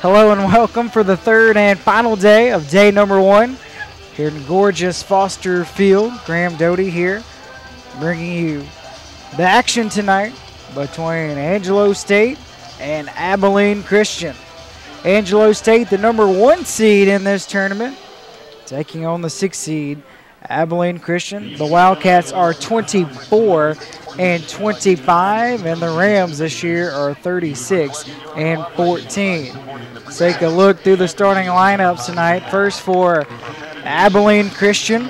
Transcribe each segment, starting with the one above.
Hello and welcome for the third and final day of day number 1 here in gorgeous Foster Field. Graham Doty here bringing you the action tonight between Angelo State and Abilene Christian. Angelo State, the number 1 seed in this tournament, taking on the 6th seed, Abilene Christian. The Wildcats are 24 and 25, and the Rams this year are 36 and 14. Let's take a look through the starting lineups tonight. First for Abilene Christian,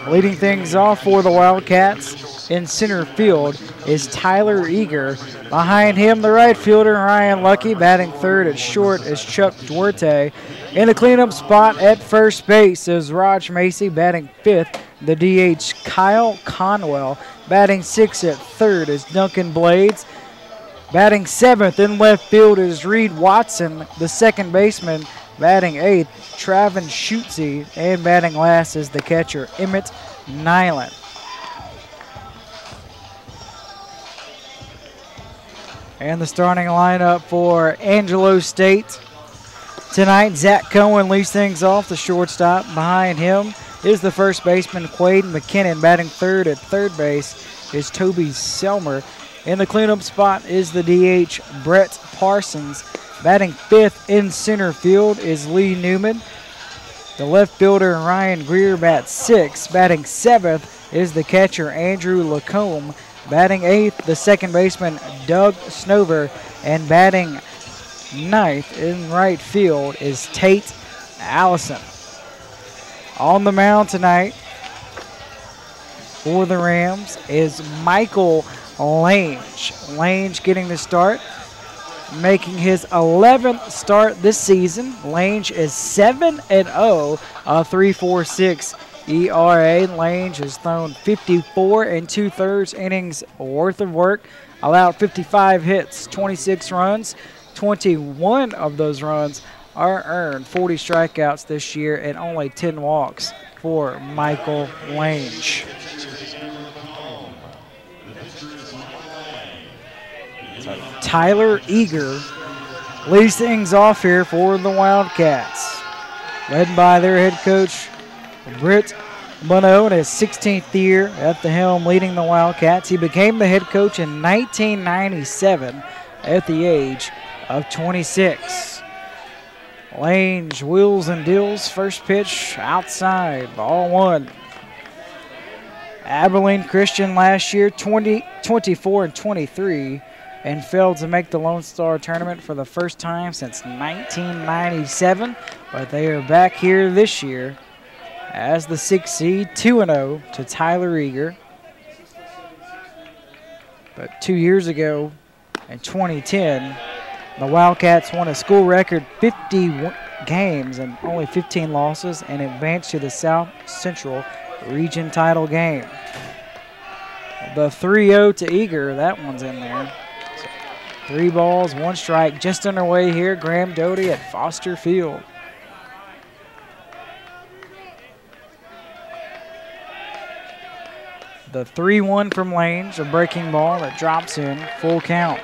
leading things off for the Wildcats in center field is Tyler Eager. Behind him, the right fielder Ryan Lucky. Batting third at short is Chuck Duarte. In the cleanup spot at first base is Raj Macy. Batting fifth, the DH Kyle Conwell. Batting sixth at third is Duncan Blades. Batting seventh in left field is Reed Watson, the second baseman. Batting eighth, Travis Schutze. And batting last is the catcher, Emmett Nyland. And the starting lineup for Angelo State tonight. Zach Cohen leads things off, the shortstop. Behind him is the first baseman, Quaid McKinnon. Batting third at third base is Toby Selmer. In the cleanup spot is the DH, Brett Parsons. Batting fifth in center field is Lee Newman. The left fielder, Ryan Greer, bats sixth. Batting seventh is the catcher, Andrew Lacombe. Batting eighth, the second baseman, Doug Snover. And batting ninth in right field is Tate Allison. On the mound tonight for the Rams is Michael Lange. Lange getting the start, making his 11th start this season. Lange is 7-0, a 3.46 ERA. Lange has thrown 54 2/3 innings worth of work, allowed 55 hits, 26 runs. 21 of those runs are earned, 40 strikeouts this year, and only 10 walks for Michael Lange. Tyler Eager leads things off here for the Wildcats, led by their head coach, Britt Bonneau, in his 16th year at the helm leading the Wildcats. He became the head coach in 1997 at the age of 26. Lange wheels and deals. First pitch outside, ball one. Abilene Christian last year 24 and 23 and failed to make the Lone Star tournament for the first time since 1997, but they are back here this year as the 6th seed, 2-0 to Tyler Eager. But 2 years ago in 2010, the Wildcats won a school record 50 games and only 15 losses and advanced to the South Central Region title game. The 3-0 to Eager, that one's in there. So 3 balls, 1 strike, just underway here. Graham Doty at Foster Field. The 3-1 from Lange, a breaking ball that drops in, full count.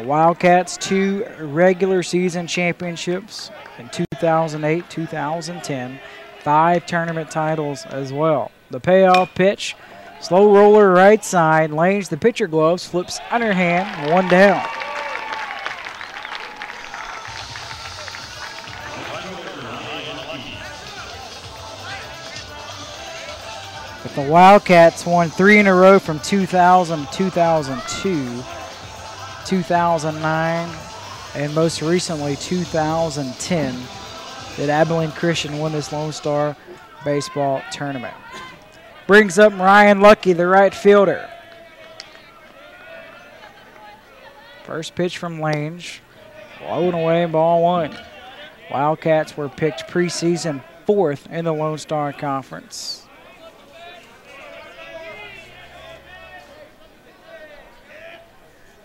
Wildcats 2 regular season championships in 2008, 2010, 5 tournament titles as well. The payoff pitch, slow roller right side. Lange, the pitcher gloves, flips underhand, 1 down. But the Wildcats won 3 in a row from 2000, 2002. 2009, and most recently 2010, that Abilene Christian won this Lone Star baseball tournament. Brings up Ryan Lucky, the right fielder. First pitch from Lange, low and away, ball 1. Wildcats were picked preseason 4th in the Lone Star Conference.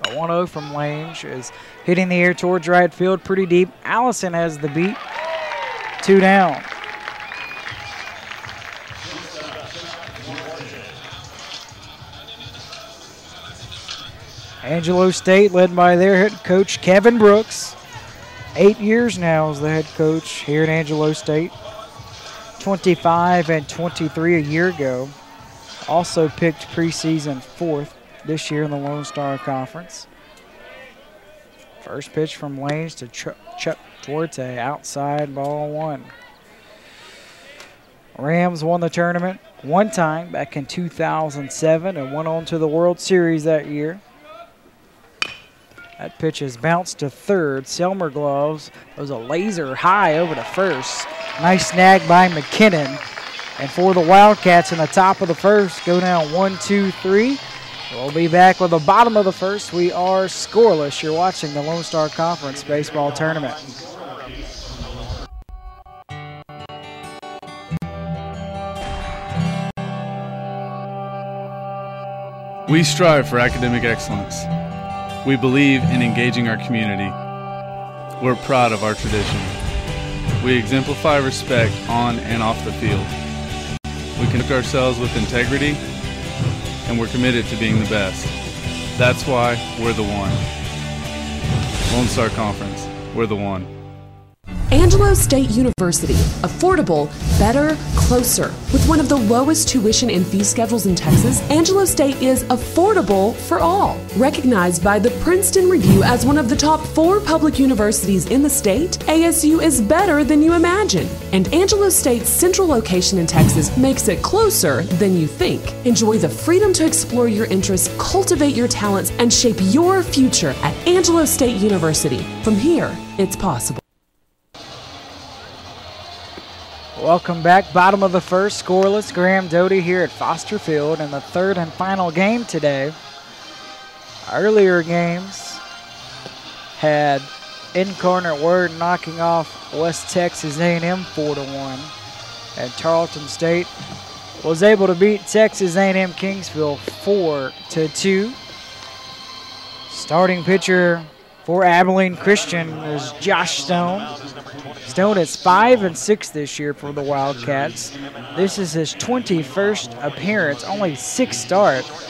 A 1-0 from Lange is hitting the air towards right field, pretty deep. Allison has the beat, 2 down. Angelo State, led by their head coach Kevin Brooks, 8 years now as the head coach here at Angelo State. 25 and 23 a year ago. Also picked preseason 4th this year in the Lone Star Conference. First pitch from Lanes to Chuck Duarte, outside, ball 1. Rams won the tournament one time back in 2007 and went on to the World Series that year. That pitch is bounced to third. Selmer gloves. It was a laser high over to first. Nice snag by McKinnon. And for the Wildcats in the top of the first, go down 1-2-3. We'll be back with the bottom of the first. We are scoreless. You're watching the Lone Star Conference Baseball Tournament. We strive for academic excellence. We believe in engaging our community. We're proud of our tradition. We exemplify respect on and off the field. We conduct ourselves with integrity, and we're committed to being the best. That's why we're the one. Lone Star Conference, we're the one. Angelo State University. Affordable, better, closer. With one of the lowest tuition and fee schedules in Texas, Angelo State is affordable for all. Recognized by the Princeton Review as one of the top 4 public universities in the state, ASU is better than you imagine. And Angelo State's central location in Texas makes it closer than you think. Enjoy the freedom to explore your interests, cultivate your talents, and shape your future at Angelo State University. From here, it's possible. Welcome back. Bottom of the first, scoreless. Graham Doty here at Foster Field in the third and final game today. Earlier games had Incarnate Word knocking off West Texas A&M 4-1, and Tarleton State was able to beat Texas A&M Kingsville 4-2. Starting pitcher for Abilene Christian is Josh Stone. Stone is 5-6 this year for the Wildcats. This is his 21st appearance, only 6 starts.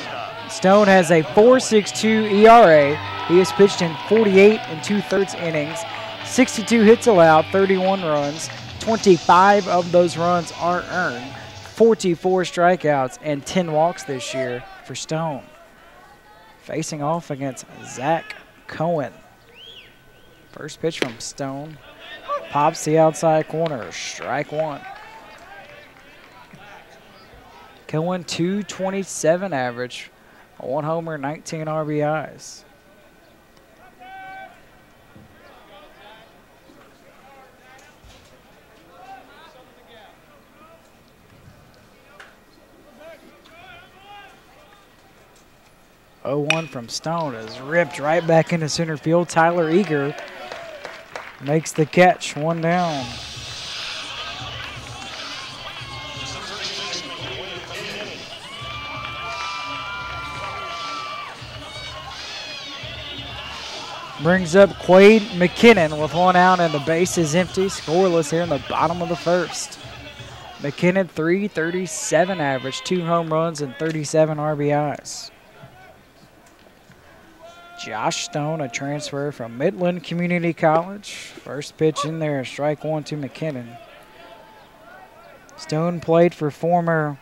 Stone has a 4.62 ERA. He has pitched in 48 2/3 innings, 62 hits allowed, 31 runs. 25 of those runs are earned, 44 strikeouts, and 10 walks this year for Stone. Facing off against Zach Cohen. First pitch from Stone. Pops the outside corner, strike 1. Cohen, 227 average, 1 homer, 19 RBIs. Oh, 1 from Stone is ripped right back into center field. Tyler Eager makes the catch, 1 down. Brings up Quade McKinnon with 1 out and the base is empty. Scoreless here in the bottom of the first. McKinnon, 337 average, 2 home runs and 37 RBIs. Josh Stone, a transfer from Midland Community College. First pitch in there, strike 1 to McKinnon. Stone played for former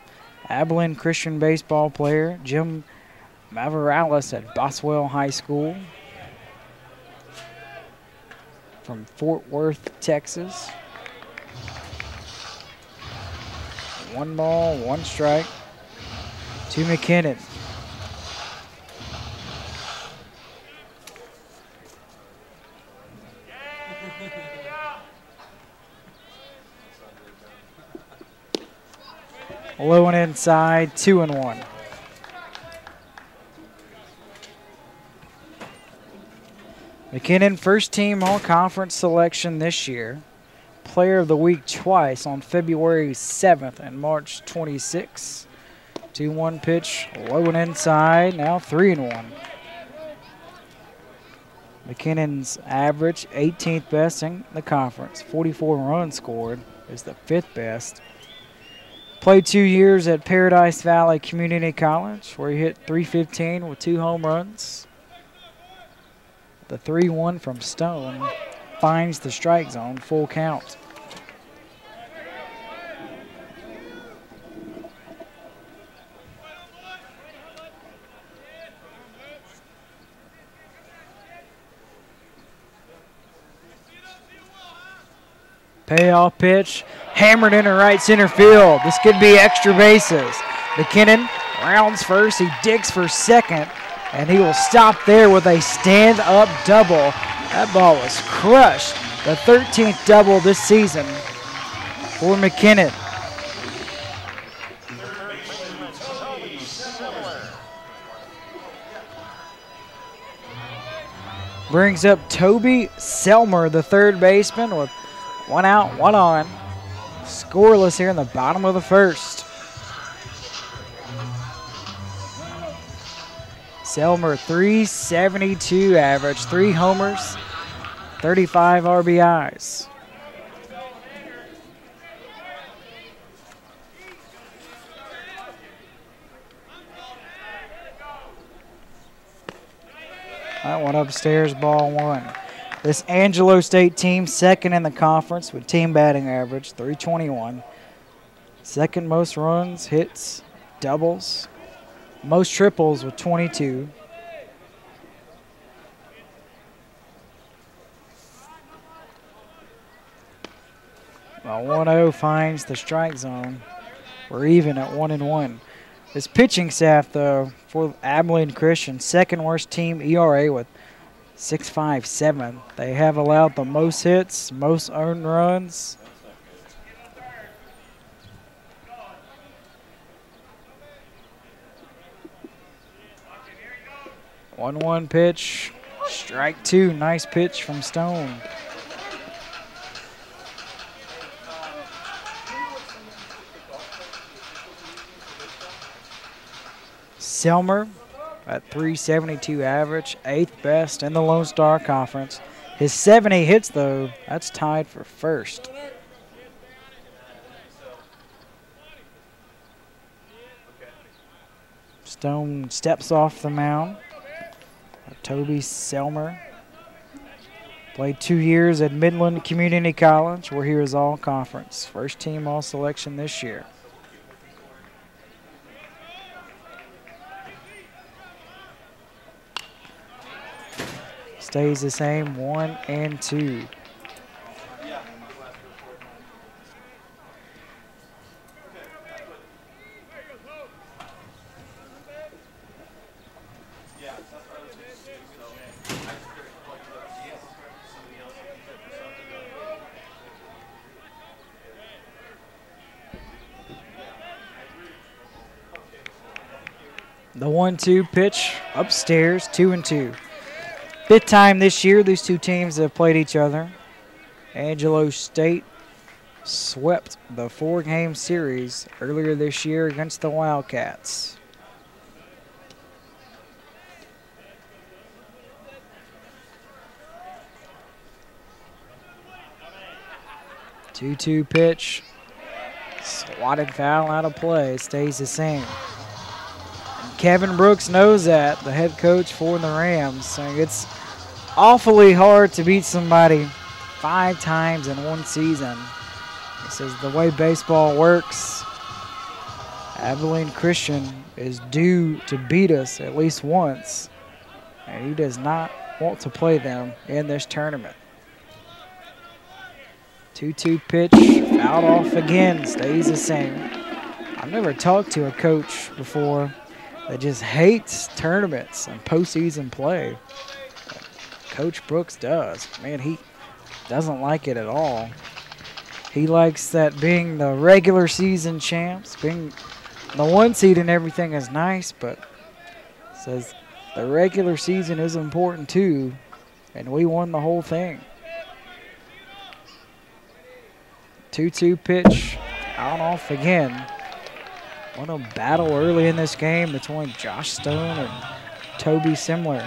Abilene Christian baseball player Jim Mavarales at Boswell High School from Fort Worth, Texas. 1 ball, 1 strike to McKinnon. Low and inside, 2-1. McKinnon, first team all-conference selection this year. Player of the week twice on February 7th and March 26th. 2-1 pitch, low and inside, now 3-1. McKinnon's average, 18th best in the conference. 44 runs scored is the 5th best. Played 2 years at Paradise Valley Community College, where he hit .315 with 2 home runs. The 3-1 from Stone. finds the strike zone, full count. Payoff pitch, hammered into right center field. This could be extra bases. McKinnon rounds first, he digs for second, and he will stop there with a stand-up double. That ball was crushed. The 13th double this season for McKinnon. Brings up Toby Selmer, the third baseman, with 1 out, 1 on. Scoreless here in the bottom of the first. Selmer, 372 average, 3 homers, 35 RBIs. That one upstairs, ball 1. This Angelo State team, second in the conference with team batting average, 321. Second most runs, hits, doubles. Most triples with 22. Well, 1-0 finds the strike zone. We're even at 1-1. This pitching staff, though, for Abilene Christian, second worst team ERA with 6.57. They have allowed the most hits, most earned runs. One pitch, strike 2. Nice pitch from Stone. Selmer at 372 average, 8th best in the Lone Star Conference. His 70 hits, though, that's tied for first. Stone steps off the mound. Toby Selmer played 2 years at Midland Community College, where he was all-conference. First team all-selection this year. Stays the same, 1-2. The 1-2 pitch upstairs, 2-2. 5th time this year these two teams have played each other. Angelo State swept the 4-game series earlier this year against the Wildcats. Two-two pitch, swatted foul out of play. It stays the same. Kevin Brooks knows that, the head coach for the Rams, saying it's awfully hard to beat somebody 5 times in one season. He says the way baseball works, Abilene Christian is due to beat us at least once, and he does not want to play them in this tournament. 2-2 pitch, fouled off again, stays the same. I've never talked to a coach before that just hates tournaments and postseason play. Coach Brooks does. Man, he doesn't like it at all. He likes that being the regular season champs, being the 1 seed and everything is nice, but says the regular season is important too, and we won the whole thing. 2-2 pitch, on off again. What a battle early in this game between Josh Stone and Toby Selmer.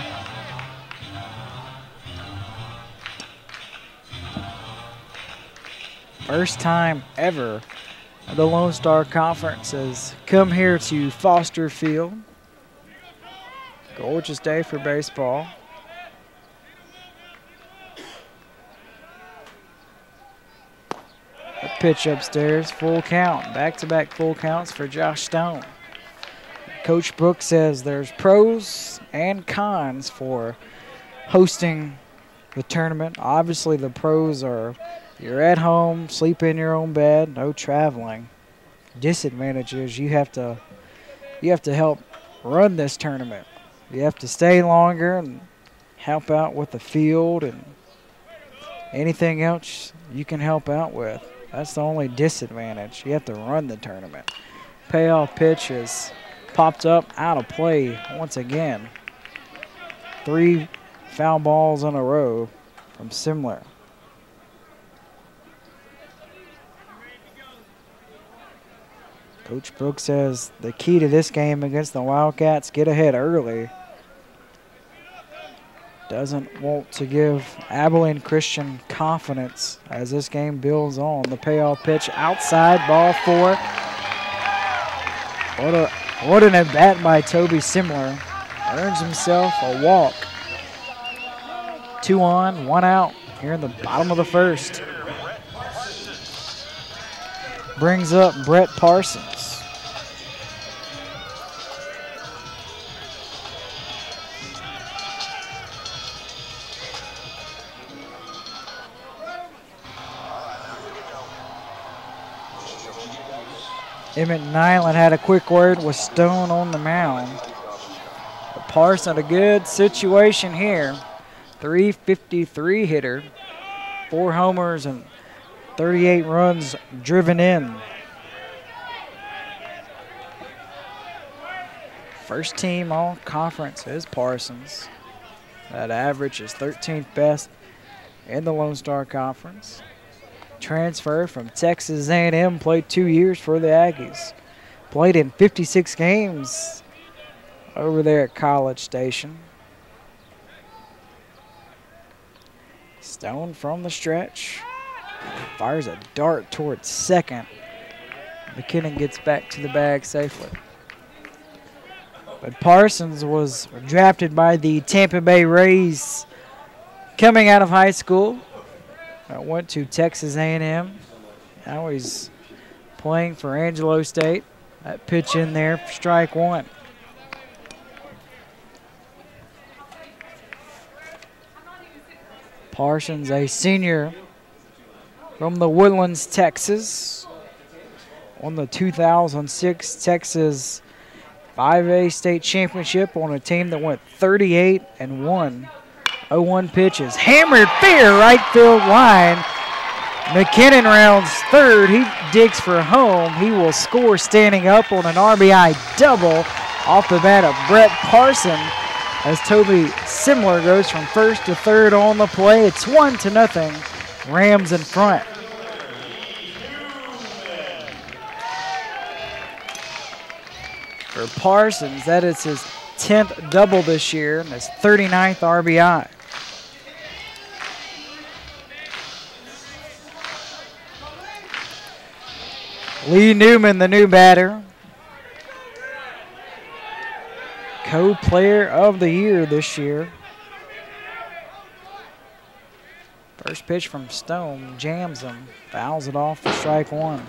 First time ever the Lone Star Conference has come here to Foster Field. Gorgeous day for baseball. pitch upstairs, full count. Back-to-back full counts for Josh Stone. Coach Brooks says there's pros and cons for hosting the tournament. Obviously, the pros are you're at home, sleep in your own bed, no traveling. Disadvantage is you have to help run this tournament. You have to stay longer and help out with the field and anything else you can help out with. That's the only disadvantage. You have to run the tournament. Payoff pitch is popped up out of play once again. 3 foul balls in a row from Simler. Coach Brooks says the key to this game against the Wildcats, get ahead early. Doesn't want to give Abilene Christian confidence as this game builds on. The payoff pitch outside, ball 4. What an at-bat by Toby Simler. Earns himself a walk. 2 on, 1 out here in the bottom of the first. Brings up Brett Parsons. Emmett Nyland had a quick word with Stone on the mound. But Parsons, a good situation here. 353 hitter, 4 homers and 38 runs driven in. First team all conference is Parsons. That average is 13th best in the Lone Star Conference. Transfer from Texas A&M, played 2 years for the Aggies. Played in 56 games over there at College Station. Stone from the stretch. Fires a dart towards second. McKinnon gets back to the bag safely. But Parsons was drafted by the Tampa Bay Rays coming out of high school. Went to Texas A&M. Now he's playing for Angelo State. That pitch in there for strike 1. Parsons, a senior from the Woodlands, Texas. Won the 2006 Texas 5A state championship on a team that went 38-1. 0-1 pitches. Hammered fair right field line. McKinnon rounds third. He digs for home. He will score standing up on an RBI double off the bat of Brett Parsons as Toby Simler goes from first to third on the play. It's 1-0. Rams in front. For Parsons, that is his 10th double this year and his 39th RBI. Lee Newman, the new batter. Co-player of the year this year. First pitch from Stone, jams him, fouls it off for strike 1.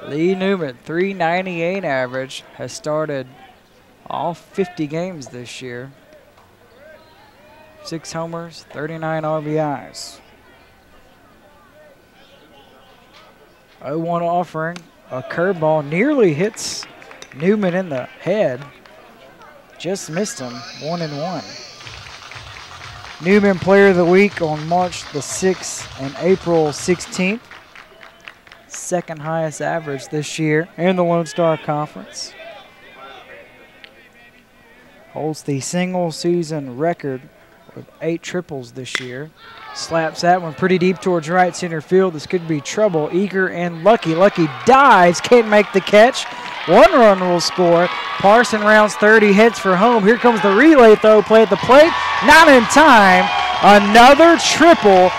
Lee Newman, .398 average, has started all 50 games this year. 6 homers, 39 RBIs. 0-1 offering. A curveball nearly hits Newman in the head. Just missed him, 1-1. Newman Player of the Week on March the 6th and April 16th. Second highest average this year in the Lone Star Conference. Holds the single season record with 8 triples this year. Slaps that one pretty deep towards right center field. This could be trouble. Eager and Lucky. Lucky dives, can't make the catch. 1 run will score. Parson rounds third, he heads for home. Here comes the relay throw, play at the plate. Not in time. Another triple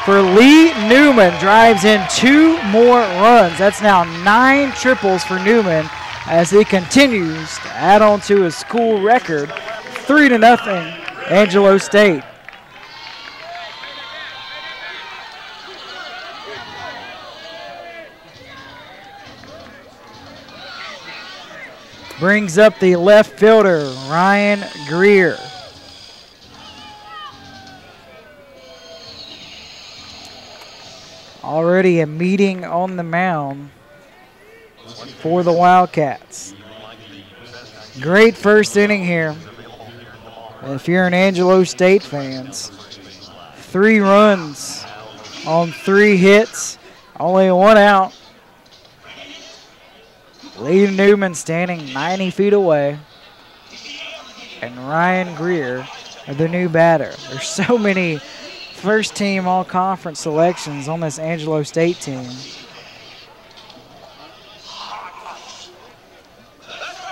for Lee Newman. Drives in 2 more runs. That's now 9 triples for Newman as he continues to add on to his school record. 3-0, Angelo State. brings up the left fielder, Ryan Greer. Already a meeting on the mound for the Wildcats. Great first inning here. If you're an Angelo State fans, 3 runs on 3 hits, only 1 out. Lee Newman standing 90 feet away. And Ryan Greer, the new batter. There's so many first-team all-conference selections on this Angelo State team.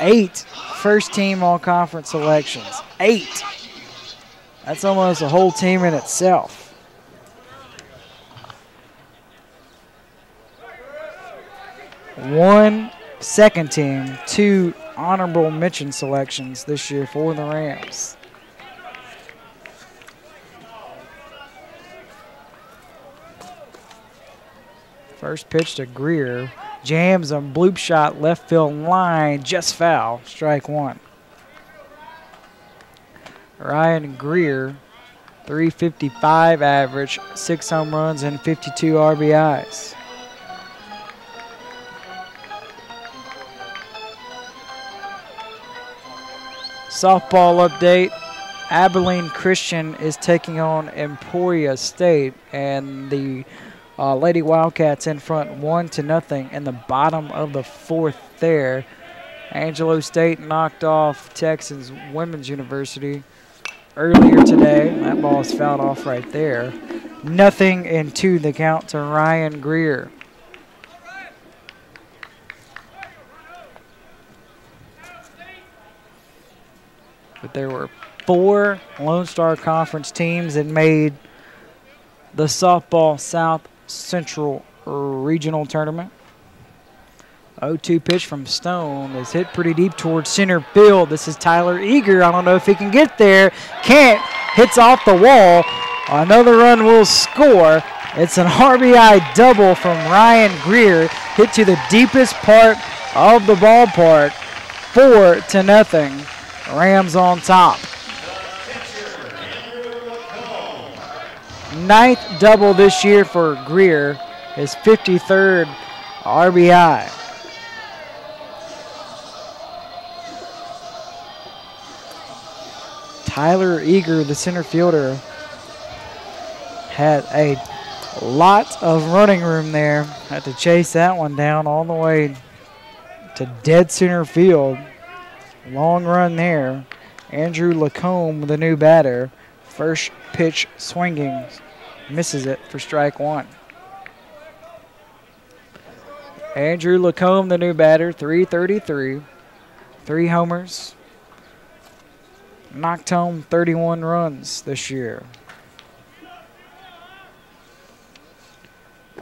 8 first-team all-conference selections. 8. That's almost a whole team in itself. One second team, 2 honorable mention selections this year for the Rams. First pitch to Greer. Jams a bloop shot left field line, just foul, strike 1. Ryan Greer, .355 average, 6 home runs and 52 RBIs. Softball update. Abilene Christian is taking on Emporia State, and the Lady Wildcats in front 1-0 in the bottom of the 4th there. Angelo State knocked off Texas Women's University earlier today. That ball is fouled off right there. 0-2 the count to Ryan Greer. But there were 4 Lone Star Conference teams that made the softball South Central Regional Tournament. 0-2 pitch from Stone is hit pretty deep towards center field. This is Tyler Eager. I don't know if he can get there. Can't. Hits off the wall. Another run will score. It's an RBI double from Ryan Greer. Hit to the deepest part of the ballpark. 4-0. Rams on top. 9th double this year for Greer. His 53rd RBI. Tyler Eager, the center fielder, had a lot of running room there. Had to chase that one down all the way to dead center field. Long run there. Andrew Lacombe, the new batter. First pitch swinging. Misses it for strike 1. Andrew Lacombe, the new batter. .333. 3 homers. Knocked home 31 runs this year.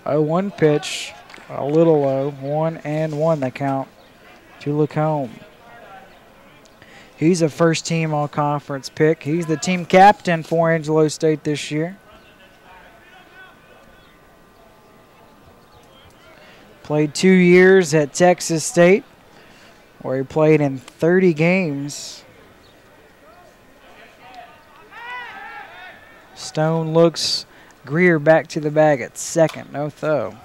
0-1 pitch. A little low. 1-1 the count to Lacombe. He's a first-team all-conference pick. He's the team captain for Angelo State this year. Played 2 years at Texas State, where he played in 30 games. Stone looks Greer back to the bag at second. No throw.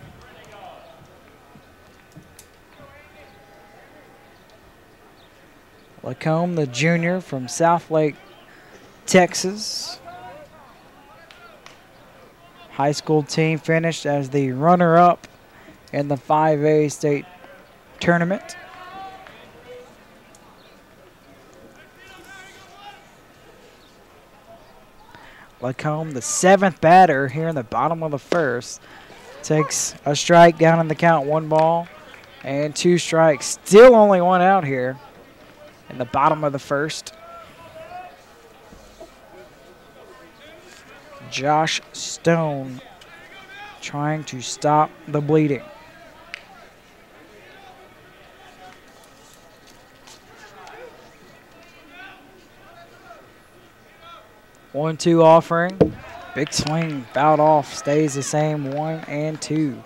Lacombe, the junior from Southlake, Texas. High school team finished as the runner-up in the 5A state tournament. Lacombe, the 7th batter here in the bottom of the 1st, takes a strike down in the count. 1 ball and 2 strikes. Still only 1 out here in the bottom of the 1st. Josh Stone trying to stop the bleeding. One-two offering. Big swing, fouled off, stays the same. 1-2.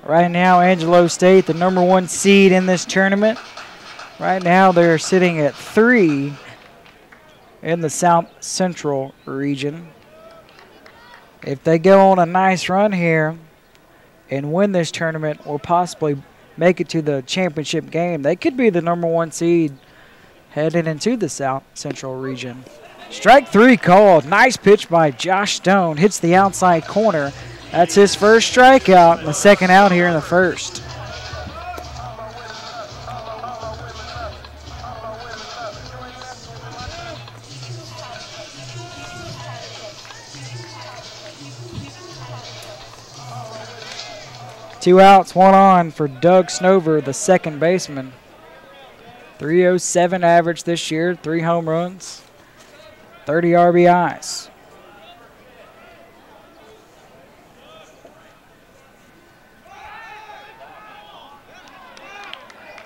Right now, Angelo State, the #1 seed in this tournament. Right now, they're sitting at 3 in the South Central region. If they go on a nice run here and win this tournament or possibly make it to the championship game, they could be the #1 seed headed into the South Central region. Strike 3 called. Nice pitch by Josh Stone. Hits the outside corner. That's his first strikeout and the second out here in the first. Two outs, one on for Doug Snover, the second baseman. .307 average this year, 3 home runs, 30 RBIs.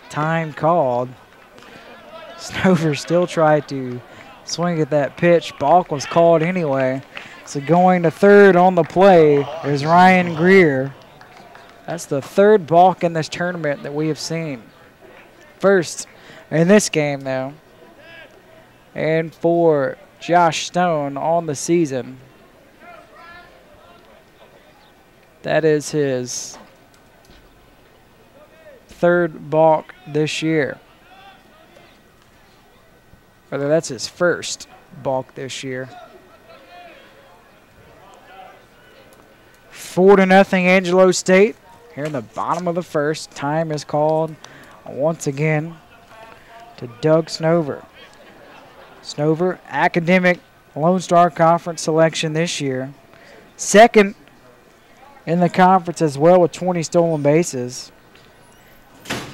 Time called. Snover still tried to swing at that pitch. Balk was called anyway. So going to third on the play is Ryan Greer. That's the third balk in this tournament that we have seen. First in this game, though. And for Josh Stone on the season, that is his third balk this year. Rather, that's his first balk this year. 4-0 Angelo State here in the bottom of the first. Time is called once again to Doug Snover. Snover, academic Lone Star Conference selection this year. Second in the conference as well with 20 stolen bases.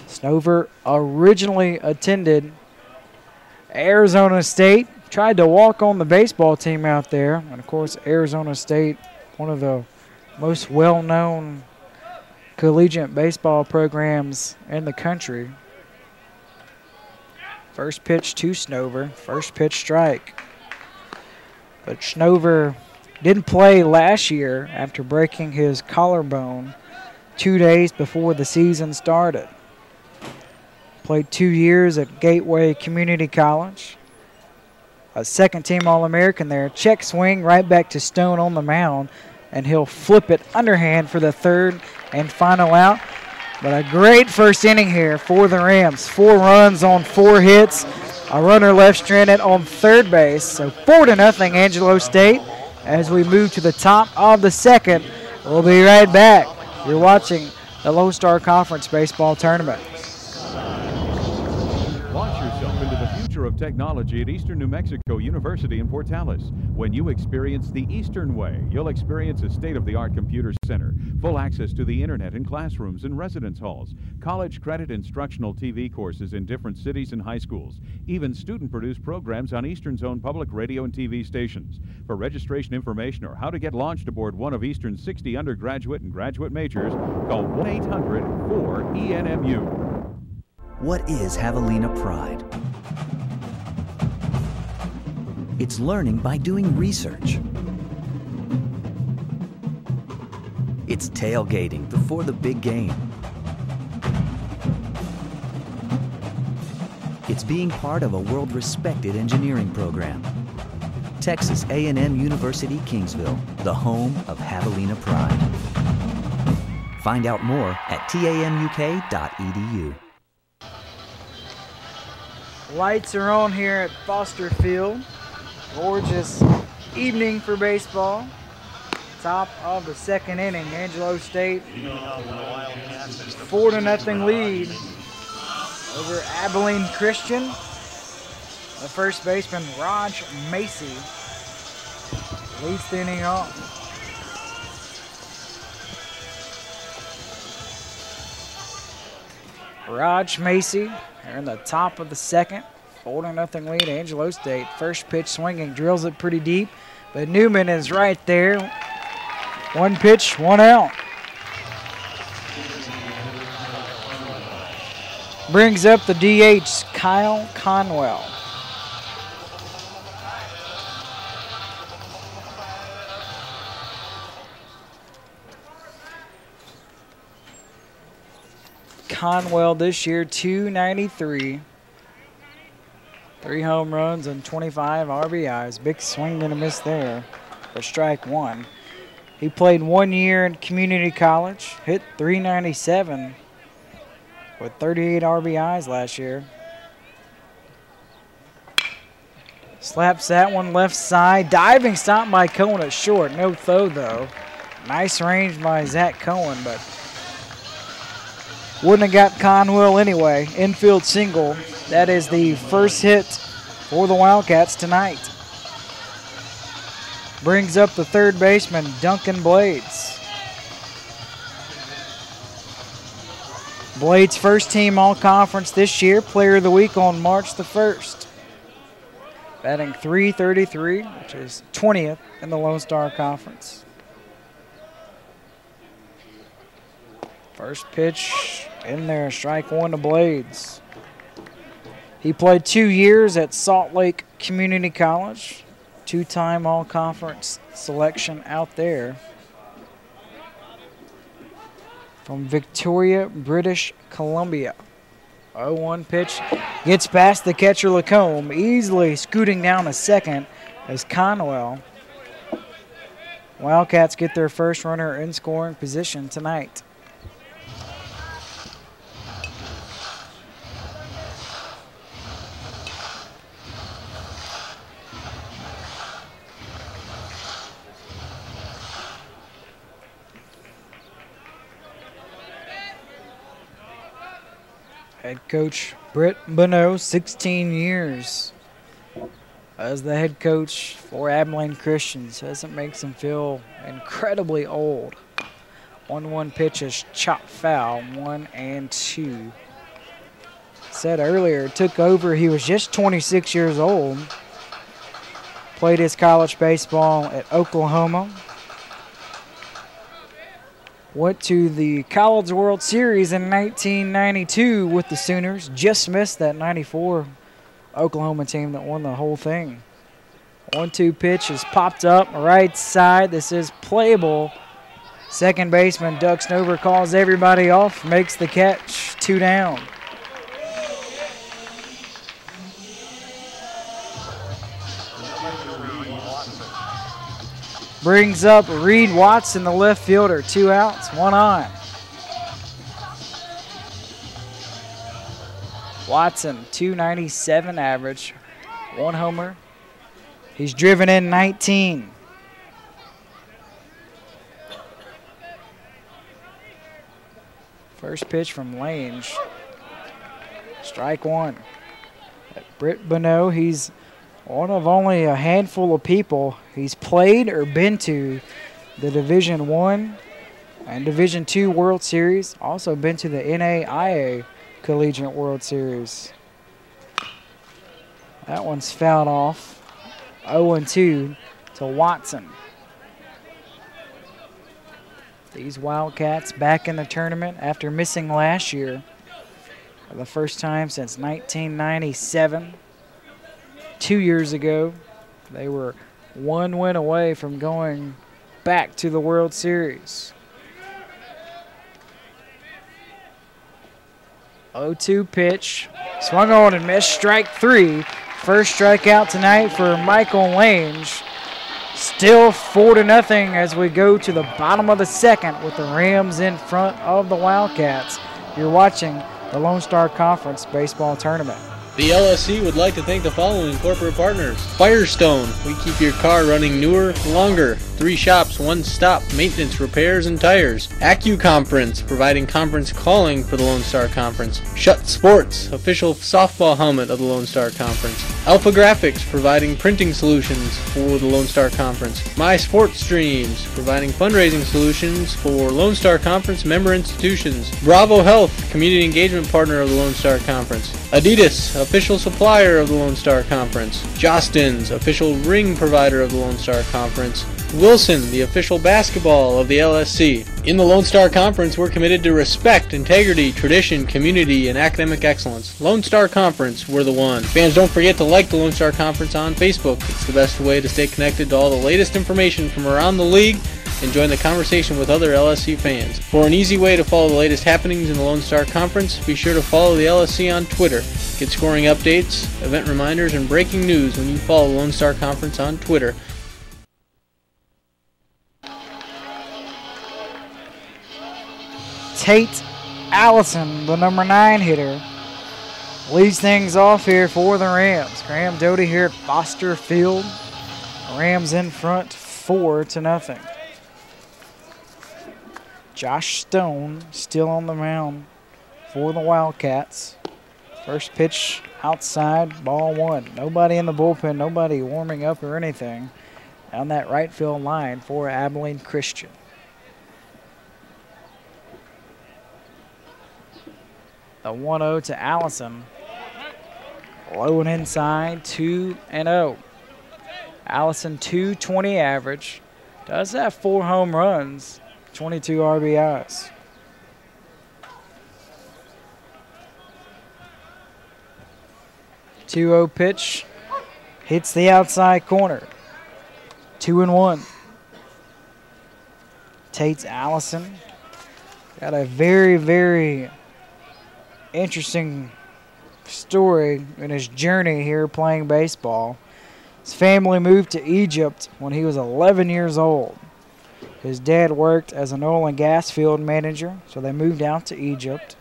Snover originally attended Arizona State. Tried to walk on the baseball team out there. And, of course, Arizona State, one of the most well-known collegiate baseball programs in the country. First pitch to Snover. First pitch strike. But Snover didn't play last year after breaking his collarbone 2 days before the season started. Played 2 years at Gateway Community College. A second-team All-American there. Check swing right back to Stone on the mound, and he'll flip it underhand for the third and final out. But a great first inning here for the Rams. 4 runs on 4 hits. A runner left stranded on third base. So 4-0 Angelo State as we move to the top of the second. We'll be right back. You're watching the Lone Star Conference Baseball Tournament. Launch yourself into the future of technology at Eastern New Mexico University in Portales. When you experience the Eastern Way, you'll experience a state-of-the-art computer center, full access to the internet in classrooms and residence halls, college credit instructional TV courses in different cities and high schools, even student-produced programs on Eastern's own public radio and TV stations. For registration information or how to get launched aboard one of Eastern's 60 undergraduate and graduate majors, call 1-800-4ENMU. What is Javelina Pride? It's learning by doing research. It's tailgating before the big game. It's being part of a world-respected engineering program. Texas A&M University Kingsville, the home of Javelina Pride. Find out more at tamuk.edu. Lights are on here at Foster Field. Gorgeous evening for baseball. Top of the second inning. Angelo State 4-0 lead over Abilene Christian. The first baseman, Raj Macy, leads the inning off. Raj Macy here in the top of the second. 4-0 lead, Angelo State. First pitch swinging, drills it pretty deep, but Newman is right there. 1 pitch, 1 out. Brings up the DH, Kyle Conwell. Conwell this year, 293. 3 home runs and 25 RBIs. Big swing and a miss there for strike one. He played 1 year in community college, hit .397 with 38 RBIs last year. Slaps that one left side. Diving stop by Cohen at short. No throw, though. Nice range by Zach Cohen, but wouldn't have got Conwell anyway. Infield single. That is the first hit for the Wildcats tonight. Brings up the third baseman, Duncan Blades. Blades first team all-conference this year. Player of the week on March the 1st. Batting .333, which is 20th in the Lone Star Conference. First pitch in there, strike one to Blades. He played 2 years at Salt Lake Community College. 2-time all-conference selection out there. From Victoria, British Columbia. 0-1 pitch. Gets past the catcher Lacombe. Easily scooting down to second as Conwell. Wildcats get their first runner in scoring position tonight. Head coach Britt Bonneau, 16 years as the head coach for Abilene Christians. Doesn't make him feel incredibly old. 1-1 pitch is chopped foul, 1-2. Said earlier, took over, he was just 26 years old. Played his college baseball at Oklahoma. Went to the College World Series in 1992 with the Sooners. Just missed that 94 Oklahoma team that won the whole thing. 1-2 pitch is popped up right side. This is playable. Second baseman Doug Snover calls everybody off, makes the catch. 2 down. Brings up Reed Watson, the left fielder. 2 outs, 1 on. Watson, .297 average, 1 homer. He's driven in 19. First pitch from Lange. Strike one. Britt Bonneau, he's one of only a handful of people he's played or been to the Division I and Division II World Series. Also been to the NAIA Collegiate World Series. That one's fouled off. 0-2 to Watson. These Wildcats back in the tournament after missing last year for the first time since 1997. 2 years ago, they were 1 win away from going back to the World Series. 0-2 pitch. Swung on and missed. Strike 3. First strikeout tonight for Michael Lange. Still 4-0 as we go to the bottom of the second with the Rams in front of the Wildcats. You're watching the Lone Star Conference Baseball Tournament. The LSC would like to thank the following corporate partners. Firestone, we keep your car running newer, longer. 3 shops, 1 stop, maintenance, repairs, and tires. AccuConference, providing conference calling for the Lone Star Conference. Shutt Sports, official softball helmet of the Lone Star Conference. Alpha Graphics, providing printing solutions for the Lone Star Conference. My Sports Streams, providing fundraising solutions for Lone Star Conference member institutions. Bravo Health, community engagement partner of the Lone Star Conference. Adidas, official supplier of the Lone Star Conference. Jostens, official ring provider of the Lone Star Conference. Wilson, the official basketball of the LSC. In the Lone Star Conference, we're committed to respect, integrity, tradition, community, and academic excellence. Lone Star Conference, we're the one. Fans, don't forget to like the Lone Star Conference on Facebook. It's the best way to stay connected to all the latest information from around the league and join the conversation with other LSC fans. For an easy way to follow the latest happenings in the Lone Star Conference, be sure to follow the LSC on Twitter. Get scoring updates, event reminders, and breaking news when you follow the Lone Star Conference on Twitter. Tate Allison, the number 9 hitter, leads things off here for the Rams. Graham Doty here at Foster Field. Rams in front 4-0. Josh Stone still on the mound for the Wildcats. First pitch outside, ball 1. Nobody in the bullpen, nobody warming up or anything down that right field line for Abilene Christian. The 1-0 to Allison. Low and inside, 2-0. Allison, 220 average. Does have 4 home runs, 22 RBIs. The 2-0 pitch hits the outside corner. 2-1. Tate's Allison got a very, very interesting story in his journey here playing baseball. His family moved to Egypt when he was 11 years old. His dad worked as an oil and gas field manager, so they moved out to Egypt.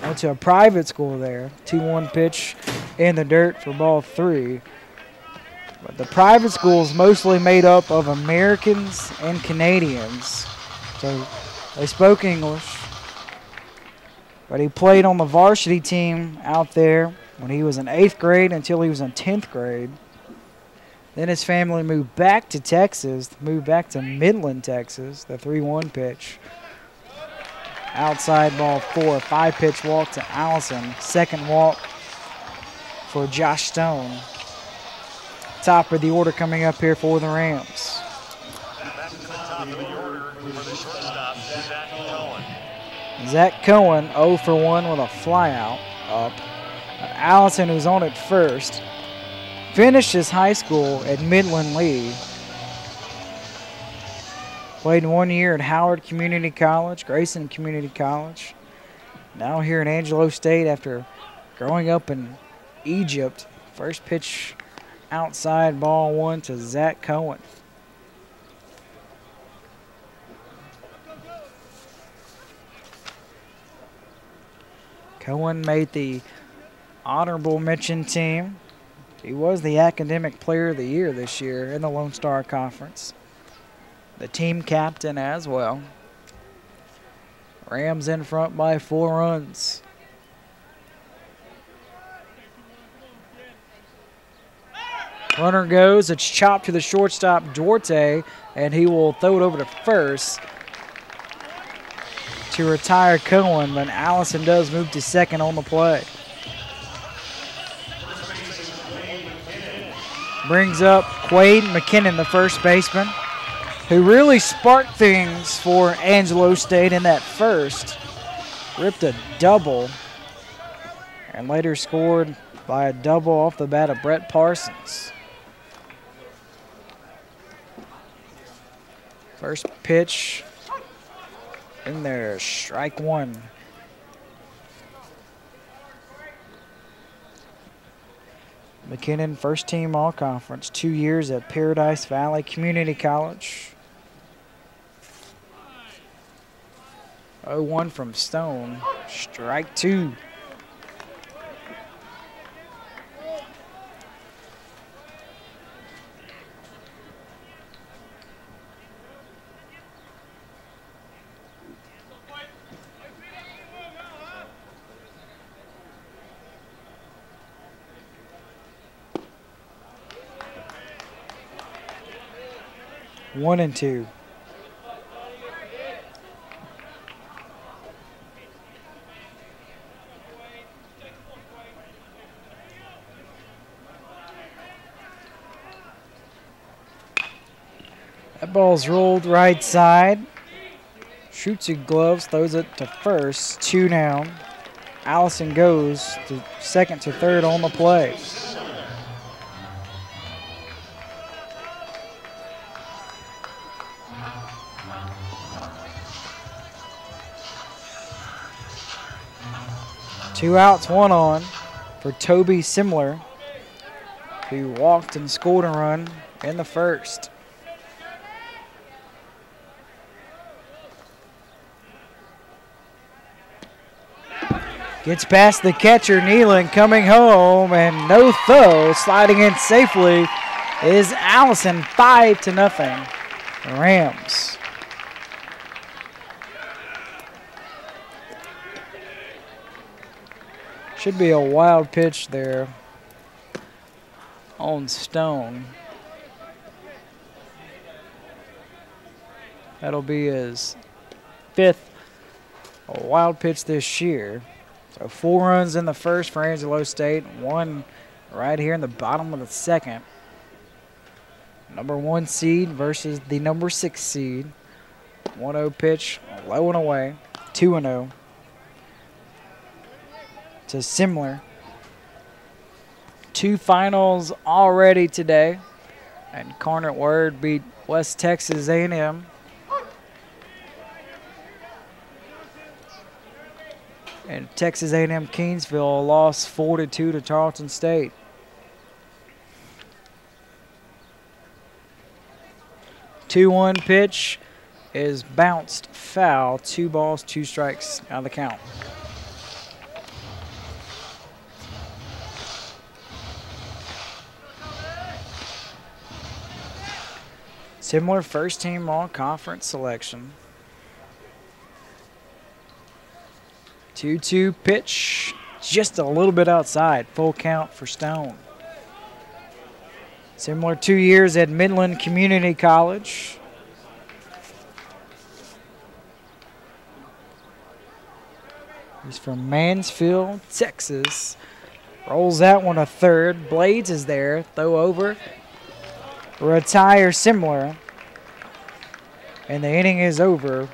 Went to a private school there. 2-1 pitch in the dirt for ball 3. But the private school is mostly made up of Americans and Canadians, so they spoke English. But he played on the varsity team out there when he was in 8th grade until he was in 10th grade. Then his family moved back to Texas, moved back to Midland, Texas, the 3-1 pitch. Outside ball 4, 5-pitch walk to Allison. Second walk for Josh Stone. Top of the order coming up here for the Rams. Zach Cohen 0 for 1 with a flyout up. Allison, who's on at first, finished his high school at Midland Lee. Played 1 year at Howard Community College, Grayson Community College. Now here at Angelo State after growing up in Egypt. First pitch outside, ball 1 to Zach Cohen. Cohen made the honorable mention team. He was the academic player of the year this year in the Lone Star Conference. The team captain as well. Rams in front by 4 runs. Runner goes, it's chopped to the shortstop, Duarte, and he will throw it over to first to retire Cohen, but Allison does move to second on the play. Brings up Quade McKinnon, the first baseman, who really sparked things for Angelo State in that first. Ripped a double and later scored by a double off the bat of Brett Parsons. First pitch in there, strike 1. McKinnon, first team all-conference, 2 years at Paradise Valley Community College. 0-1 from Stone, strike 2. One and 2. That ball's rolled right side. Shoots his gloves, throws it to first. 2 down. Allison goes to second to third on the play. 2 outs, 1 on for Toby Simler, who walked and scored a run in the first. Gets past the catcher, Nealon, coming home, and no throw. Sliding in safely is Allison, 5-0. Rams. Should be a wild pitch there on Stone. That'll be his 5th wild pitch this year. So 4 runs in the first for Angelo State, 1 right here in the bottom of the second. Number 1 seed versus the number 6 seed. 1-0 pitch, low and away, 2-0. To Simler. 2 finals already today. And Incarnate Word beat West Texas A&M. And Texas A&M Kingsville lost 4-2 to Tarleton State. Two-1 pitch is bounced foul. 2 balls, 2 strikes out of the count. Similar first-team all-conference selection. 2-2 pitch, just a little bit outside. Full count for Stone. Similar 2 years at Midland Community College. He's from Mansfield, Texas. Rolls that one a third. Blades is there. Throw over. Retire Simler. And the inning is over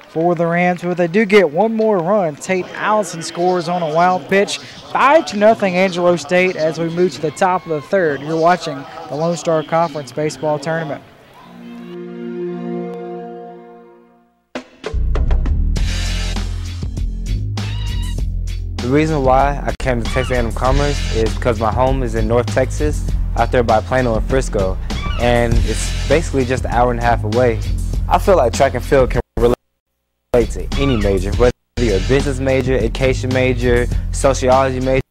for the Rams, but they do get 1 more run. Tate Allison scores on a wild pitch. 5-0 Angelo State as we move to the top of the third. You're watching the Lone Star Conference Baseball Tournament. The reason why I came to Texas A&M Commerce is because my home is in North Texas, out there by Plano and Frisco, and it's basically just an hour and a half away. I feel like track and field can relate to any major, whether you're a business major, education major, sociology major.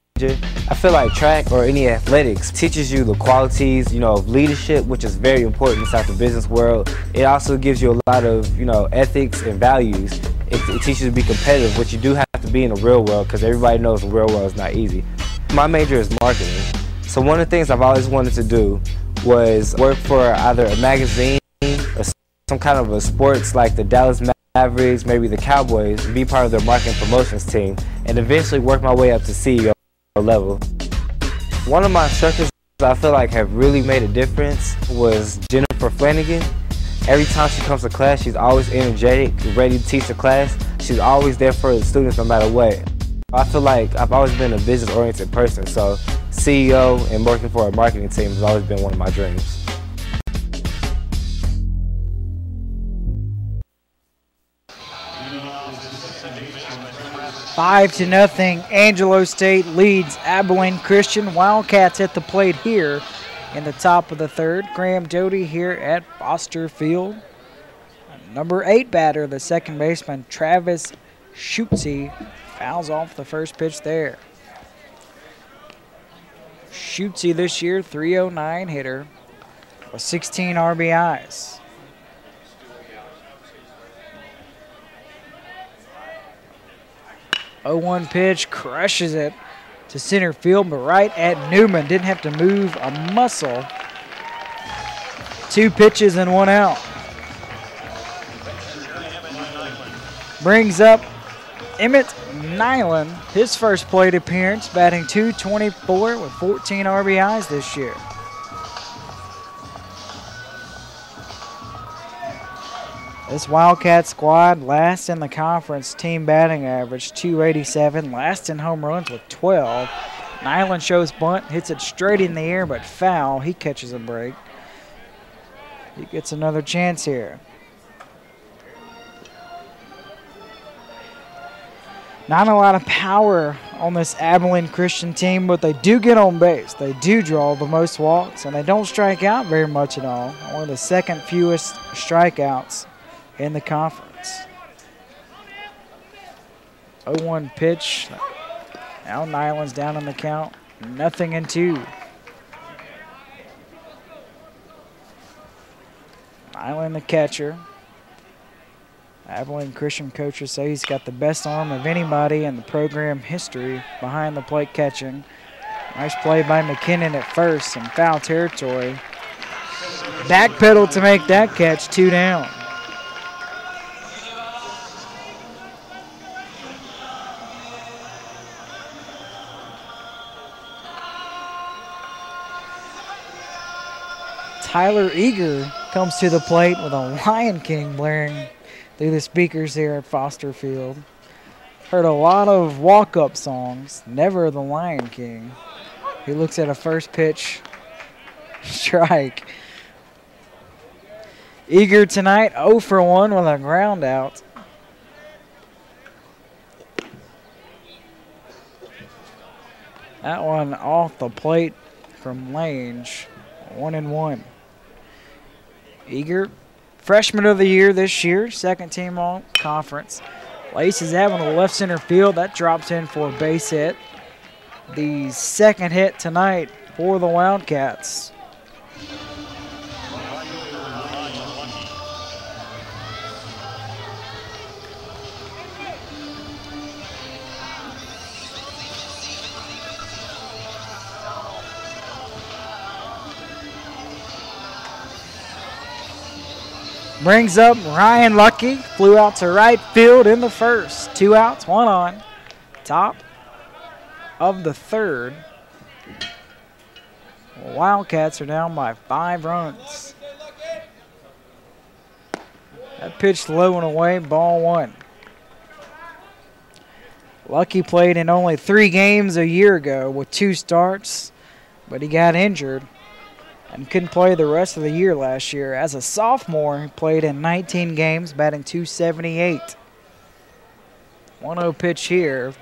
I feel like track or any athletics teaches you the qualities, of leadership, which is very important inside the business world. It also gives you a lot of, ethics and values. It teaches you to be competitive, which you do have to be in the real world because everybody knows the real world is not easy. My major is marketing. So one of the things I've always wanted to do was work for either a magazine or some kind of a sports like the Dallas Mavericks, maybe the Cowboys, be part of their marketing promotions team, and eventually work my way up to CEO level. One of my instructors I feel like have really made a difference was Jennifer Flanagan. Every time she comes to class, she's always energetic, ready to teach the class. She's always there for the students no matter what. I feel like I've always been a business-oriented person, so CEO and working for a marketing team has always been one of my dreams. Five to nothing, Angelo State leads Abilene Christian. Wildcats at the plate here in the top of the third. Graham Doty here at Foster Field. Number 8 batter, the second baseman, Travis Schutze, fouls off the first pitch there. Schutze this year, 309 hitter with 16 RBIs. 0-1 pitch, crushes it to center field, but right at Newman. Didn't have to move a muscle. 2 pitches and 1 out. Brings up Emmett Nyland, his first plate appearance, batting .224 with 14 RBIs this year. This Wildcat squad last in the conference team batting average, .287, last in home runs with 12. Nyland shows bunt, hits it straight in the air but foul. He catches a break. He gets another chance here. Not a lot of power on this Abilene Christian team, but they do get on base. They do draw the most walks, and they don't strike out very much at all. One of the second fewest strikeouts in the conference. 0-1 pitch. Now Nyland's down on the count. 0-2. Nyland the catcher. Abilene Christian coaches say he's got the best arm of anybody in the program history behind the plate catching. Nice play by McKinnon at first in foul territory. Backpedal to make that catch, 2 down. Tyler Eager comes to the plate with a Lion King blaring through the speakers here at Foster Field. Heard a lot of walk-up songs, never the Lion King. He looks at a first pitch strike. Eager tonight, 0 for 1 with a ground out. That one off the plate from Lange, 1-1. Eager, freshman of the year this year, second team all conference. Laces that one to left center field. That drops in for a base hit. The second hit tonight for the Wildcats. Brings up Ryan Lucky, flew out to right field in the first. 2 outs, 1 on. Top of the third. Wildcats are down by 5 runs. That pitch low and away, ball 1. Lucky played in only 3 games a year ago with 2 starts, but he got injured and couldn't play the rest of the year last year. As a sophomore, he played in 19 games, batting .278. 1-0 pitch here.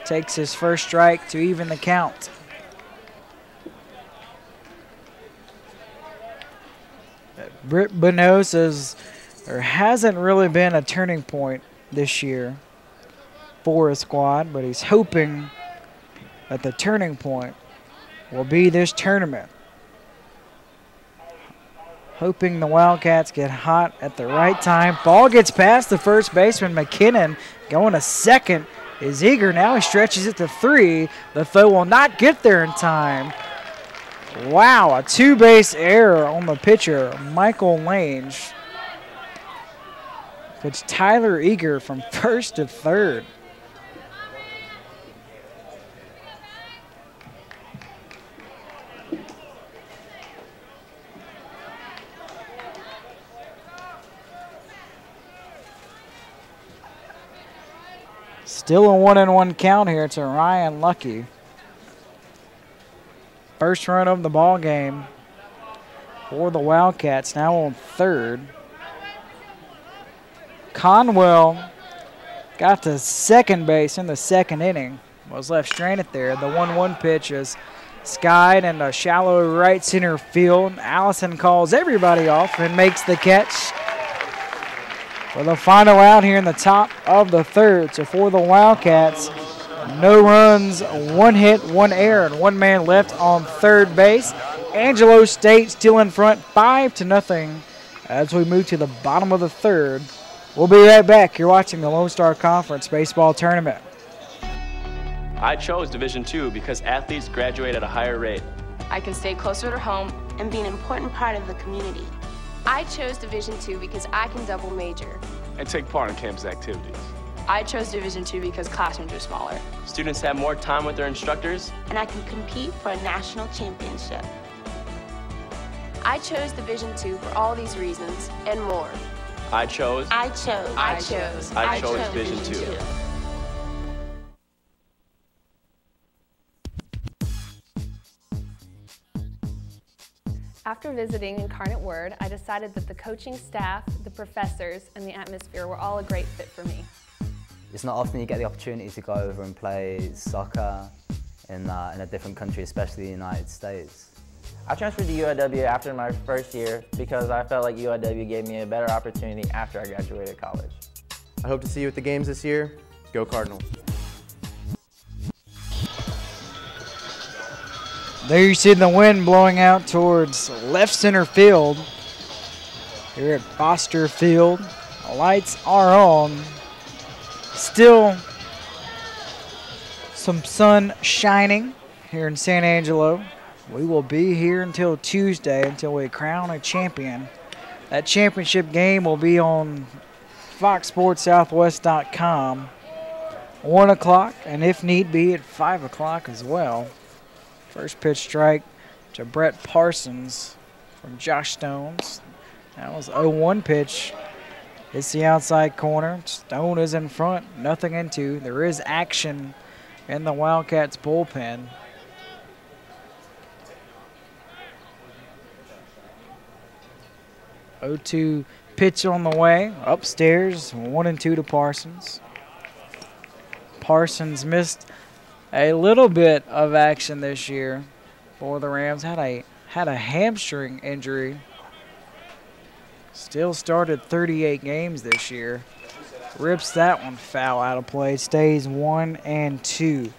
Takes his first strike to even the count. Britt Bonneau says there hasn't really been a turning point this year for his squad, but he's hoping that the turning point will be this tournament. Hoping the Wildcats get hot at the right time. Ball gets past the first baseman, McKinnon. Going to second is Eager. Now he stretches it to 3. The throw will not get there in time. Wow, a 2-base error on the pitcher, Michael Lange. Puts Tyler Eager from first to third. Still a 1-1 count here to Ryan Lucky. First run of the ball game for the Wildcats, now on third. Conwell got to second base in the second inning. Was left stranded there. The 1-1 pitch is skied in a shallow right center field. Allison calls everybody off and makes the catch for the final out here in the top of the third. So for the Wildcats, no runs, 1 hit, 1 error, and 1 man left on third base. Angelo State still in front, 5-0 as we move to the bottom of the third. We'll be right back. You're watching the Lone Star Conference Baseball Tournament. I chose Division II because athletes graduate at a higher rate. I can stay closer to home and be an important part of the community. I chose Division II because I can double major and take part in campus activities. I chose Division II because classrooms are smaller. Students have more time with their instructors. And I can compete for a national championship. I chose Division II for all these reasons and more. I chose Division II. After visiting Incarnate Word, I decided that the coaching staff, the professors, and the atmosphere were all a great fit for me. It's not often you get the opportunity to go over and play soccer in a different country, especially the United States. I transferred to UIW after my first year because I felt like UIW gave me a better opportunity after I graduated college. I hope to see you at the games this year. Go Cardinals. There you see the wind blowing out towards left center field. Here at Foster Field, the lights are on. Still some sun shining here in San Angelo. We will be here until Tuesday until we crown a champion. That championship game will be on FoxSportsSouthwest.com, 1 o'clock, and if need be at 5 o'clock as well. First pitch strike to Brett Parsons from Josh Stones. That was 0-1 pitch. It's the outside corner. Stone is in front, nothing in two. There is action in the Wildcats bullpen. O2 pitch on the way. Upstairs, 1-2 to Parsons. Parsons missed a little bit of action this year for the Rams. Had a hamstring injury. Still started 38 games this year. Rips that one foul out of play. Stays 1-2.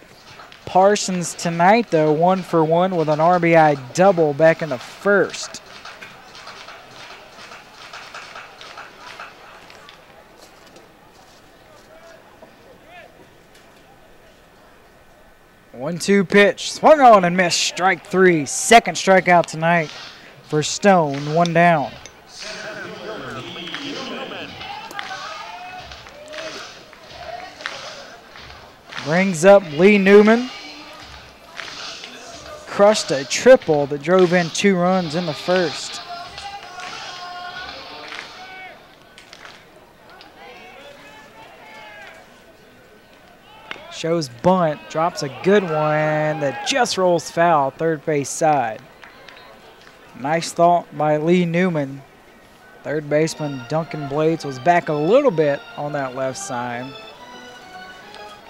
Parsons tonight, though, 1 for 1 with an RBI double back in the first. One-two pitch. Swung on and missed. Strike three. Second strikeout tonight for Stone. 1 down. Brings up Lee Newman. Crushed a triple that drove in 2 runs in the first. Shows bunt, drops a good one that just rolls foul, third base side. Nice thought by Lee Newman. Third baseman Duncan Blades was back a little bit on that left side.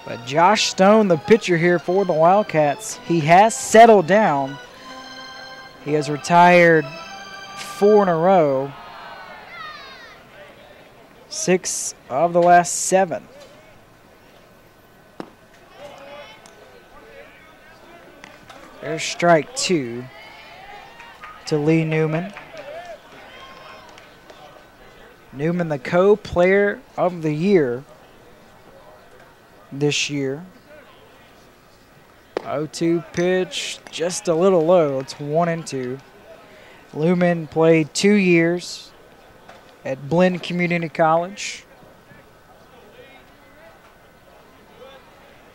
But Josh Stone, the pitcher here for the Wildcats, he has settled down. He has retired 4 in a row. 6 of the last 7. There's strike 2 to Lee Newman. Newman, the co-player of the year this year. 0-2 pitch, just a little low. It's 1-2. Newman played 2 years at Blinn Community College.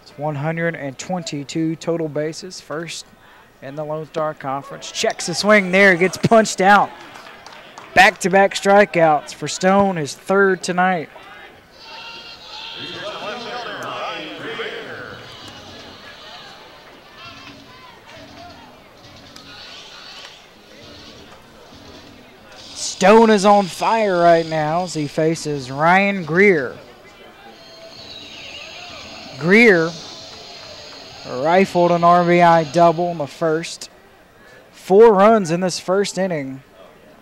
It's 122 total bases, first in the Lone Star Conference. Checks the swing there, gets punched out. Back-to-back strikeouts for Stone, his 3rd tonight. Stone is on fire right now as he faces Ryan Greer. Greer rifled an RBI double in the first. 4 runs in this first inning,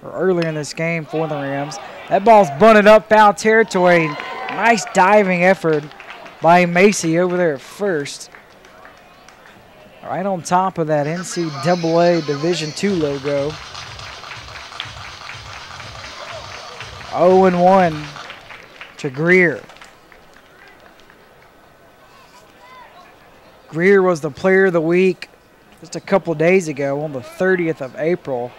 or earlier in this game for the Rams. That ball's bunted up foul territory. Nice diving effort by Macy over there at first. Right on top of that NCAA Division II logo. 0-1 to Greer. Greer was the player of the week just a couple days ago on the 30th of April.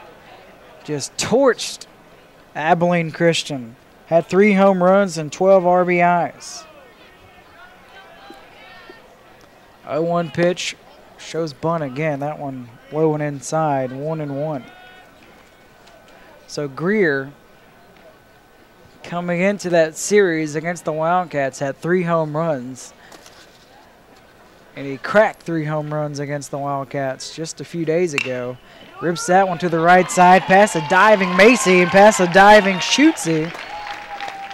Just torched Abilene Christian. Had 3 home runs and 12 RBIs. 0-1 pitch. Shows bunt again. That one low and inside. 1-1. So Greer, coming into that series against the Wildcats, had 3 home runs. And he cracked 3 home runs against the Wildcats just a few days ago. Rips that one to the right side, past a diving Macy and past a diving Schutze.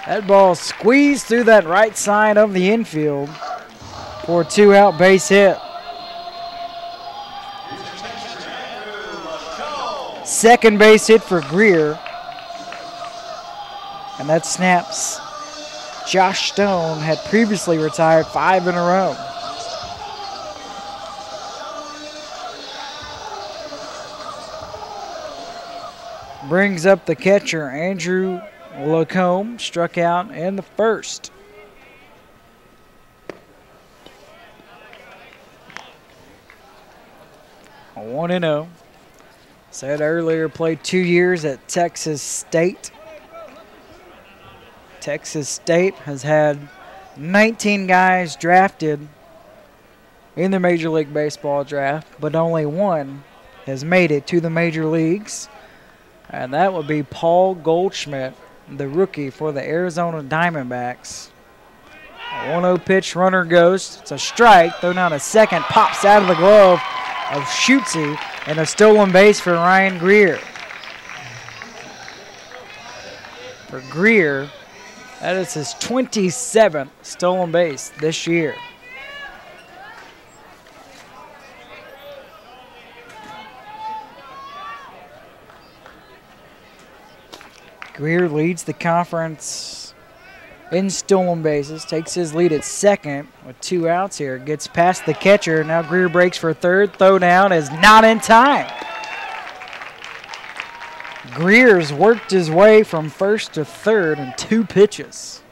That ball squeezed through that right side of the infield for a 2-out base hit. Second base hit for Greer. And that snaps Josh Stone had previously retired 5 in a row. Brings up the catcher, Andrew Lacombe, struck out in the first. A 1-0. Said earlier, played 2 years at Texas State. Texas State has had 19 guys drafted in the Major League Baseball draft, but only one has made it to the major leagues, and that would be Paul Goldschmidt, the rookie for the Arizona Diamondbacks. A 1-0 pitch, runner goes. It's a strike, thrown out a second, pops out of the glove of Schutze, and a stolen base for Ryan Greer. For Greer, that is his 27th stolen base this year. Greer leads the conference in stolen bases, takes his lead at second with 2 outs here. Gets past the catcher. Now Greer breaks for third. Throw down is not in time. Greer's worked his way from first to third in 2 pitches.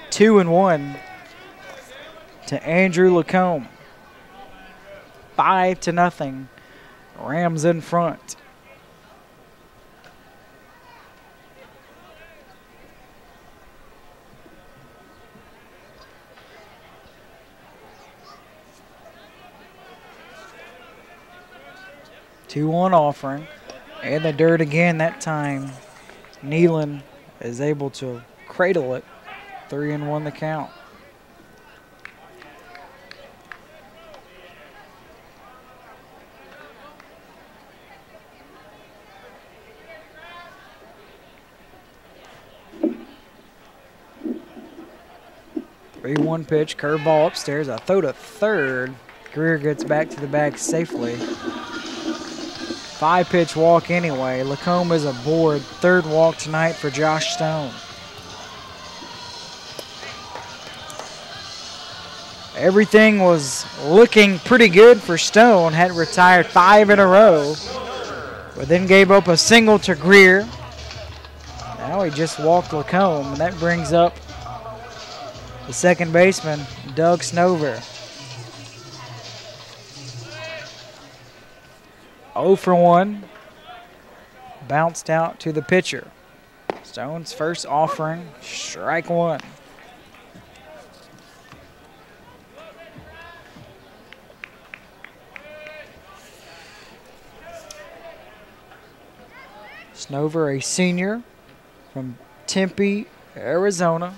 2-1 to Andrew Lacombe. 5-0. Rams in front. Two-one offering. And the dirt again that time. Nealon is able to cradle it. 3-1 the count. One pitch, curveball upstairs, a throw to third. Greer gets back to the bag safely. 5-pitch walk anyway. Lacombe is aboard. Third walk tonight for Josh Stone. Everything was looking pretty good for Stone. Had retired 5 in a row, but then gave up a single to Greer. Now he just walked Lacombe, and that brings up the second baseman, Doug Snover. 0 for 1. Bounced out to the pitcher. Stone's first offering, strike 1. Snover, a senior from Tempe, Arizona.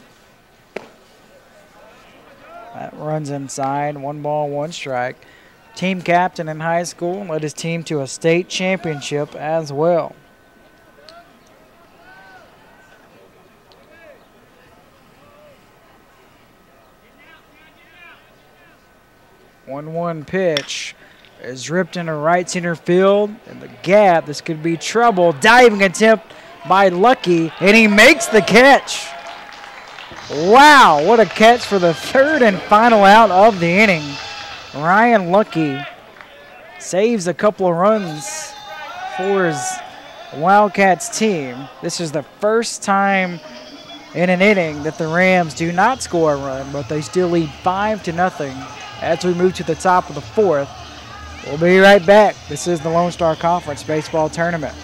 That runs inside. 1 ball, 1 strike. Team captain in high school, led his team to a state championship as well. One pitch is ripped into right center field. In the gap, this could be trouble. Diving attempt by Lucky, and he makes the catch. Wow, what a catch for the third and final out of the inning. Ryan Lucky saves a couple of runs for his Wildcats team. This is the first time in an inning that the Rams do not score a run, but they still lead 5-0 as we move to the top of the 4th. We'll be right back. This is the Lone Star Conference Baseball Tournament.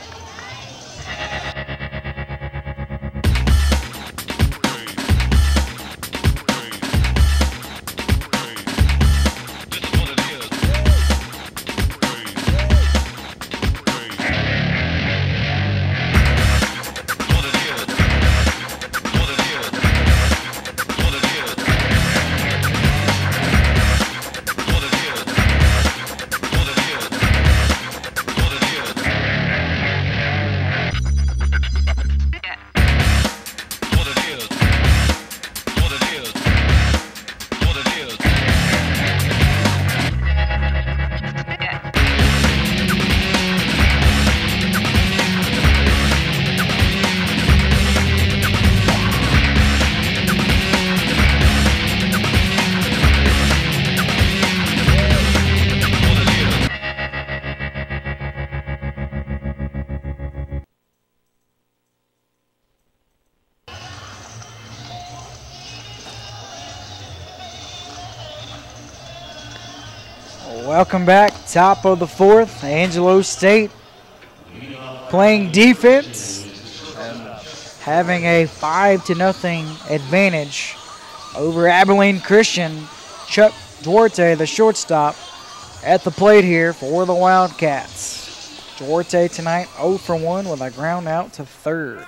Welcome back. Top of the fourth. Angelo State playing defense and having a 5-0 advantage over Abilene Christian. Chuck Duarte, the shortstop, at the plate here for the Wildcats. Duarte tonight 0 for 1 with a ground out to third.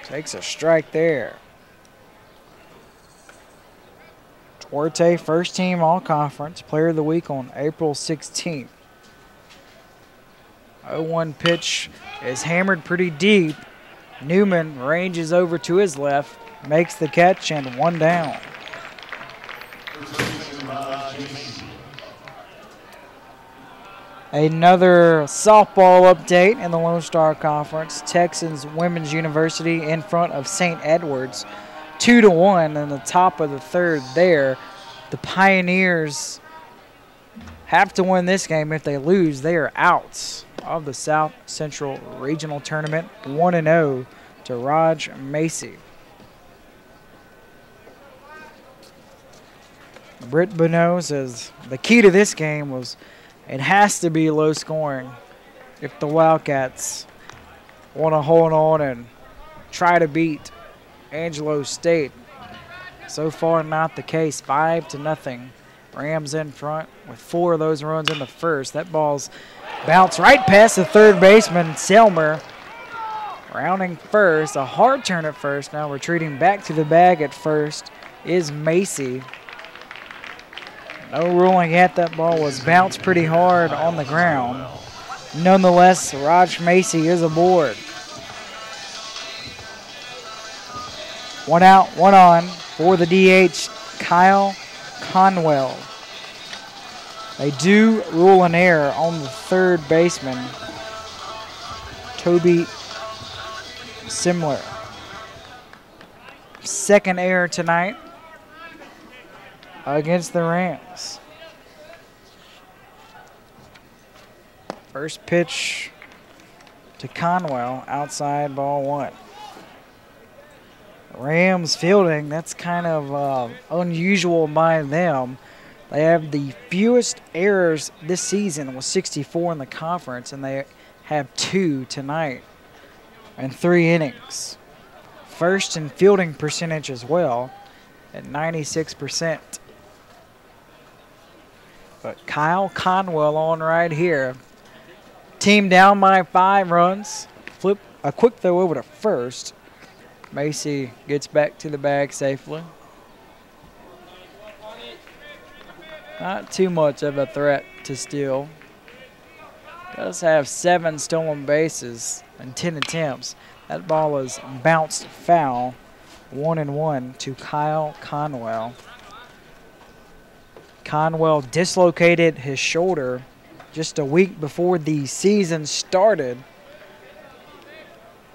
Takes a strike there. Duarte, first team all-conference, player of the week on April 16th. 0-1 pitch is hammered pretty deep. Newman ranges over to his left, makes the catch, and one down. Another softball update in the Lone Star Conference. Texans Women's University in front of St. Edwards, 2-1 in the top of the third there. The Pioneers have to win this game. If they lose, they are out of the South Central Regional Tournament. 1-0 to Raj Macy. Britt Bonneau says the key to this game was it has to be low scoring if the Wildcats want to hold on and try to beat Angelo State. So far, not the case. 5-0. Rams in front with 4 of those runs in the first. That ball's bounced right past the third baseman, Selmer. Rounding first. A hard turn at first. Now retreating back to the bag at first is Macy. No ruling yet. That ball was bounced pretty hard on the ground. Nonetheless, Raj Macy is aboard. 1 out, 1 on for the DH, Kyle Conwell. They do rule an error on the third baseman, Toby Simler. Second error tonight against the Rams. First pitch to Conwell, outside, ball 1. Rams fielding, that's kind of unusual by them. They have the fewest errors this season with 64 in the conference, and they have 2 tonight in 3 innings. First in fielding percentage as well at 96%. But Kyle Conwell on right here. Team down by 5 runs. Flip a quick throw over to first. Macy gets back to the bag safely. Not too much of a threat to steal. Does have 7 stolen bases and 10 attempts. That ball is bounced foul. 1-1 to Kyle Conwell. Conwell dislocated his shoulder just a week before the season started.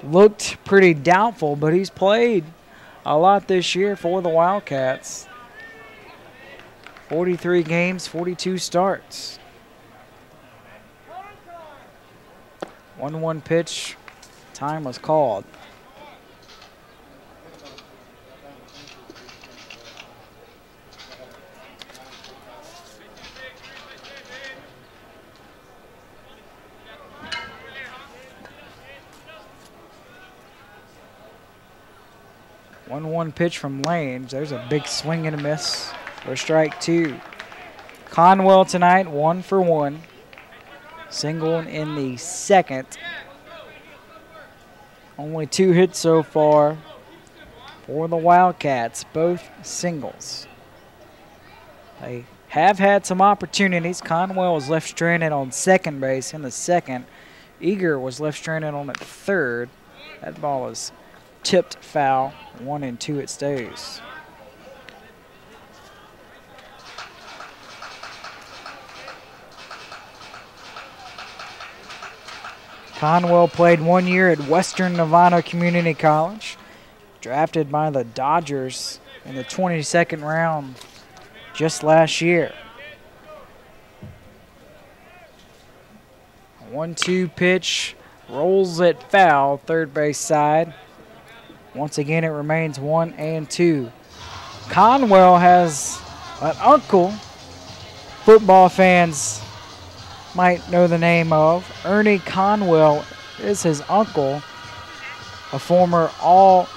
Looked pretty doubtful, but he's played a lot this year for the Wildcats. 43 games, 42 starts. 1-1 pitch. Time was called. One pitch from Lanes. There's a big swing and a miss for strike 2. Conwell tonight 1 for 1. Single in the second. Only 2 hits so far for the Wildcats, both singles. They have had some opportunities. Conwell was left stranded on second base in the second. Eager was left stranded on at third. That ball is tipped foul. 1-2 it stays. Conwell played 1 year at Western Nevada Community College. Drafted by the Dodgers in the 22nd round just last year. 1-2 pitch, rolls it foul, third base side. Once again, it remains 1-2. Conwell has an uncle football fans might know the name of. Ernie Conwell is his uncle, a former all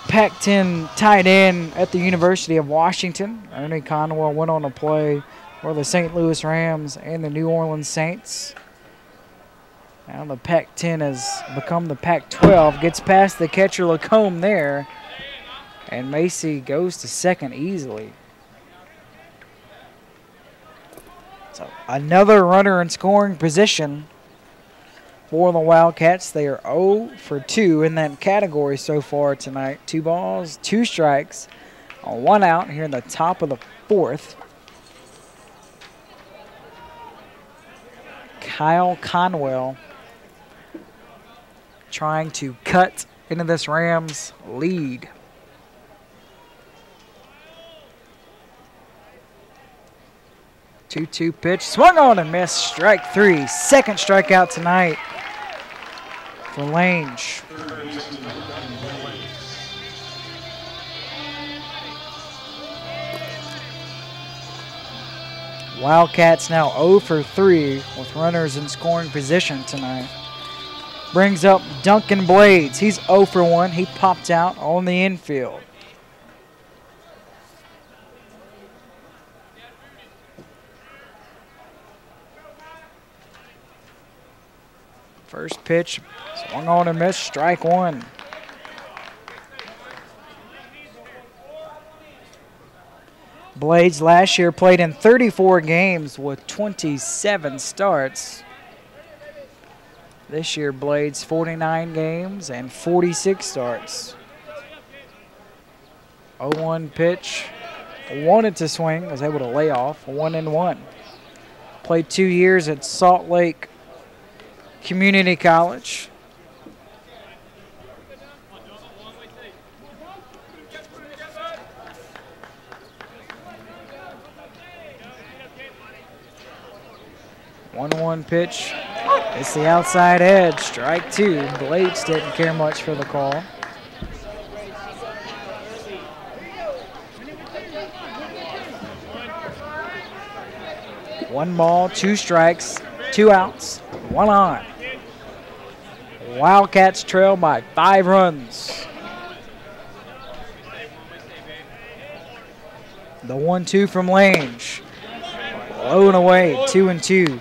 Pac-10 tight end at the University of Washington. Ernie Conwell went on to play for the St. Louis Rams and the New Orleans Saints. Now the Pac-10 has become the Pac-12, gets past the catcher Lacombe there, and Macy goes to second easily. So another runner in scoring position for the Wildcats. They are 0 for 2 in that category so far tonight. 2 balls, 2 strikes, 1 out here in the top of the 4th. Kyle Conwell trying to cut into this Rams lead. Two-two pitch, swung on and missed, strike 3. Second strikeout tonight for Lange. Wildcats now 0 for 3 with runners in scoring position tonight. Brings up Duncan Blades. He's 0 for 1. He popped out on the infield. First pitch, swung on and missed, strike 1. Blades last year played in 34 games with 27 starts. This year, Blades 49 games and 46 starts. 0-1 pitch, wanted to swing, was able to lay off, 1-1. Played 2 years at Salt Lake Community College. One pitch. It's the outside edge. Strike 2. Blades didn't care much for the call. One ball, 2 strikes, 2 outs, 1 on. Wildcats trail by 5 runs. The 1-2 from Lange. Low and away, 2-2.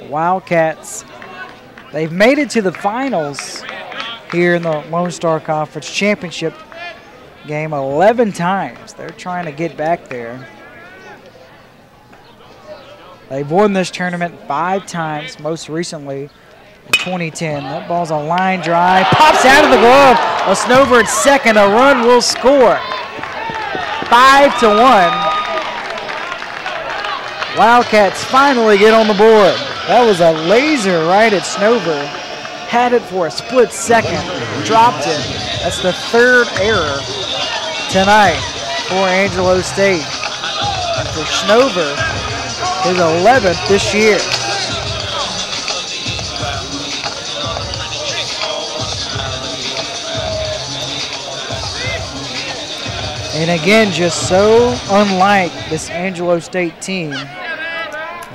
Wildcats, they've made it to the finals here in the Lone Star Conference Championship game 11 times. They're trying to get back there. They've won this tournament 5 times, most recently in 2010. That ball's a line drive, pops out of the glove. A snowbird second, a run will score. 5-1. Wildcats finally get on the board. That was a laser right at Snover. Had it for a split second, dropped it. That's the 3rd error tonight for Angelo State. And for Snover, his 11th this year. And again, just so unlike this Angelo State team.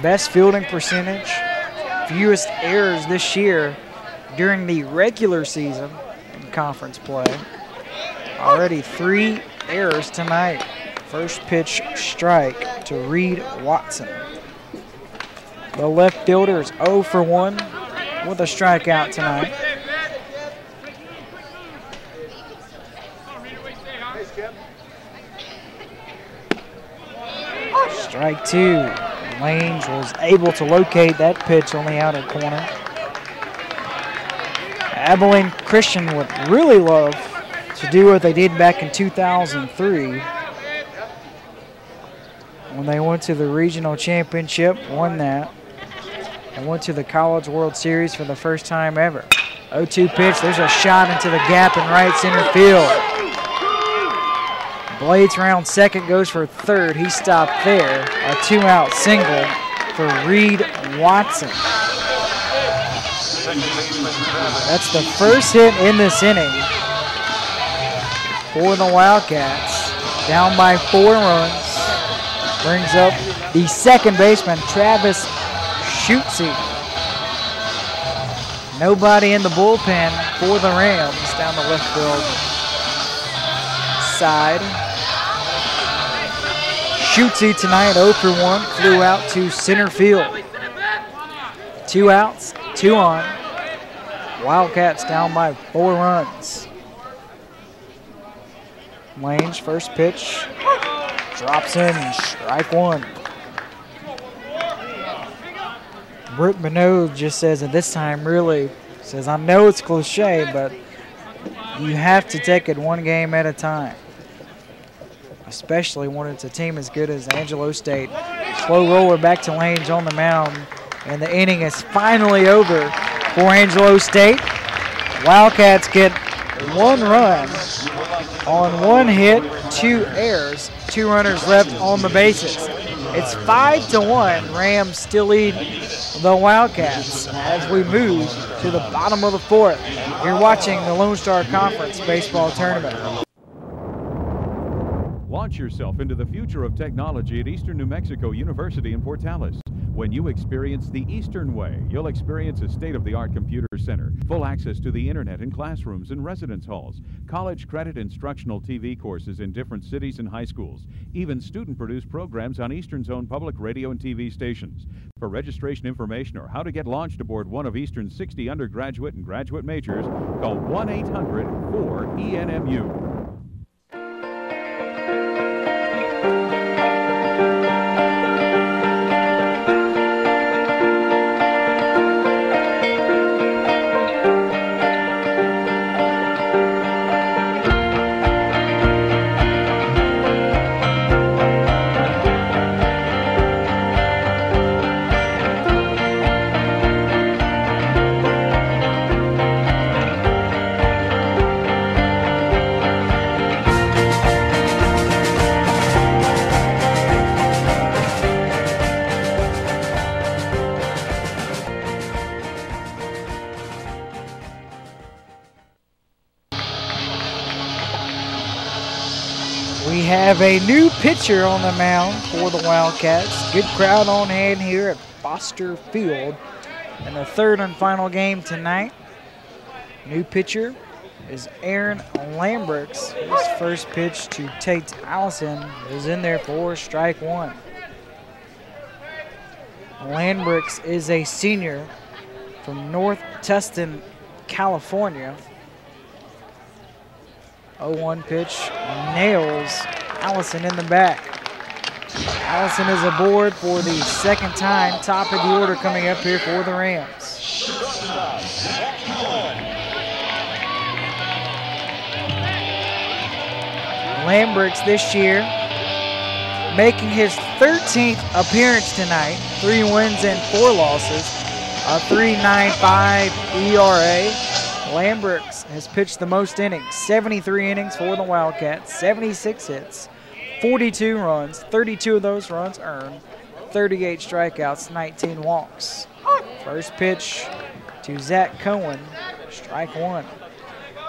Best fielding percentage, fewest errors this year during the regular season in conference play. Already 3 errors tonight. First pitch strike to Reed Watson. The left fielder is 0 for 1 with a strikeout tonight. Strike 2. Lange was able to locate that pitch on the outer corner. Abilene Christian would really love to do what they did back in 2003 when they went to the regional championship, won that, and went to the College World Series for the first time ever. 0-2 pitch, there's a shot into the gap in right center field. Blades round second, goes for third. He stopped there. A 2-out single for Reed Watson. That's the first hit in this inning for the Wildcats. Down by 4 runs. Brings up the second baseman, Travis Schutze. Nobody in the bullpen for the Rams down the left field side. Schutze tonight 0 for 1, flew out to center field. 2 outs, 2 on. Wildcats down by 4 runs. Lane's first pitch drops in, strike 1. Britt Minot just says at this time, really says, I know it's cliche, but you have to take it one game at a time, especially when it's a team as good as Angelo State. Slow roller back to Lange on the mound, and the inning is finally over for Angelo State. Wildcats get 1 run on 1 hit, 2 errors, 2 runners left on the bases. It's 5-1. Rams still lead the Wildcats as we move to the bottom of the 4th. You're watching the Lone Star Conference Baseball Tournament. Launch yourself into the future of technology at Eastern New Mexico University in Portales. When you experience the Eastern Way, you'll experience a state-of-the-art computer center, full access to the internet in classrooms and residence halls, college credit instructional TV courses in different cities and high schools, even student-produced programs on Eastern's own public radio and TV stations. For registration information or how to get launched aboard one of Eastern's 60 undergraduate and graduate majors, call 1-800-4ENMU. We have a new pitcher on the mound for the Wildcats. Good crowd on hand here at Foster Field in the 3rd and final game tonight. New pitcher is Aaron Lambricks. His first pitch to Tate Allison is in there for strike 1. Lambricks is a senior from North Tustin, California. 0-1 pitch, nails Allison in the back. Allison is aboard for the 2nd time, top of the order coming up here for the Rams. Lambricks this year making his 13th appearance tonight, 3 wins and 4 losses, a 3.95 ERA. Lambricks has pitched the most innings, 73 innings for the Wildcats, 76 hits, 42 runs, 32 of those runs earned, 38 strikeouts, 19 walks. First pitch to Zach Cohen, strike 1.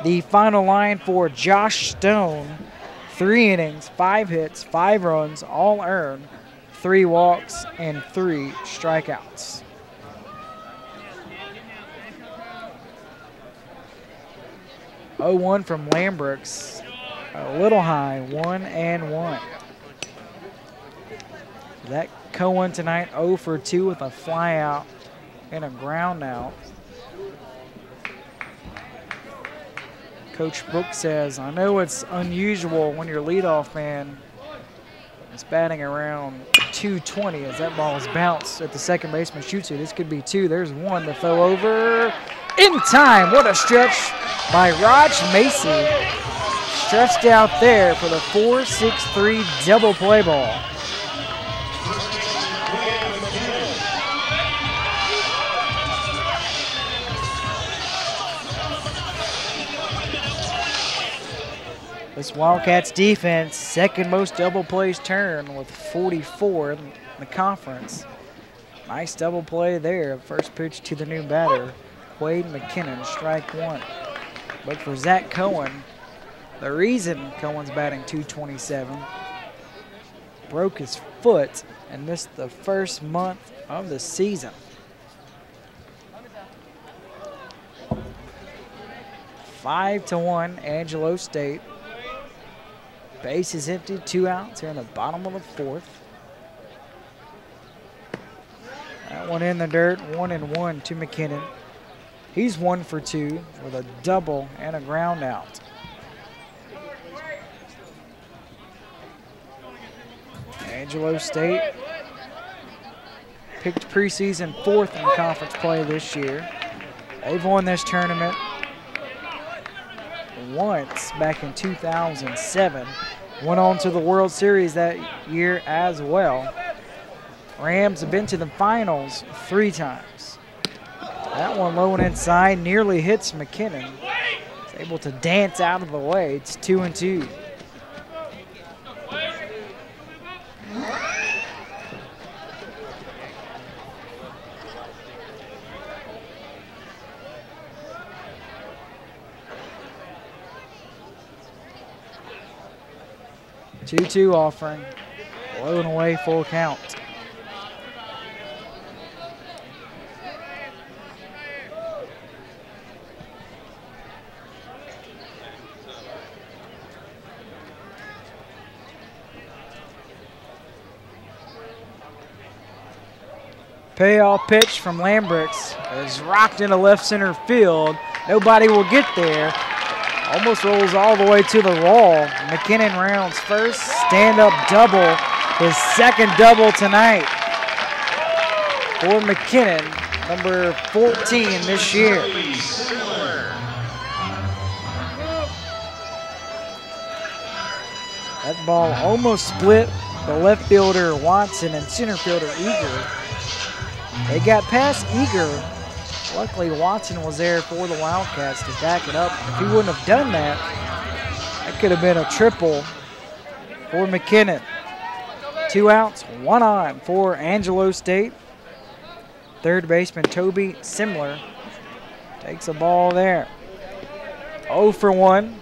The final line for Josh Stone, 3 innings, 5 hits, 5 runs, all earned, 3 walks, and 3 strikeouts. Oh-1 from Lambricks, a little high, 1-1. That Cohen tonight 0 for 2 with a fly out and a ground out. Coach Brooks says, I know it's unusual when your leadoff man is batting around 220 as that ball is bounced at the second baseman shoots it. This could be 2. There's 1 that fell over in time. What a stretch by Raj Macy. Stretched out there for the 4-6-3 double play ball. This Wildcats defense, 2nd most double plays turned with 44 in the conference. Nice double play there. First pitch to the new batter, Wade McKinnon, strike one. But for Zach Cohen, the reason Cohen's batting .227, broke his foot and missed the first month of the season. Five to one, Angelo State. Base is empty, 2 outs here in the bottom of the fourth. That one in the dirt, 1-1 to McKinnon. He's 1 for 2 with a double and a ground out. Angelo State picked preseason 4th in conference play this year. They've won this tournament once back in 2007. Went on to the World Series that year as well. Rams have been to the finals 3 times. That one low and inside nearly hits McKinnon. He's able to dance out of the way. It's 2-2. Two offering, low and away, full count. Payoff pitch from Lambricks is rocked into left center field. Nobody will get there. Almost rolls all the way to the wall. McKinnon rounds first, stand-up double, his second double tonight for McKinnon, number 14 this year. That ball almost split the left fielder Watson and center fielder Eager. They got past Eager. Luckily, Watson was there for the Wildcats to back it up. If he wouldn't have done that, that could have been a triple for McKinnon. 2 outs, 1 on for Angelo State. Third baseman Toby Simler takes a ball there. 0 for 1,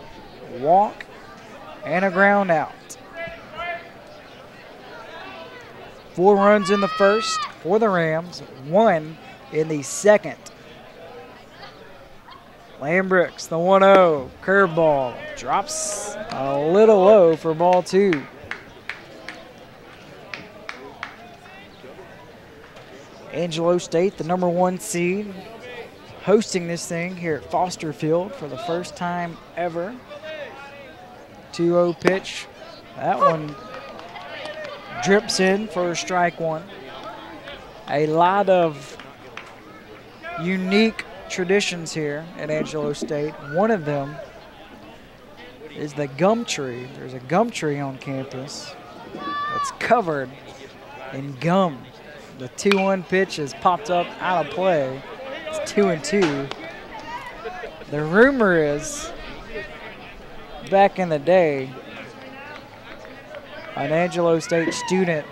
walk, and a ground out. 4 runs in the first for the Rams, 1 in the second. Lambricks, the 1-0, curveball, drops a little low for ball 2. Angelo State, the number 1 seed, hosting this thing here at Foster Field for the first time ever. 2-0 pitch, that one drips in for strike one. A lot of unique traditions here at Angelo State. One of them is the gum tree. There's a gum tree on campus that's covered in gum. The 2-1 pitch has popped up out of play. It's 2-2. The rumor is, back in the day, an Angelo State student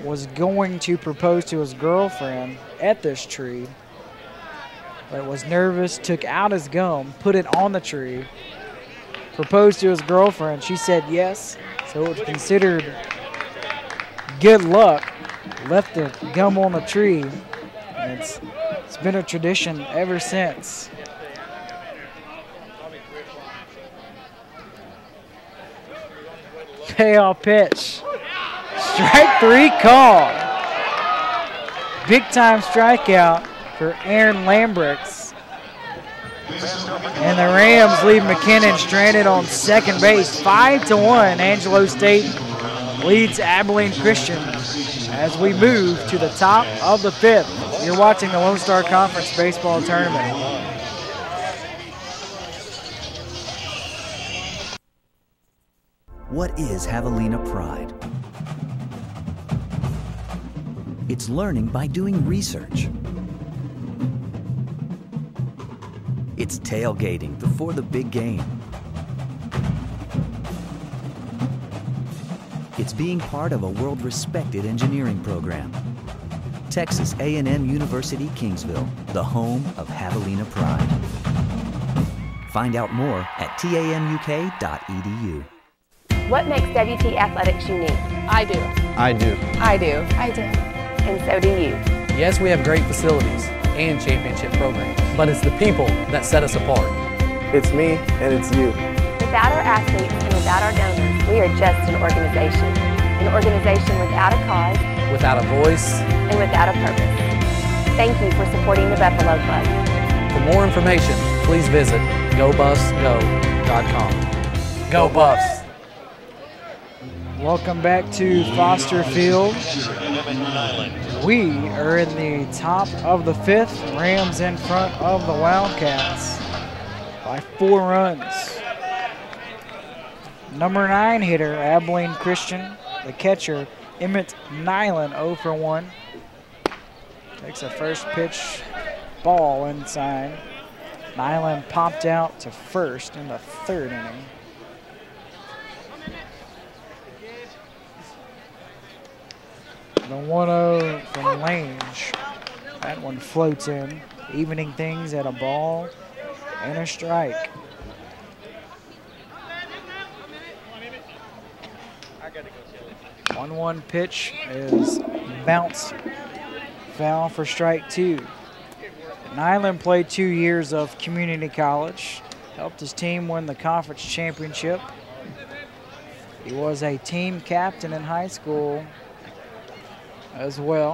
was going to propose to his girlfriend at this tree, but was nervous, took out his gum, put it on the tree, proposed to his girlfriend. She said yes, so it was considered good luck, left the gum on the tree, and it's been a tradition ever since. Payoff pitch. Strike 3 call. Big time strikeout for Aaron Lambricks. And the Rams leave McKinnon stranded on second base. 5-1. Angelo State leads Abilene Christian as we move to the top of the 5th. You're watching the Lone Star Conference Baseball Tournament. What is Javelina Pride? It's learning by doing research. It's tailgating before the big game. It's being part of a world-respected engineering program. Texas A&M University, Kingsville, the home of Javelina pride. Find out more at tamuk.edu. What makes WT Athletics unique? I do. I do. I do. I do. And so do you. Yes, we have great facilities and championship programs, but it's the people that set us apart. It's me and it's you. Without our athletes and without our donors, we are just an organization. An organization without a cause, Without a voice, and without a purpose. Thank you for supporting the Buffalo Club. for more information, please visit gobuffsgo.com. Go Buffs! Welcome back to Foster Field. We are in the top of the 5th. Rams in front of the Wildcats by 4 runs. Number 9 hitter, Abilene Christian. The catcher, Emmett Nyland, 0 for 1. Takes a first pitch ball inside. Nyland popped out to first in the 3rd inning. The 1-0 from Lange. That one floats in, evening things at a ball and a strike. The 1-1 pitch is bounced, foul for strike 2. Nyland played 2 years of community college, helped his team win the conference championship. He was a team captain in high school as well.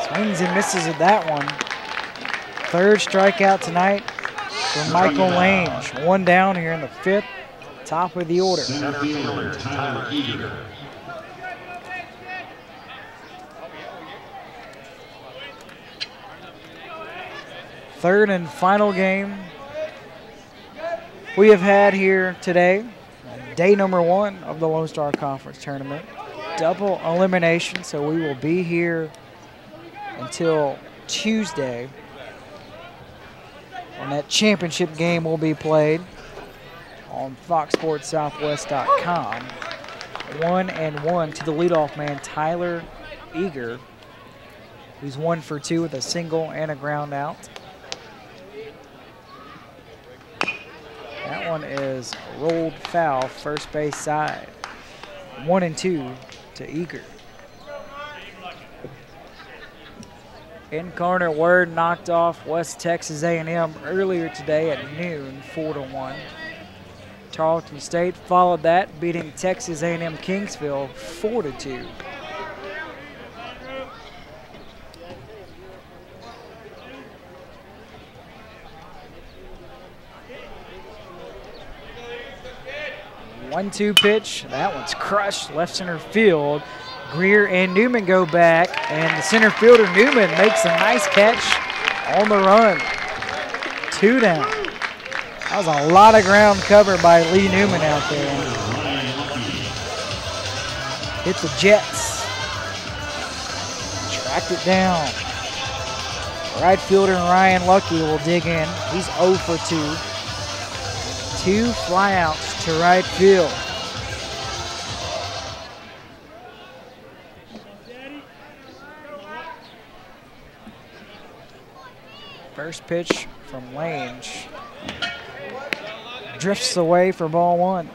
Swings and misses at that one. 3rd strikeout tonight for Michael Lange. 1 down here in the 5th, top of the order. Center fielder, Tyler Eager. Third and final game we have had here today. Day number 1 of the Lone Star Conference Tournament. Double elimination, so we will be here until Tuesday when that championship game will be played on foxsportssouthwest.com. 1-1 to the leadoff man, Tyler Eager, who's 1 for 2 with a single and a ground out. That one is rolled foul, first base side. 1-2 to Eager. Incarnate Word knocked off West Texas A&M earlier today at noon, 4-1. Tarleton State followed that, beating Texas A&M Kingsville 4-2. One-two pitch. That one's crushed left center field. Greer and Newman go back, and the center fielder Newman makes a nice catch on the run. 2 down. That was a lot of ground covered by Lee Newman out there. Hit the Jets. Tracked it down. Right fielder Ryan Lucky will dig in. He's 0 for 2. 2 flyouts to right field. First pitch from Lange. Drifts away for ball 1.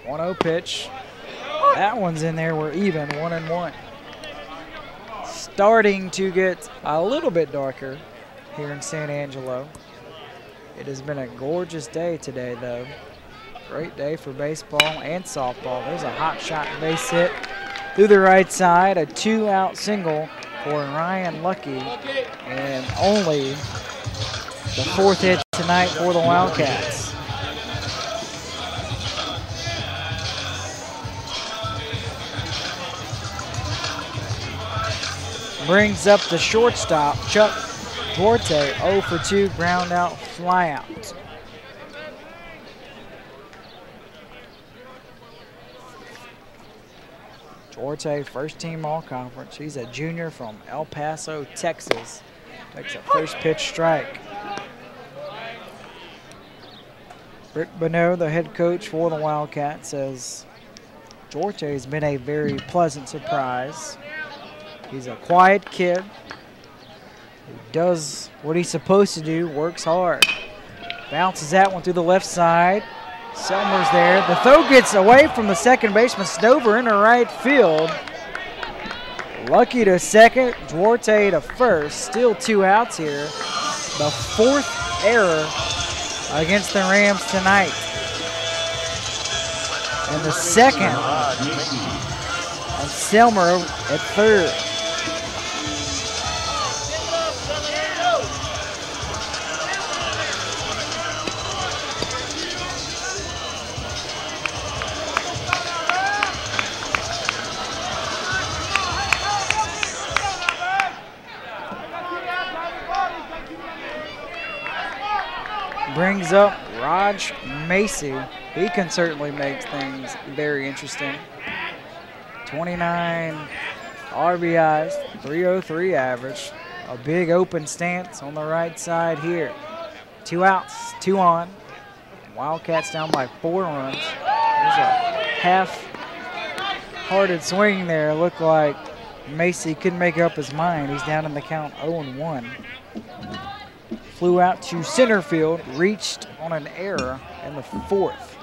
One-0 pitch. That one's in there. We're even, 1-1. Starting to get a little bit darker here in San Angelo. It has been a gorgeous day today, though. Great day for baseball and softball. There's a hot shot base hit through the right side. A 2-out single for Ryan Lucky, and only the 4th hit tonight for the Wildcats. Brings up the shortstop, Chuck Duarte, 0 for 2, ground out, fly out. Duarte, first team all-conference. He's a junior from El Paso, Texas. Takes a first pitch strike. Rick Bonneau, the head coach for the Wildcats, says Duarte has been a very pleasant surprise. He's a quiet kid who does what he's supposed to do, works hard. Bounces that one through the left side. Selmer's there. The throw gets away from the second baseman, Stover, into right field. Lucky to second, Duarte to first. Still 2 outs here. The 4th error against the Rams tonight. And the second on Selmer at third. Brings up Raj Macy. He can certainly make things very interesting. 29 RBIs, 303 average. A big open stance on the right side here. 2 outs, 2 on. Wildcats down by 4 runs. There's a half-hearted swing there. Looked like Macy couldn't make up his mind. He's down in the count 0-1. Flew out to center field, reached on an error in the 4th.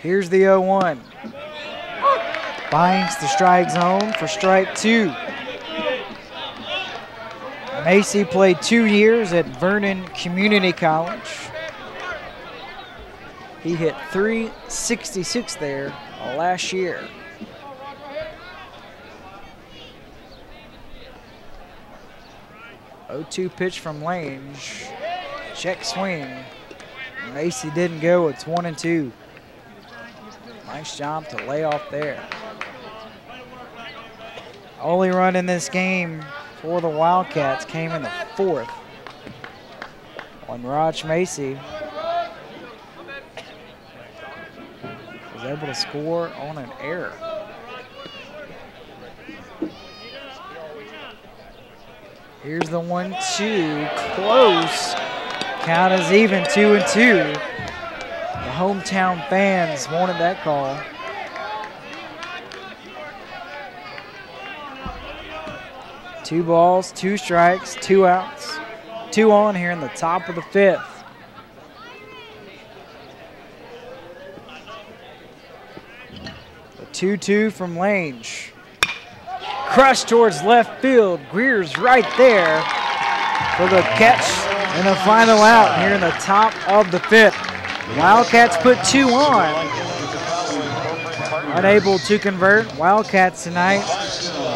Here's the 0-1. Finds the strike zone for strike 2. Macy played 2 years at Vernon Community College. He hit .366 there last year. 0-2 pitch from Lange. Check swing. Macy didn't go. It's 1-2. Nice job to lay off there. Only run in this game for the Wildcats came in the 4th on Raj Macy. Was able to score on an error. Here's the 1-2, close. Count is even, 2-2. The hometown fans wanted that call. Two balls, 2 strikes, 2 outs. 2 on here in the top of the 5th. The 2-2 from Lange. Crushed towards left field. Greer's right there for the catch and the final out here in the top of the 5th. Wildcats put 2 on. Unable to convert. Wildcats tonight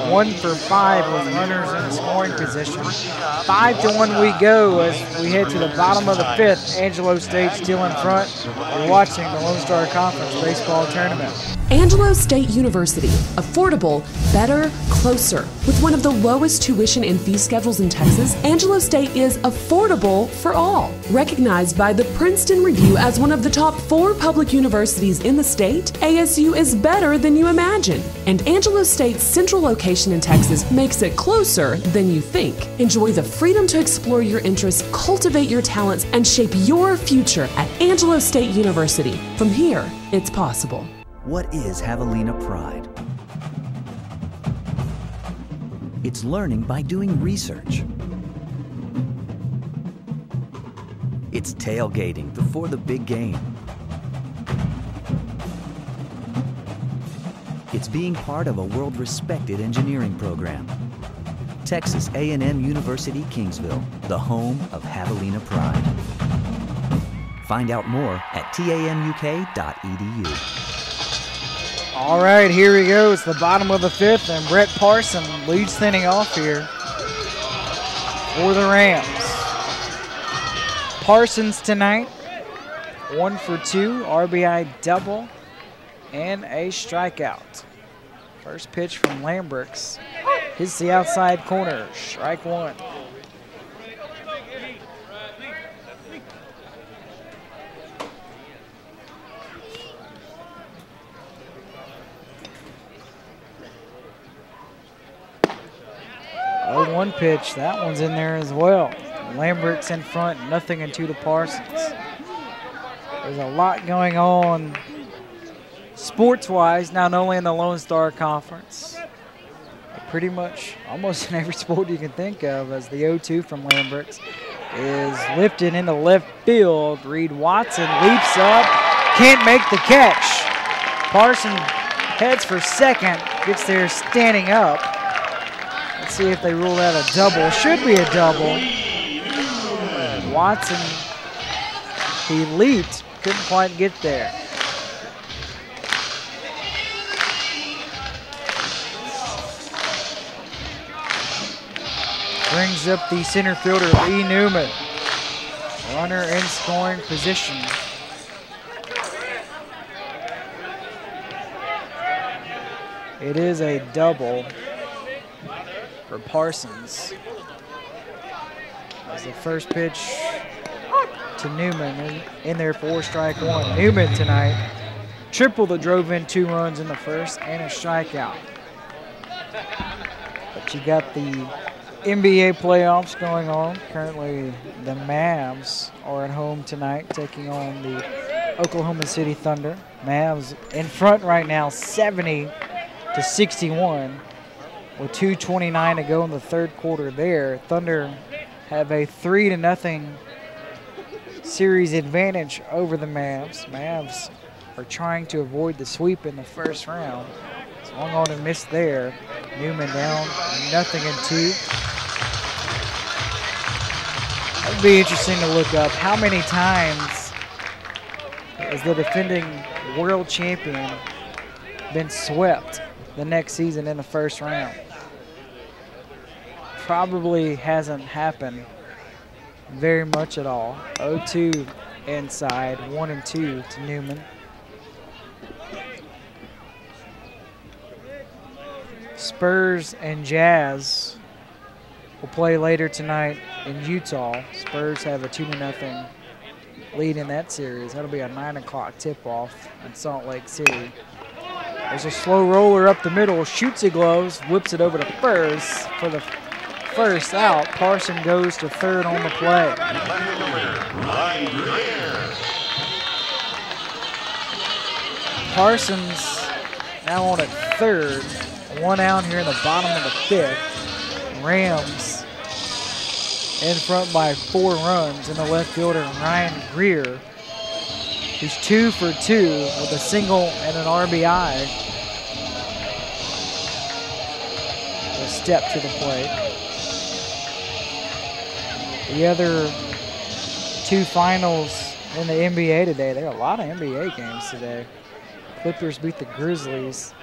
1 for 5 with runners in scoring position. 5-1 we go as we head to the bottom of the 5th. Angelo State still in front. You're watching the Lone Star Conference Baseball Tournament. Angelo State University. Affordable, better, closer. With one of the lowest tuition and fee schedules in Texas, Angelo State is affordable for all. Recognized by the Princeton Review as one of the top 4 public universities in the state, ASU is better than you imagine. And Angelo State's central location in Texas makes it closer than you think. Enjoy the freedom to explore your interests, cultivate your talents, and shape your future at Angelo State University. From here, it's possible. What is Javelina Pride? It's learning by doing research. It's tailgating before the big game. It's being part of a world-respected engineering program. Texas A&M University Kingsville, the home of Javelina Pride. Find out more at tamuk.edu. All right, here we go. It's the bottom of the 5th, and Brett Parson leads the inning off here for the Rams. Parsons tonight, 1 for 2, RBI double, and a strikeout. First pitch from Lambricks. Hits the outside corner, strike 1. 1 pitch. That one's in there as well. Lambert's in front, 0-2 to Parsons. There's a lot going on sports-wise, not only in the Lone Star Conference, but pretty much almost in every sport you can think of, as the 0-2 from Lambert's is lifted into left field. Reed Watson leaps up, can't make the catch. Parsons heads for second, gets there standing up. Let's see if they rule out a double. Should be a double. Watson, he leaped, couldn't quite get there. Brings up the center fielder, Lee Newman. Runner in scoring position. It is a double for Parsons. As the first pitch to Newman in there for strike one. Newman tonight, triple that drove in 2 runs in the first and a strikeout. But you got the NBA playoffs going on. Currently, the Mavs are at home tonight, taking on the Oklahoma City Thunder. Mavs in front right now, 70-61, with 2:29 to go in the third quarter there. Thunder have a 3-0 series advantage over the Mavs. Mavs are trying to avoid the sweep in the first round. Swung on and missed there. Newman down 0-2. It'd be interesting to look up how many times has the defending world champion been swept the next season in the first round. Probably hasn't happened very much at all. 0-2 inside, 1-2 to Newman. Spurs and Jazz will play later tonight in Utah. Spurs have a 2-0 lead in that series. That'll be a 9 o'clock tip-off in Salt Lake City. There's a slow roller up the middle, shoots a gloves, whips it over to first for the first out. Parson goes to third on the play. Parsons now on at third. 1 out here in the bottom of the 5th. Rams in front by 4 runs in the left fielder, Ryan Greer. He's 2 for 2 with a single and an RBI. A step to the plate. The other 2 finals in the NBA today. There are a lot of NBA games today. Clippers beat the Grizzlies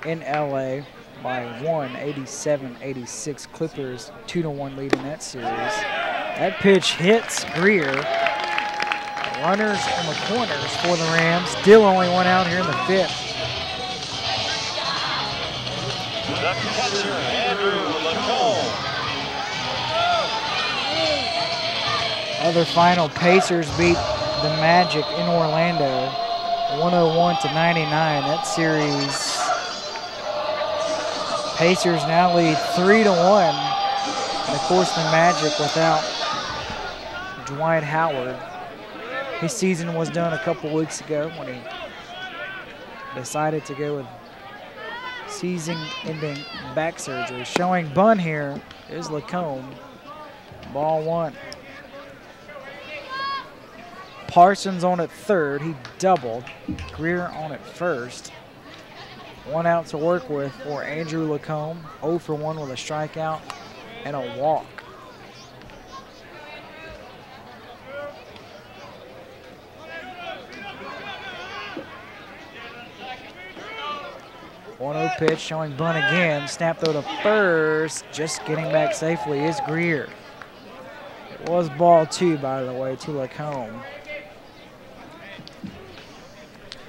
in LA by 1, 87-86. Clippers 2-1 lead in that series. That pitch hits Greer. Runners in the corners for the Rams. Still only 1 out here in the 5th. The catcher, Andrew Lacombe. Other final, Pacers beat the Magic in Orlando 101-99. That series, Pacers now lead 3-1. And of course the Magic without Dwight Howard. His season was done a couple weeks ago when he decided to go with season-ending back surgery. Showing bunt here is Lacombe. Ball 1. Parsons on at third. He doubled. Greer on at first. 1 out to work with for Andrew Lacombe. 0 for 1 with a strikeout and a walk. 1-0 pitch, showing bunt again. Snap throw to first. Just getting back safely is Greer. It was ball 2, by the way, to Lacombe.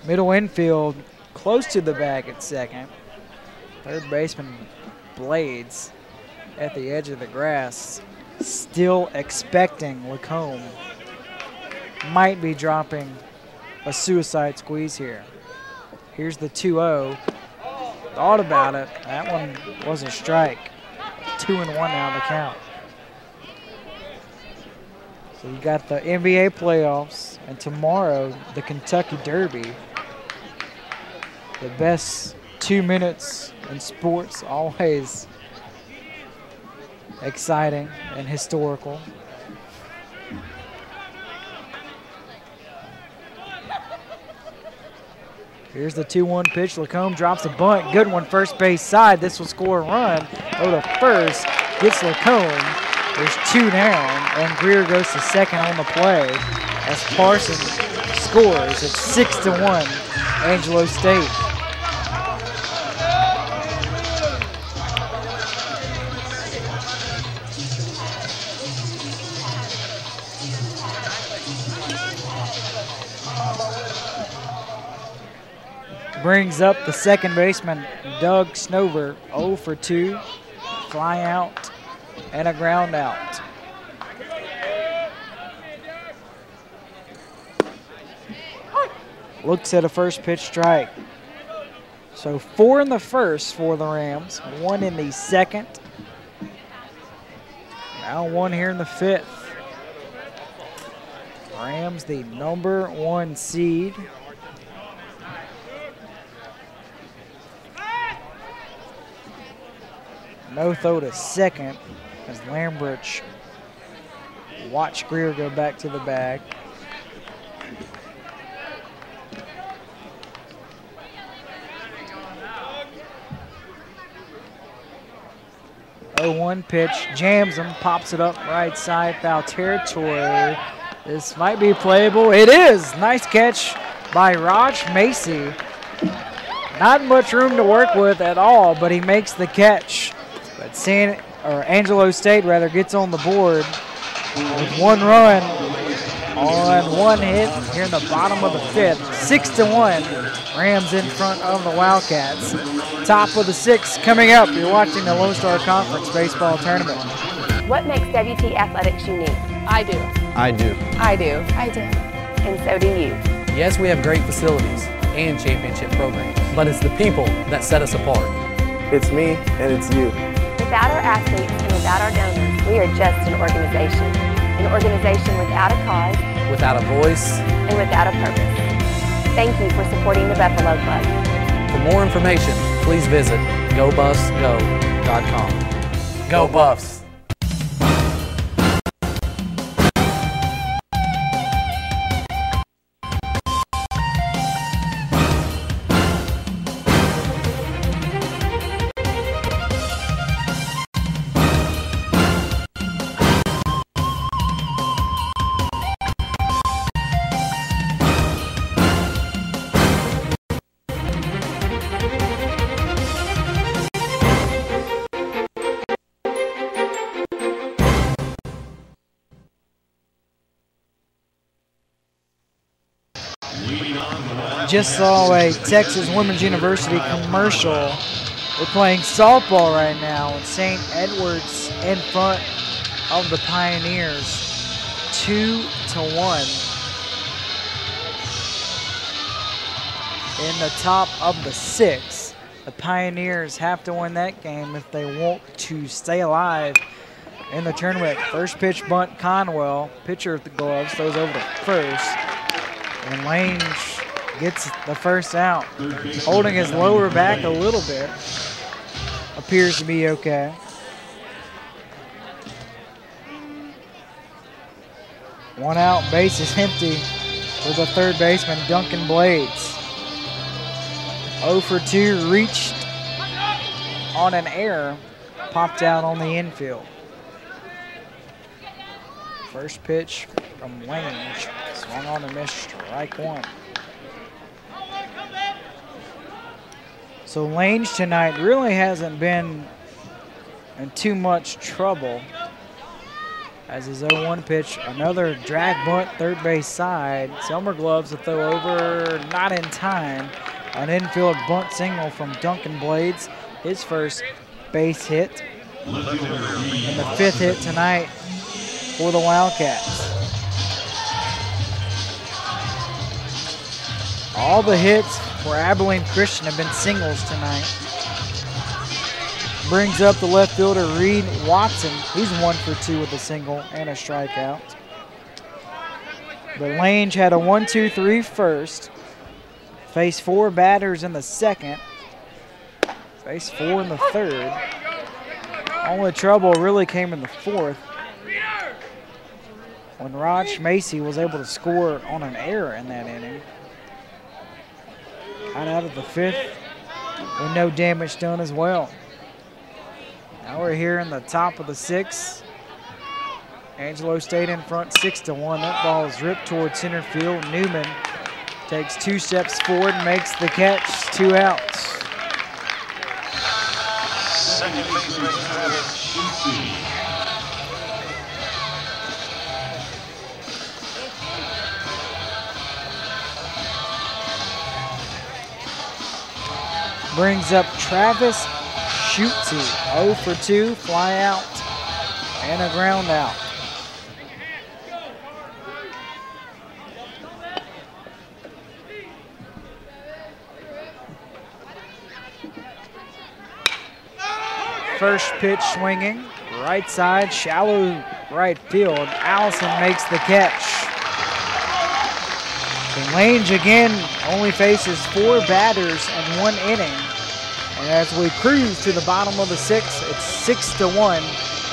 Middle infield, close to the bag at second. Third baseman Blades at the edge of the grass, still expecting Lacombe might be dropping a suicide squeeze here. Here's the 2-0. Thought about it. That one was a strike. 2-1 now the count. So you got the NBA playoffs, and tomorrow the Kentucky Derby. The best 2 minutes in sports, always exciting and historical. Here's the 2-1 pitch. Lacombe drops a bunt. Good one, first base side. This will score a run. Go to first. Gets Lacombe. There's 2 down, and Greer goes to second on the play as Parsons scores. It's 6-1, Angelo State. Brings up the second baseman, Doug Snover, 0 for 2. Fly out and a ground out. Looks at a first pitch strike. So 4 in the first for the Rams, 1 in the second. Now 1 here in the 5th. Rams, the number 1 seed. No throw to second as Lambridge watched Greer go back to the bag. Oh, 1 pitch, jams him, pops it up right side, foul territory. This might be playable. It is. Nice catch by Raj Macy. Not much room to work with at all, but he makes the catch. But Angelo State gets on the board with 1 run on 1 hit here in the bottom of the 5th. 6-1, Rams in front of the Wildcats. Top of the 6th coming up. You're watching the Lone Star Conference Baseball Tournament. What makes WT Athletics unique? I do. I do. I do. I do. And so do you. Yes, we have great facilities and championship programs, but it's the people that set us apart. It's me and it's you. Without our athletes and without our donors, we are just an organization. An organization without a cause, without a voice, and without a purpose. Thank you for supporting the Buffalo Club. For more information, please visit GoBuffsGo.com. Go Buffs! Just saw a Texas Women's University commercial. We're playing softball right now, and St. Edward's in front of the Pioneers, 2-1. In the top of the 6th, the Pioneers have to win that game if they want to stay alive in the tournament. First pitch bunt, Conwell, pitcher of the gloves, throws over to first, and Lange gets the first out. Holding his lower back a little bit. Appears to be okay. One out, base is empty for the third baseman, Duncan Blades. 0 for 2, reached on an error, popped out on the infield. First pitch from Lange, swung on and missed, strike 1. So Lange tonight really hasn't been in too much trouble. As his 0-1 pitch, another drag bunt, third base side. Selmer gloves to throw over, not in time. An infield bunt single from Duncan Blades, his first base hit. And the 5th hit tonight for the Wildcats. All the hits for Abilene Christian have been singles tonight. brings up the left fielder, Reed Watson. He's 1 for 2 with a single and a strikeout. But Lange had a 1-2-3 first. Faced 4 batters in the second. Faced 4 in the third. Only trouble really came in the fourth, when Raj Macy was able to score on an error in that inning. Got out of the fifth with no damage done as well. Now we're here in the top of the sixth. Angelo State in front 6-1. That ball is ripped towards center field. Newman takes 2 steps forward and makes the catch. 2 outs. Second baseman Travis Schutze. Brings up Travis Schutze. 0 for 2, fly out, and a ground out. First pitch swinging, right side, shallow right field. Allison makes the catch. And Lange again only faces 4 batters in 1 inning. And as we cruise to the bottom of the 6th, it's 6-1.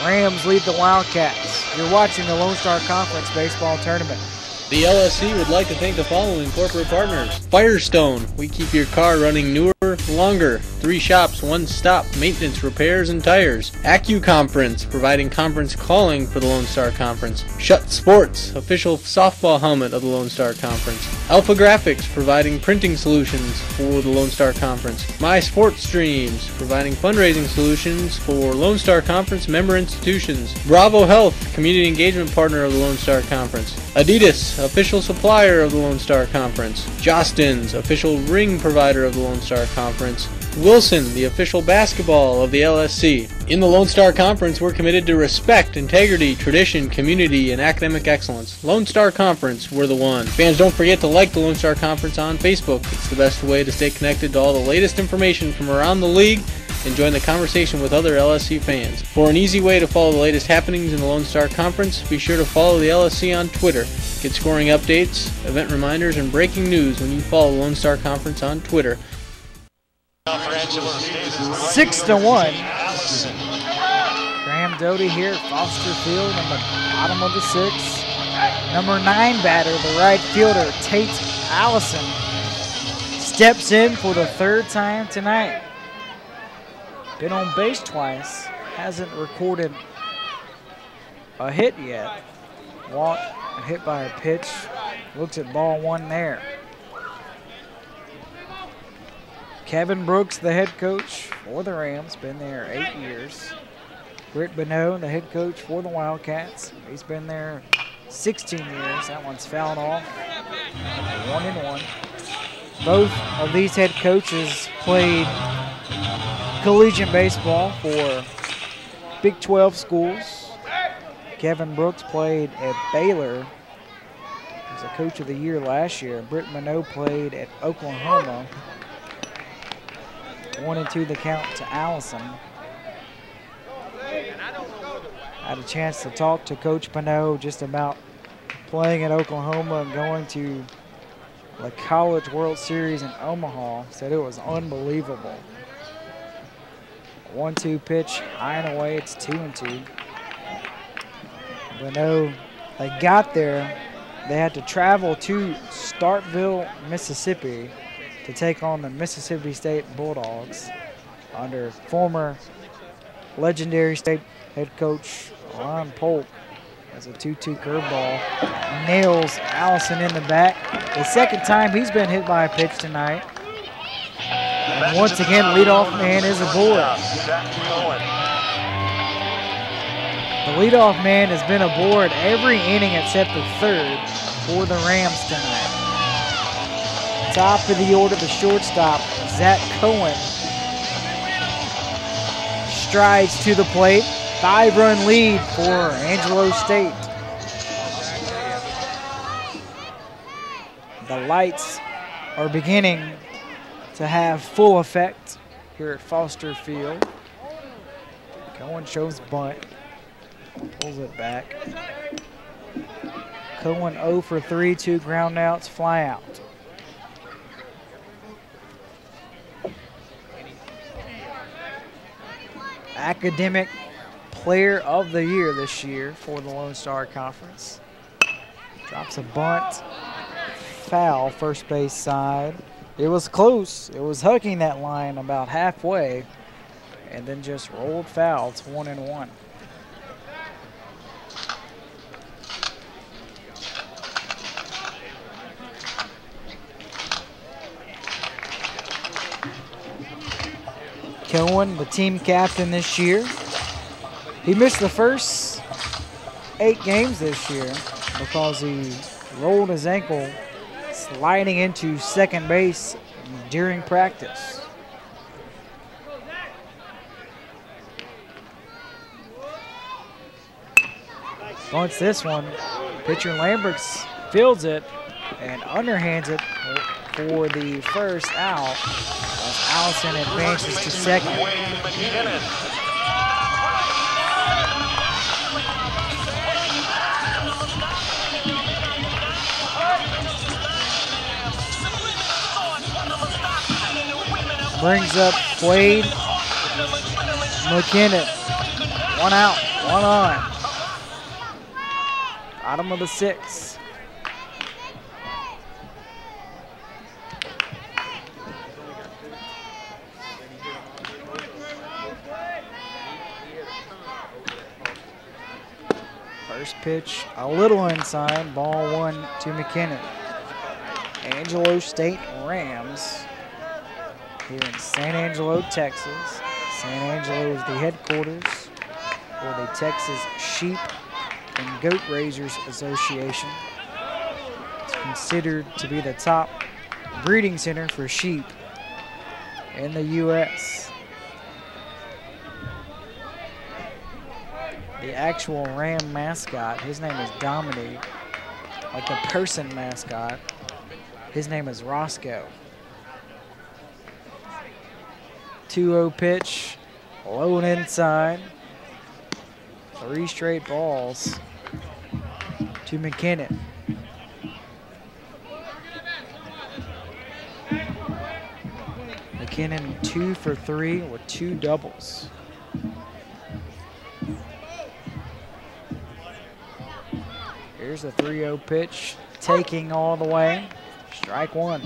Rams lead the Wildcats. You're watching the Lone Star Conference Baseball Tournament. The LSC would like to thank the following corporate partners. Firestone, we keep your car running newer, longer. 3 shops, 1 stop, maintenance, repairs, and tires. AccuConference, providing conference calling for the Lone Star Conference. Shutt Sports, official softball helmet of the Lone Star Conference. Alpha Graphics, providing printing solutions for the Lone Star Conference. My Sports Streams, providing fundraising solutions for Lone Star Conference member institutions. Bravo Health, community engagement partner of the Lone Star Conference. Adidas, official supplier of the Lone Star Conference. Jostens, official ring provider of the Lone Star Conference. Wilson, the official basketball of the LSC. In the Lone Star Conference, we're committed to respect, integrity, tradition, community, and academic excellence. Lone Star Conference, we're the one. Fans, don't forget to like the Lone Star Conference on Facebook. It's the best way to stay connected to all the latest information from around the league and join the conversation with other LSC fans. For an easy way to follow the latest happenings in the Lone Star Conference, be sure to follow the LSC on Twitter. Get scoring updates, event reminders, and breaking news when you follow the Lone Star Conference on Twitter. 6-1. Graham Doty here at Foster Field on the bottom of the 6th. Number 9 batter, the right fielder, Tate Allison, steps in for the 3rd time tonight. Been on base twice, hasn't recorded a hit yet. Walk, hit by a pitch, looks at ball 1 there. Kevin Brooks, the head coach for the Rams, been there 8 years. Britt Bonneau, the head coach for the Wildcats. He's been there 16 years. That one's fouled off. 1-1. Both of these head coaches played collegiate baseball for Big 12 schools. Kevin Brooks played at Baylor. He was a coach of the year last year. Britt Bonneau played at Oklahoma. 1-2 the count to Allison. I had a chance to talk to Coach Bonneau just about playing at Oklahoma and going to the College World Series in Omaha. Said it was unbelievable. 1-2 pitch, high and away. It's 2-2. Bonneau, they got there. They had to travel to Starkville, Mississippi, to take on the Mississippi State Bulldogs under former legendary state head coach Ron Polk. As a 2-2 curveball nails Allison in the back. The 2nd time he's been hit by a pitch tonight. And once again, leadoff man is aboard. The leadoff man has been aboard every inning except the 3rd for the Rams tonight. Top of the order, the shortstop, Zach Cohen, strides to the plate. 5-run lead for Angelo State. The lights are beginning to have full effect here at Foster Field. Cohen shows bunt. Pulls it back. Cohen 0 for 3, 2 ground outs, fly out. Academic Player of the Year this year for the Lone Star Conference. Drops a bunt. Foul, first base side. It was close. It was hugging that line about halfway and then just rolled foul. It's 1-1. Cohen, the team captain this year. He missed the first 8 games this year because he rolled his ankle sliding into second base during practice. Bunts this one. Pitcher Lamberts fields it and underhands it for the first out as Allison advances to second. Brings up Quaid McKinnon. 1 out, 1 on. Bottom of the 6th. First pitch, a little inside, ball 1 to McKinnon. Angelo State Rams here in San Angelo, Texas. San Angelo is the headquarters for the Texas Sheep and Goat Raisers Association. It's considered to be the top breeding center for sheep in the U.S. The actual Ram mascot, his name is Dominique. Like the person mascot, his name is Roscoe. 2-0 pitch, low and inside. 3 straight balls to McKinnon. McKinnon 2 for 3 with 2 doubles. Here's a 3-0 pitch, taking all the way. Strike 1.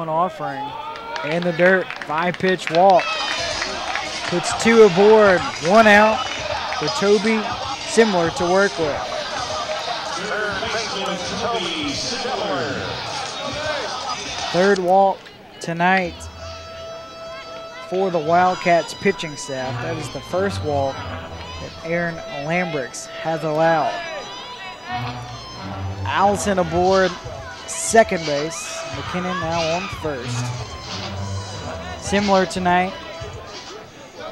Offering in the dirt, 5-pitch walk. Puts 2 aboard, 1 out for Toby Similar to work with. Third walk tonight for the Wildcats pitching staff. That is the first walk that Aaron Lambrix has allowed. Allison aboard second base. McKinnon now on first. Similar tonight,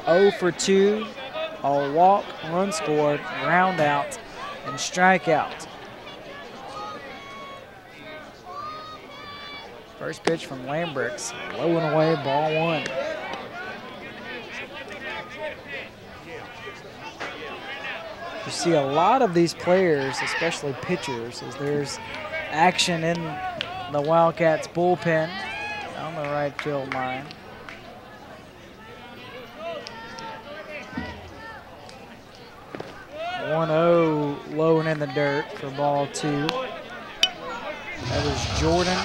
0 for 2, a walk, run scored, ground out, and strikeout. First pitch from Lambrix, low and away, ball 1. You see a lot of these players, especially pitchers, as there's action in the Wildcats bullpen on the right field line. One-0, low and in the dirt for ball 2. That is Jordan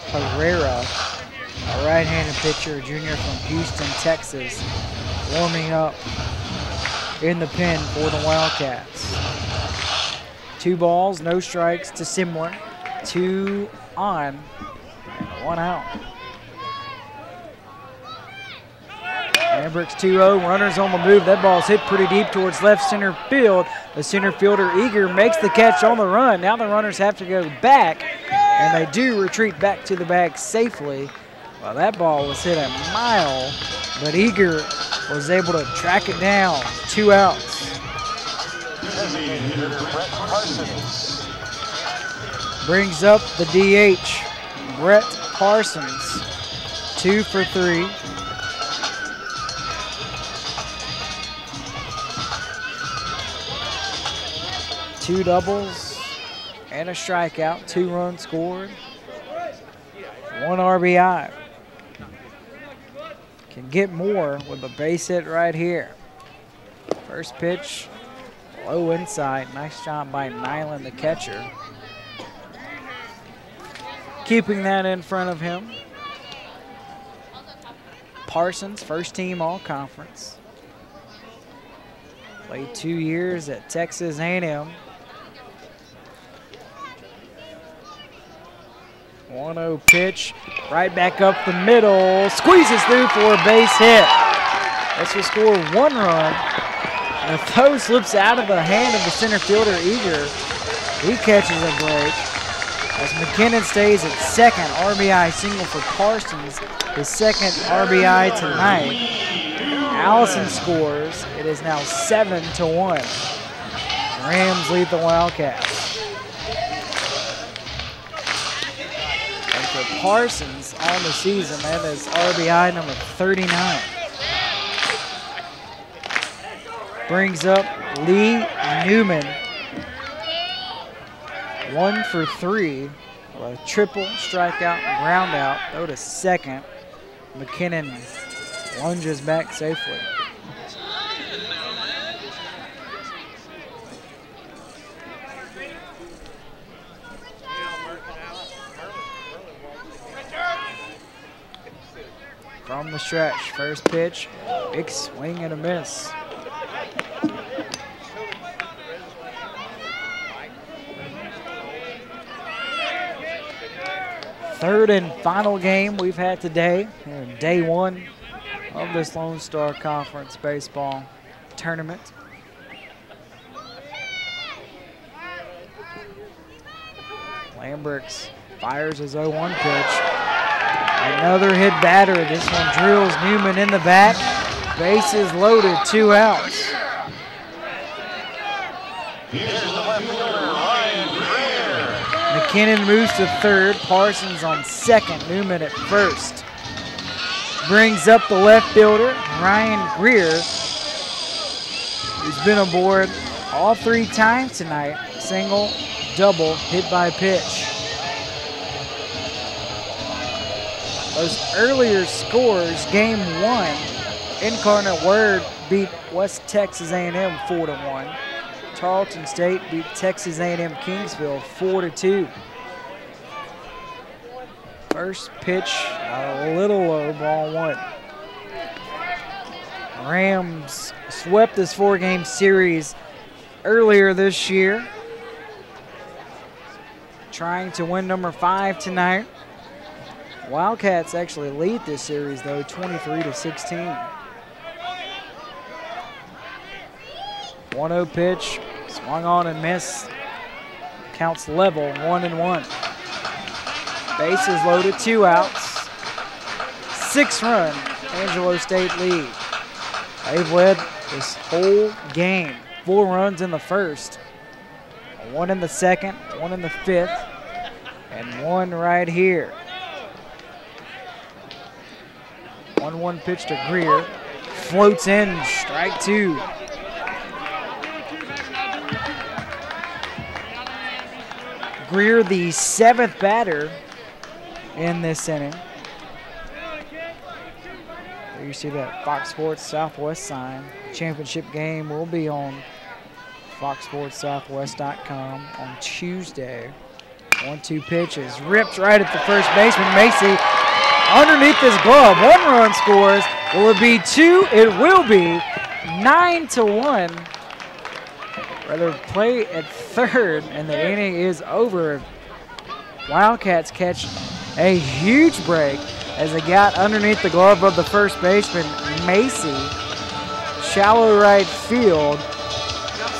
Herrera, a right-handed pitcher, a junior from Houston, Texas, warming up in the pen for the Wildcats. 2 balls, no strikes to Similar. 2 on and 1 out. Lambrix 2-0, runners on the move. That ball's hit pretty deep towards left center field. The center fielder, Eager, makes the catch on the run. Now the runners have to go back, and they do retreat back to the bag safely. Well, that ball was hit a mile, but Eager was able to track it down. 2 outs. hitter Brett Parsons. Brings up the DH, Brett Parsons, 2 for 3. Two doubles and a strikeout, 2 runs scored, 1 RBI. Can get more with a base hit right here. First pitch, low inside. Nice job by Nyland, the catcher. Keeping that in front of him. Parsons, first team all-conference. Played 2 years at Texas A&M. 1-0 pitch, right back up the middle, squeezes through for a base hit. This will score 1 run. And the throw slips out of the hand of the center fielder, Eager. He catches a break as McKinnon stays at second. RBI single for Parsons, his second RBI tonight. Allison scores. It is now 7-1. Rams lead the Wildcats. For Parsons on the season, that is RBI number 39. Brings up Lee Newman. 1 for 3. A triple, strikeout, and ground out. Go to second. McKinnon lunges back safely. From the stretch, first pitch, big swing and a miss. Third and final game we've had today, day 1 of this Lone Star Conference baseball tournament. Lambrix fires his 0-1 pitch. Another hit batter. This one drills Newman in the back. Bases loaded, 2 outs. McKinnon moves to third. Parsons on second. Newman at first. Brings up the left fielder, Ryan Greer, who's been aboard all 3 times tonight. Single, double, hit by pitch. Those earlier scores, game 1, Incarnate Word beat West Texas A&M 4-1. Tarleton State beat Texas A&M Kingsville 4-2. First pitch, a little low, ball 1. Rams swept this 4-game series earlier this year. Trying to win number 5 tonight. Wildcats actually lead this series, though, 23-16. 1-0 pitch, swung on and missed. Counts level, 1-1. Bases loaded, 2 outs. 6-run Angelo State lead. They've led this whole game. 4 runs in the first, 1 in the second, 1 in the 5th, and 1 right here. 1-1 pitch to Greer. Floats in, strike 2. Greer, the 7th batter in this inning. There you see that Fox Sports Southwest sign. Championship game will be on foxsportssouthwest.com on Tuesday. 1-2 pitch is ripped right at the first baseman, Macy. Underneath his glove, 1 run scores. Will it be 2? It will be 9-1. Rather play at third, and the inning is over. Wildcats catch a huge break as they got underneath the glove of the first baseman, Macy. Shallow right field.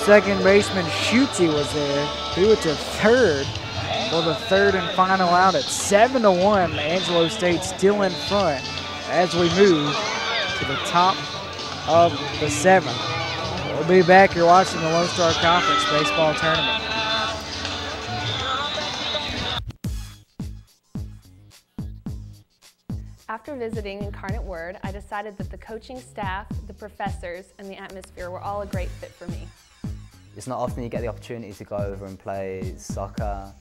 Second baseman, Schutze, was there. He went to third for the third and final out at 7-1. Angelo State still in front as we move to the top of the 7th. We'll be back here watching the Lone Star Conference Baseball Tournament. After visiting Incarnate Word, I decided that the coaching staff, the professors, and the atmosphere were all a great fit for me. It's not often you get the opportunity to go over and play soccer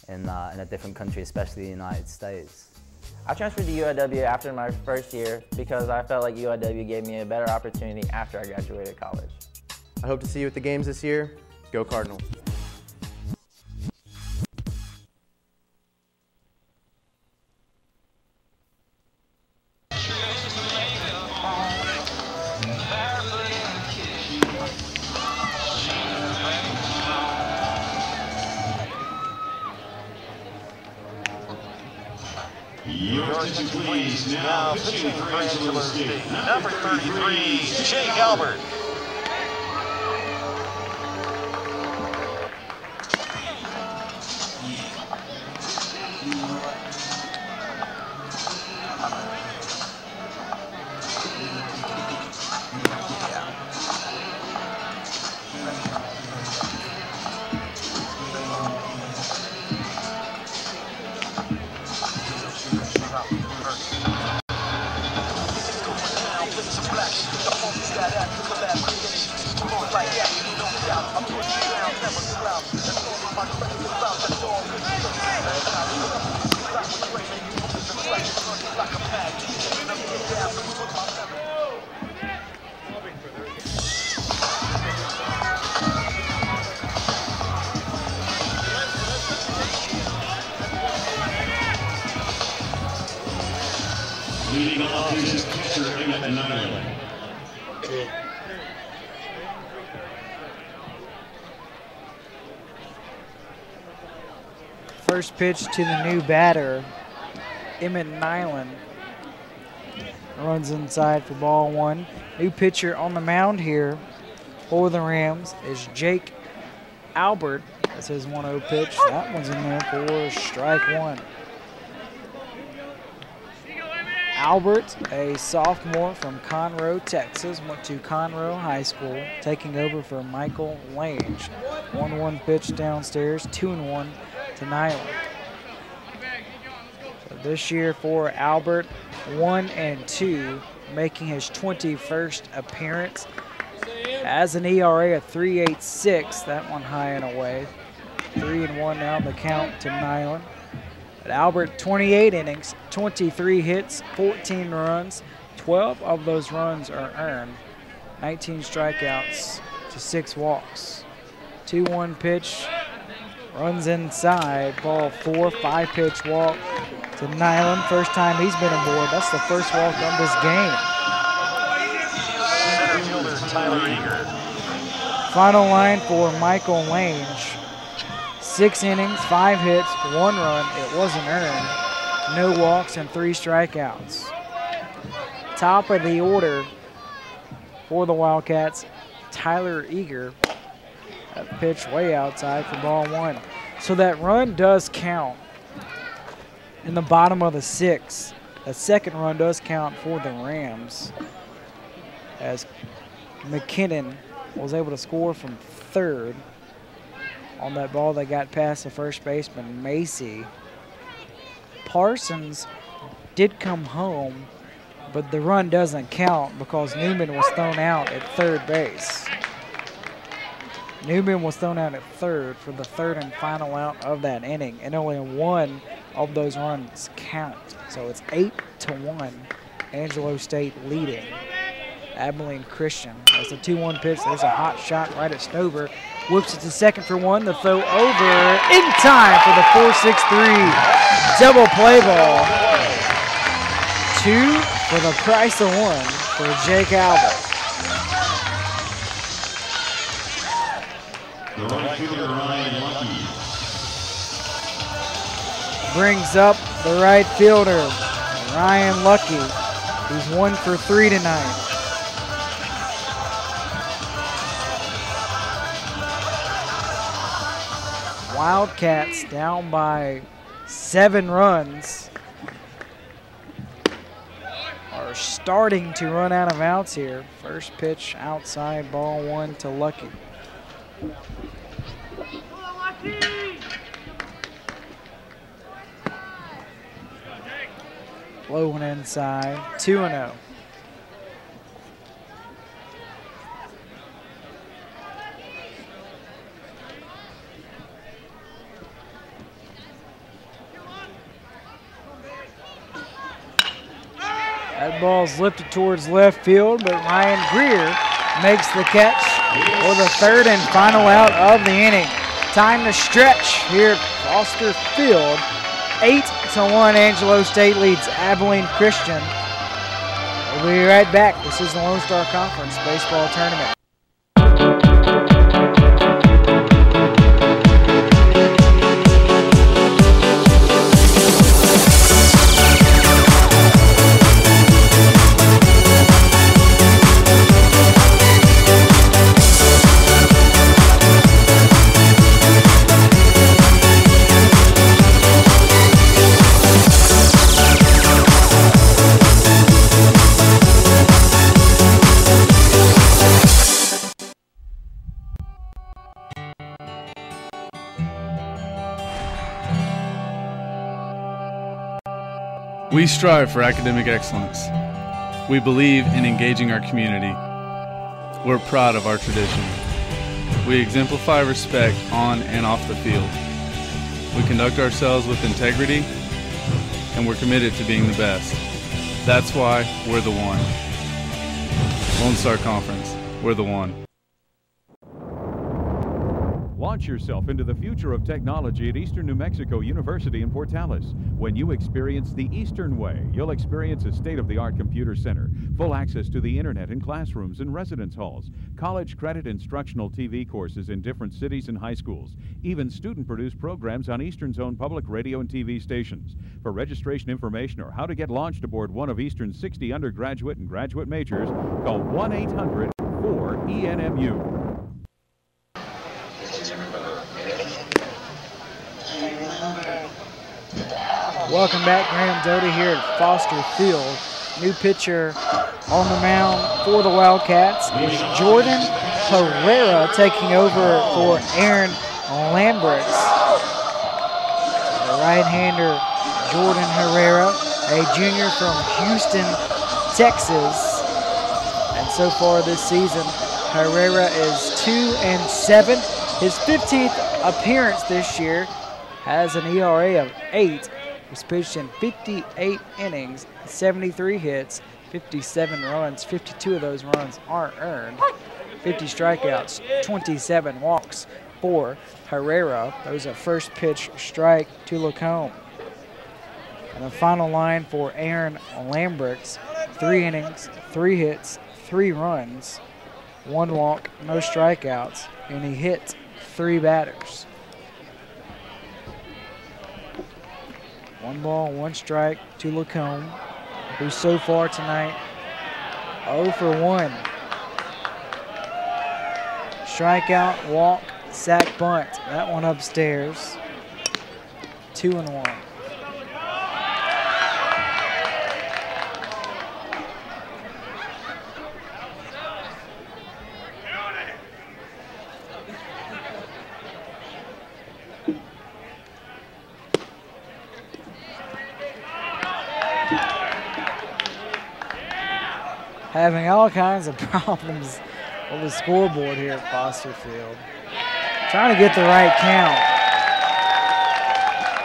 in a different country, especially the United States. I transferred to UIW after my first year because I felt like UIW gave me a better opportunity after I graduated college. I hope to see you at the games this year. Go Cardinals. Your attention please, now pitching for Angelo State, number 33, Jake Albert. Leading off is catcher Emmett Nyland. First pitch to the new batter, Emmett Nyland. Runs inside for ball one. New pitcher on the mound here for the Rams is Jake Albert. That's his 1-0 pitch. That one's in there for strike one. Albert, a sophomore from Conroe, Texas, went to Conroe High School, taking over for Michael Lange. 1-1 pitch downstairs, 2-1 to Nyland. So this year for Albert, 1-2, making his 21st appearance. Has an ERA of 3.86, that one high and away. 3-1 now the count to Nyland. But Albert, 28 innings, 23 hits, 14 runs. 12 of those runs are earned. 19 strikeouts to 6 walks. 2-1 pitch, runs inside, ball 4, 5-pitch walk to Nyland. First time he's been aboard. That's the first walk of this game. Center fielder Tyler Eager. Final line for Michael Lange. 6 innings, 5 hits, 1 run. It wasn't earned. No walks and 3 strikeouts. Top of the order for the Wildcats, Tyler Eager. That pitch way outside for ball one. So that run does count in the bottom of the 6th. That second run does count for the Rams, as McKinnon was able to score from third on that ball that got past the first baseman, Macy. Parsons did come home, but the run doesn't count because Newman was thrown out at third base. Newman was thrown out at third for the third and final out of that inning, and only 1 of those runs count. So it's 8-1, Angelo State leading Abilene Christian. As the 2-1 pitch, there's a hot shot right at Stover. Whips it to second for 1. The throw over in time for the 4-6-3 double play ball. 2 for the price of 1 for Jake Albert. The right fielder Ryan Lucky. Brings up the right fielder, Ryan Lucky. He's 1 for 3 tonight. Wildcats down by 7 runs are are starting to run out of outs here. First pitch outside, ball one to Lucky. Low one inside, 2-0. That ball's lifted towards left field, but Ryan Greer makes the catch for the third and final out of the inning. Time to stretch here at Foster Field. 8-1, Angelo State leads Abilene Christian. We'll be right back. This is the Lone Star Conference Baseball Tournament. We strive for academic excellence. We believe in engaging our community. We're proud of our tradition. We exemplify respect on and off the field. We conduct ourselves with integrity, and we're committed to being the best. That's why we're the one. Lone Star Conference, we're the one. Launch yourself into the future of technology at Eastern New Mexico University in Portales. When you experience the Eastern Way, you'll experience a state-of-the-art computer center, full access to the internet in classrooms and residence halls, college credit instructional TV courses in different cities and high schools, even student-produced programs on Eastern's own public radio and TV stations. For registration information or how to get launched aboard one of Eastern's 60 undergraduate and graduate majors, call 1-800-4ENMU. Welcome back, Graham Doty here at Foster Field. New pitcher on the mound for the Wildcats is Jordan Herrera, taking over for Aaron Lamberts. The right-hander Jordan Herrera, a junior from Houston, Texas. And so far this season, Herrera is 2-7. His 15th appearance this year, has an ERA of 8. He's pitched in 58 innings, 73 hits, 57 runs. 52 of those runs aren't earned. 50 strikeouts, 27 walks for Herrera. That was a first pitch strike to Lacombe. And the final line for Aaron Lamberts, 3 innings, 3 hits, 3 runs, 1 walk, no strikeouts, and he hit 3 batters. 1 ball, 1 strike to Lacombe, who so far tonight 0 for 1. Strikeout, walk, sack, bunt. That one upstairs. 2-1. Having all kinds of problems with the scoreboard here at Foster Field. Trying to get the right count.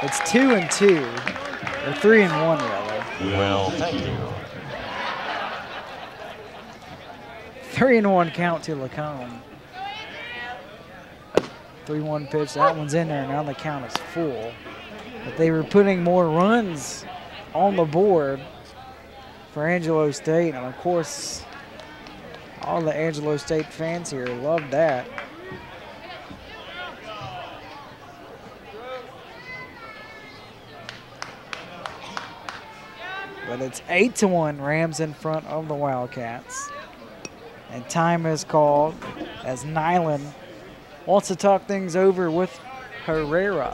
It's 2-2, or 3-1 rather. Well, thank you. 3-1 count to Lacombe. 3-1 pitch, that one's in there, now the count is full. But they were putting more runs on the board for Angelo State, and of course, all the Angelo State fans here love that. But it's 8-1, Rams in front of the Wildcats. And time is called as Nyland wants to talk things over with Herrera.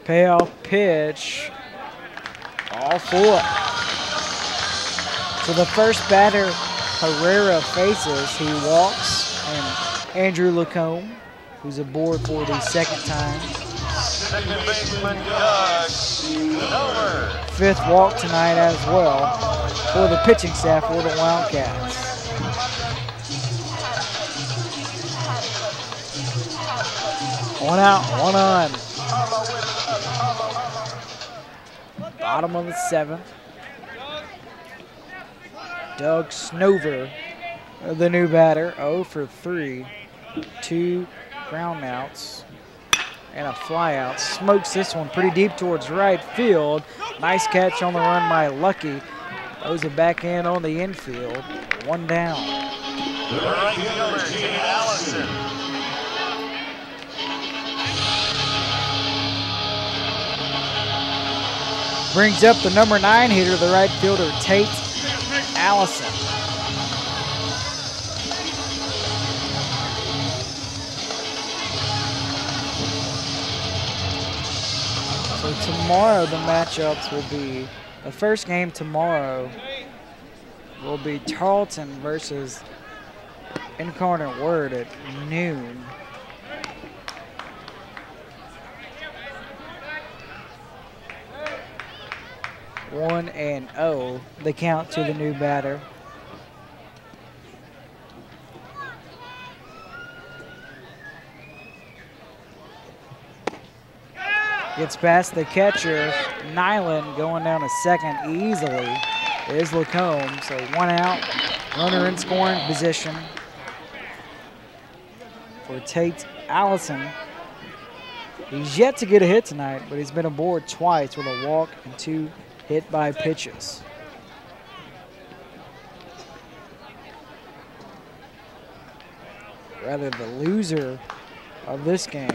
Payoff pitch. All for it. So the first batter Herrera faces, he walks, and Andrew Lacombe, who's aboard for the second time. Second baseman Doug Nover. Fifth walk tonight as well for the pitching staff for the Wildcats. One out, one on. Bottom of the seventh. Doug Snover, the new batter, 0 for 3. 2 ground outs and a fly out. Smokes this one pretty deep towards right field. Nice catch on the run by Lucky. Throws it back in on the infield. One down. The right fielder, Tate Allison. Brings up the number 9 hitter, the right fielder, Tate Allison. So tomorrow the matchups will be, the first game tomorrow will be Tarleton versus Incarnate Word at noon. One and 0, the count to the new batter. Gets past the catcher, Nyland going down to second easily. Is Lacombe, so one out, runner in scoring position for Tate Allison. He's yet to get a hit tonight, but he's been aboard twice with a walk and 2 hit by pitches. Rather, the loser of this game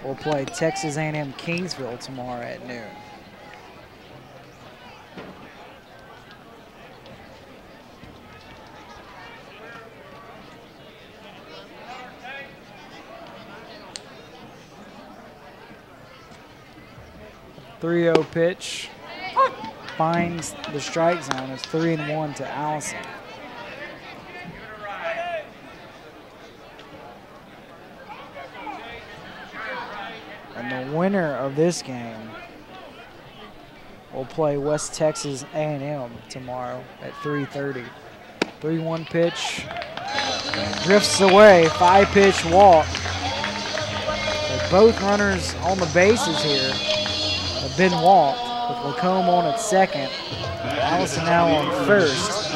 will play Texas A&M Kingsville tomorrow at noon. .30 pitch finds the strike zone. It's 3-1 to Allison. And the winner of this game will play West Texas A&M tomorrow at 3:30. 3-1 pitch. Drifts away. 5-pitch walk. So both runners on the bases here have been walked, with Lacombe on at second. Allison now on first.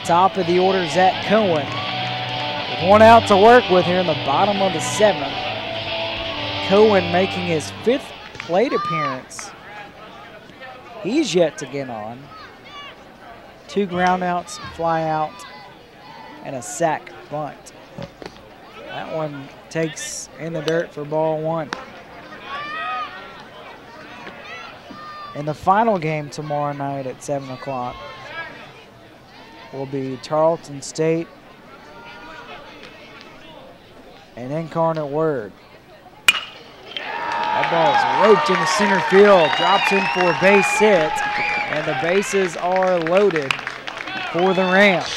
Top of the order, Zach Cohen. With one out to work with here in the bottom of the seventh. Cohen making his 5th plate appearance. He's yet to get on. 2 ground outs, fly out, and a sac bunt. That one takes in the dirt for ball 1. And the final game tomorrow night at 7 o'clock will be Tarleton State and Incarnate Word. That ball is roped into center field, drops in for a base hit, and the bases are loaded for the Rams.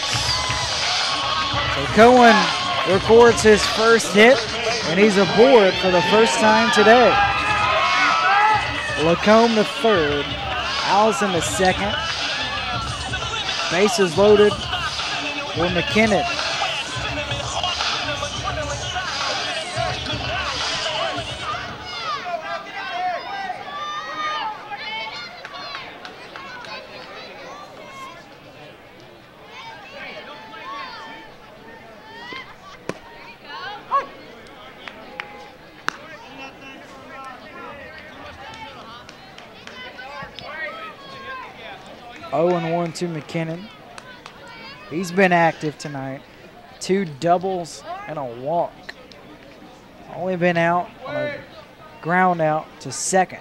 So Cohen records his first hit, and he's aboard for the first time today. Lacombe the third, Allison the second. Bases loaded for McKinnon. (0-1) to McKinnon. He's been active tonight. 2 doubles and a walk. Only been out on a ground out to second.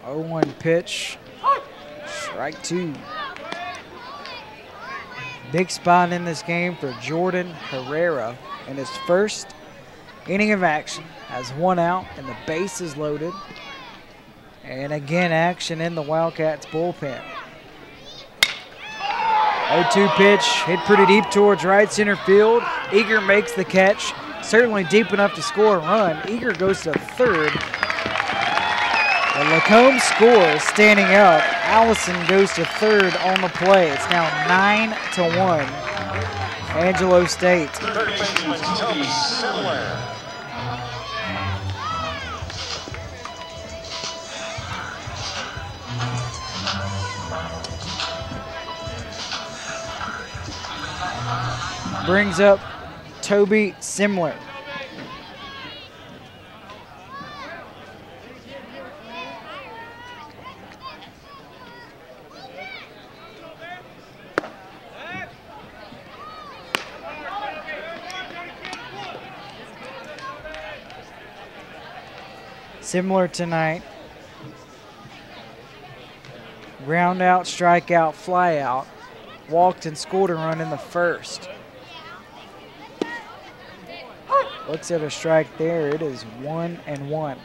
(0-1) pitch. Strike 2. Big spot in this game for Jordan Herrera in his first inning of action. Has 1 out and the base is loaded. And again, action in the Wildcats bullpen. 0-2 pitch, hit pretty deep towards right center field. Eager makes the catch, certainly deep enough to score a run. Eager goes to third. And Lacombe scores standing up. Allison goes to third on the play. It's now 9-1. Angelo State. Third baseman Toby Simler. Brings up Toby Simler. Simler tonight. Ground out, strikeout, fly out. Walked and scored a run in the first. Looks at a strike there. It is 1-1.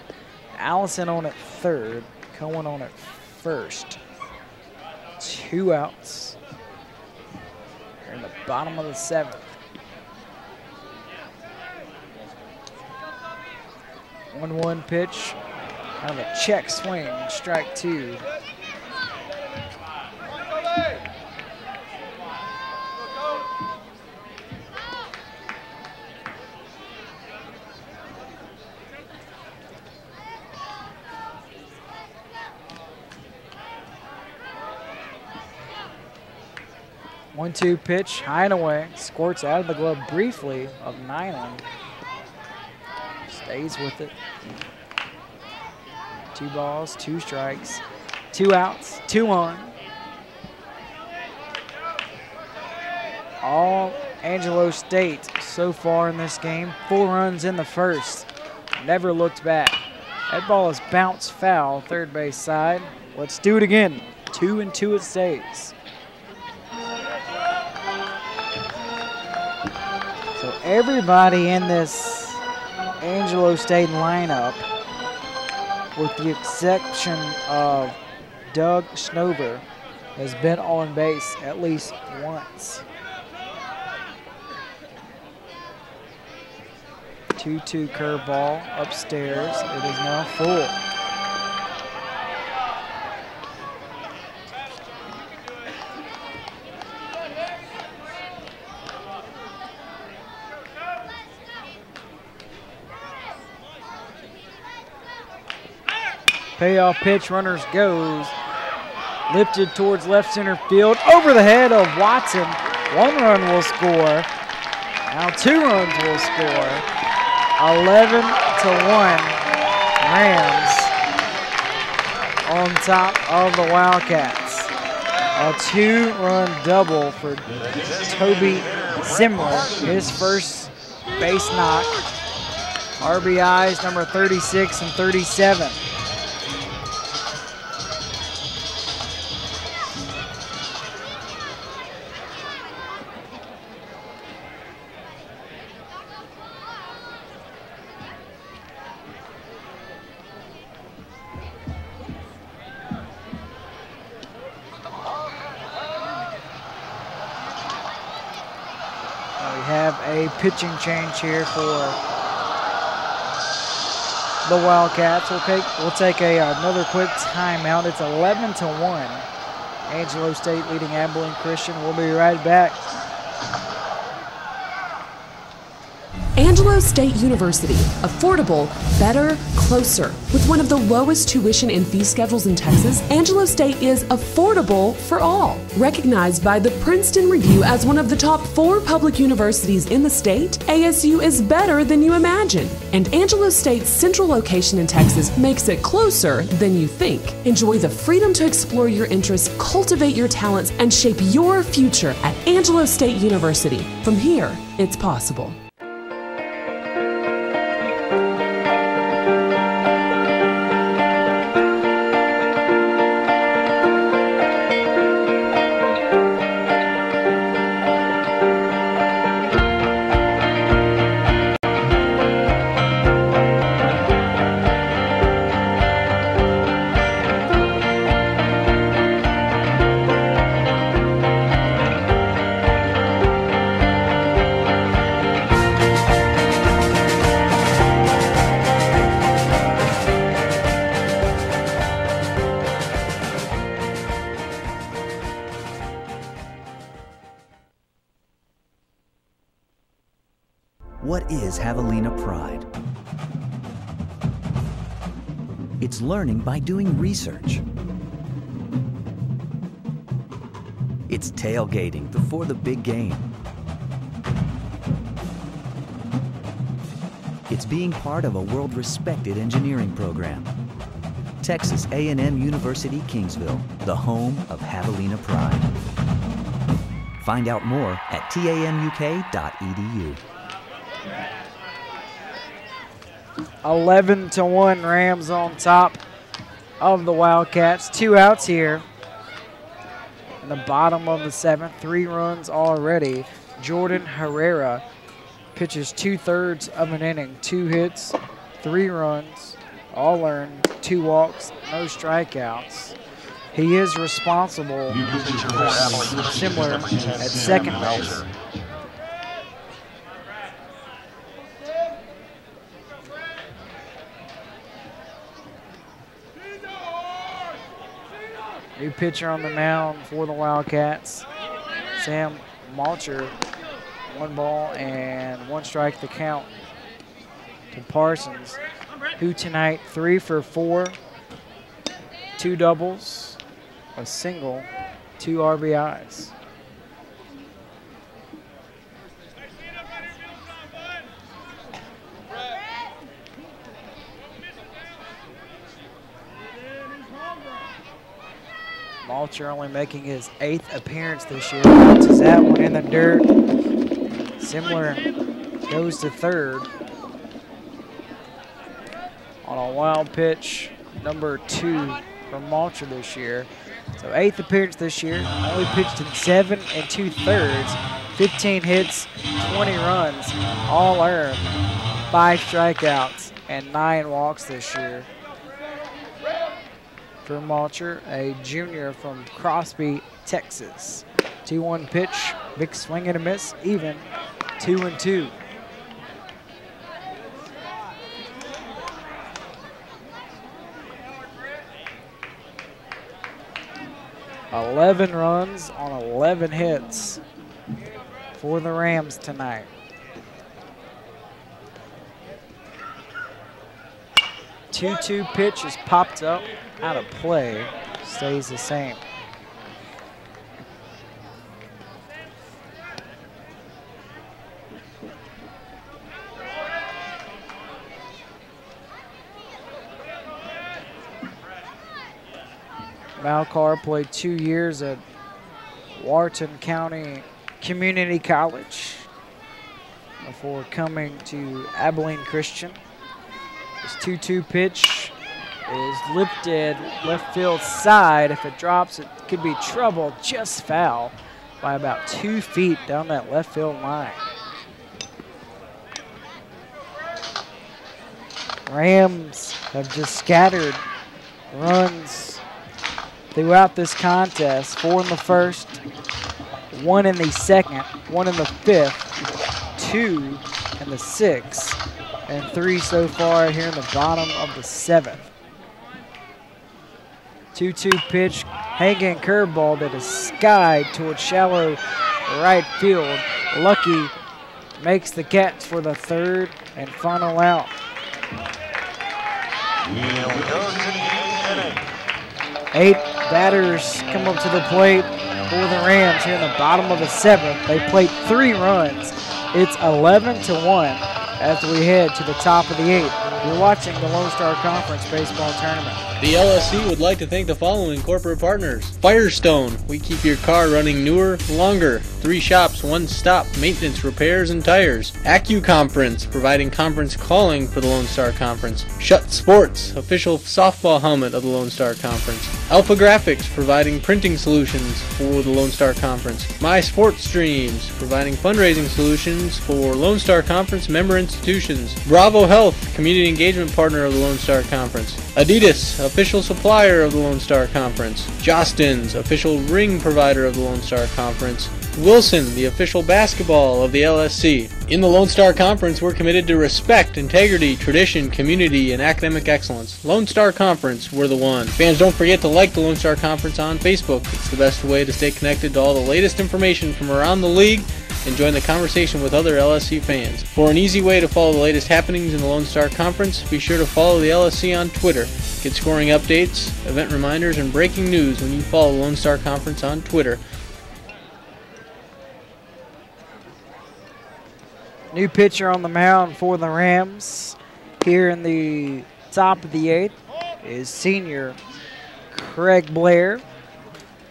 Allison on at third. Cohen on at first. 2 outs. We're in the bottom of the 7th. 1-1 pitch. Kind of a check swing. Strike 2. One-two pitch, high and away, squirts out of the glove briefly of Nyland. Stays with it. 2 balls, 2 strikes, 2 outs, 2 on. All Angelo State so far in this game. 4 runs in the first. Never looked back. That ball is bounced foul, third base side. Let's do it again. 2-2 it stays. So everybody in this Angelo State lineup, with the exception of Doug Schnover, has been on base at least once. 2-2 curveball upstairs. It is now full. Payoff pitch, runners goes. Lifted towards left center field, over the head of Watson. 1 run will score. Now 2 runs will score. 11-1 Rams on top of the Wildcats. A 2-run double for Toby Simler, his first base knock. RBIs number 36 and 37. A pitching change here for the Wildcats. We'll take another quick timeout. It's 11-1. Angelo State leading Abilene Christian. We'll be right back. Angelo State University. Affordable, better, closer. With one of the lowest tuition and fee schedules in Texas, Angelo State is affordable for all. Recognized by the Princeton Review as one of the top 4 public universities in the state, ASU is better than you imagine. And Angelo State's central location in Texas makes it closer than you think. Enjoy the freedom to explore your interests, cultivate your talents, and shape your future at Angelo State University. From here, it's possible. What is Javelina pride? It's learning by doing research. It's tailgating before the big game. It's being part of a world-respected engineering program. Texas A&M University Kingsville, the home of Javelina pride. Find out more at tamuk.edu. 11-1 Rams on top of the Wildcats. 2 outs here in the bottom of the 7th. 3 runs already. Jordan Herrera pitches 2/3 of an inning. 2 hits, 3 runs, all earned, 2 walks, no strikeouts. He is responsible for similar at second base. New pitcher on the mound for the Wildcats, Sam Malcher. 1 ball and 1 strike the count to Parsons, who tonight 3 for 4, 2 doubles, a single, 2 RBIs. Malcher only making his 8th appearance this year. Bounces that one in the dirt. Similar goes to third on a wild pitch, number 2 from Malcher this year. So 8th appearance this year, only pitched in 7 2/3, 15 hits, 20 runs, all earned, 5 strikeouts, and 9 walks this year. For Malcher, a junior from Crosby, Texas. 2-1 pitch, big swing and a miss, even 2-2. $11 runs on 11 hits for the Rams tonight. Two-two pitch is popped up, out of play, stays the same. Malcar played 2 years at Wharton County Community College before coming to Abilene Christian. This 2-2 pitch is lifted left field side. If it drops, it could be trouble, just foul by about 2 feet down that left field line. Rams have just scattered runs throughout this contest. 4 in the first, 1 in the second, 1 in the 5th, 2 in the 6th, and 3 so far here in the bottom of the 7th. 2-2 pitch, hanging curveball that is skied towards shallow right field. Lucky makes the catch for the 3rd and final out. Here we go to the 8th inning. 8 batters come up to the plate for the Rams here in the bottom of the 7th. They played 3 runs. It's 11-1 as we head to the top of the 8th. You're watching the Lone Star Conference Baseball Tournament. The LSC would like to thank the following corporate partners. Firestone, we keep your car running newer, longer. 3 shops, 1 stop, maintenance, repairs, and tires. AccuConference, providing conference calling for the Lone Star Conference. Shutt Sports, official softball helmet of the Lone Star Conference. Alpha Graphics, providing printing solutions for the Lone Star Conference. My Sports Streams, providing fundraising solutions for Lone Star Conference member institutions. Bravo Health, community engagement partner of the Lone Star Conference. Adidas, official supplier of the Lone Star Conference. Jostens, official ring provider of the Lone Star Conference. Wilson, the official basketball of the LSC. In the Lone Star Conference, we're committed to respect, integrity, tradition, community, and academic excellence. Lone Star Conference, we're the one. Fans, don't forget to like the Lone Star Conference on Facebook. It's the best way to stay connected to all the latest information from around the league and join the conversation with other LSC fans. For an easy way to follow the latest happenings in the Lone Star Conference, be sure to follow the LSC on Twitter. Get scoring updates, event reminders, and breaking news when you follow the Lone Star Conference on Twitter. New pitcher on the mound for the Rams here in the top of the 8th is senior Craig Blair,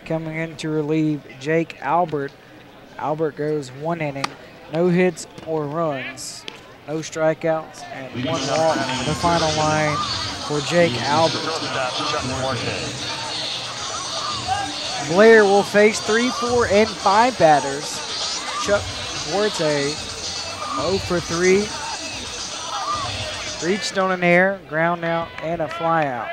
coming in to relieve Jake Albert. Albert goes 1 inning, no hits or runs, no strikeouts, and 1 walk on the final line for Jake Albert. Blair will face 3, 4, and 5 batters. Chuck Duarte 0 for 3. Reached on an air, ground out, and a fly out.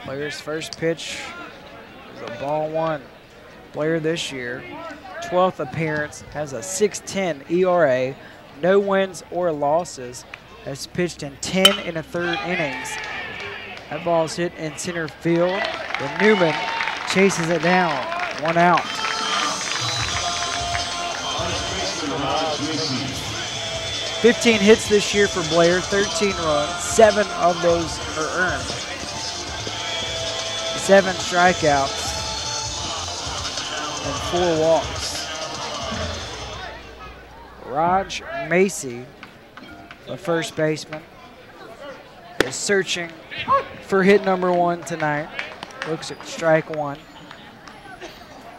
Blair's first pitch is a ball 1. Blair this year, 12th appearance, has a 6.10 ERA, no wins or losses, has pitched in 10 1/3 innings. That ball's hit in center field, but Newman chases it down, 1 out. 15 hits this year for Blair, 13 runs, 7 of those are earned. 7 strikeouts and 4 walks. Raj Macy, the first baseman, is searching for hit number 1 tonight. Looks at strike 1.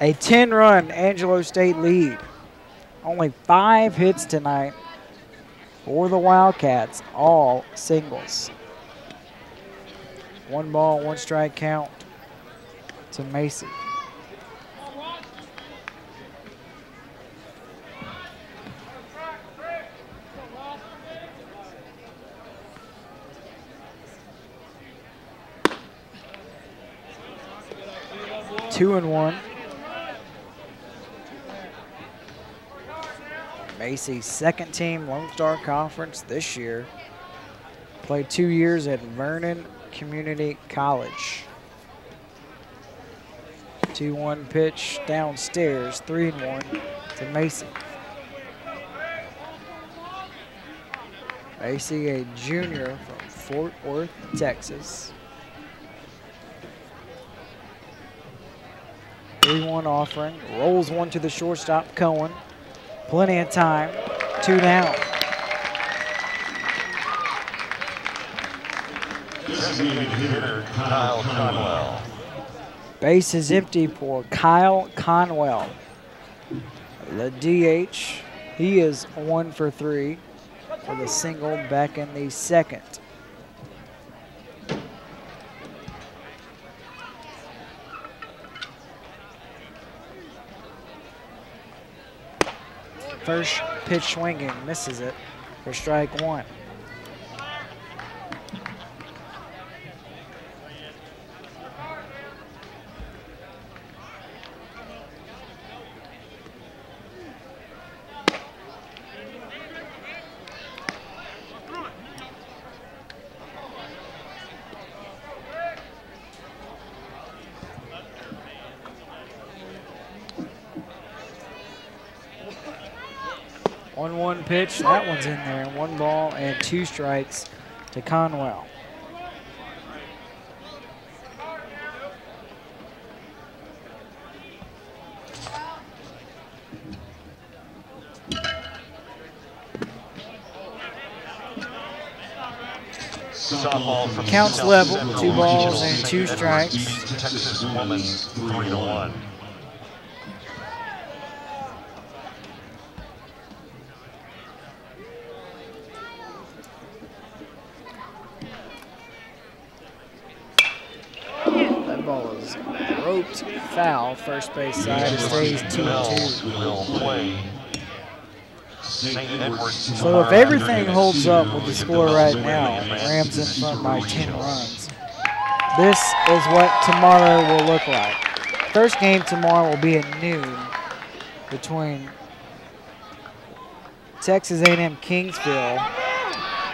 A 10-run Angelo State lead. Only 5 hits tonight for the Wildcats, all singles. 1 ball, 1 strike count to Macy. Two and 1. Macy's second team Lone Star Conference this year. Played 2 years at Vernon Community College. 2-1 pitch downstairs, 3-1 to Macy. Macy, a junior from Fort Worth, Texas. 3-1 offering, rolls 1 to the shortstop, Cohen. Plenty of time, 2 down. Designated hitter Kyle Conwell. Base is empty for Kyle Conwell. The DH, he is 1 for 3 with a single back in the second. First pitch swinging, misses it for strike 1. Pitch, that one's in there. 1 ball and 2 strikes to Conwell. Counts level, 2 balls and 2 strikes. Texas Women's 3-1. Foul, first base side, it stays 2-2. So if everything holds up with the score right now, Rams in front by 10 runs, this is what tomorrow will look like. First game tomorrow will be at noon between Texas A&M Kingsville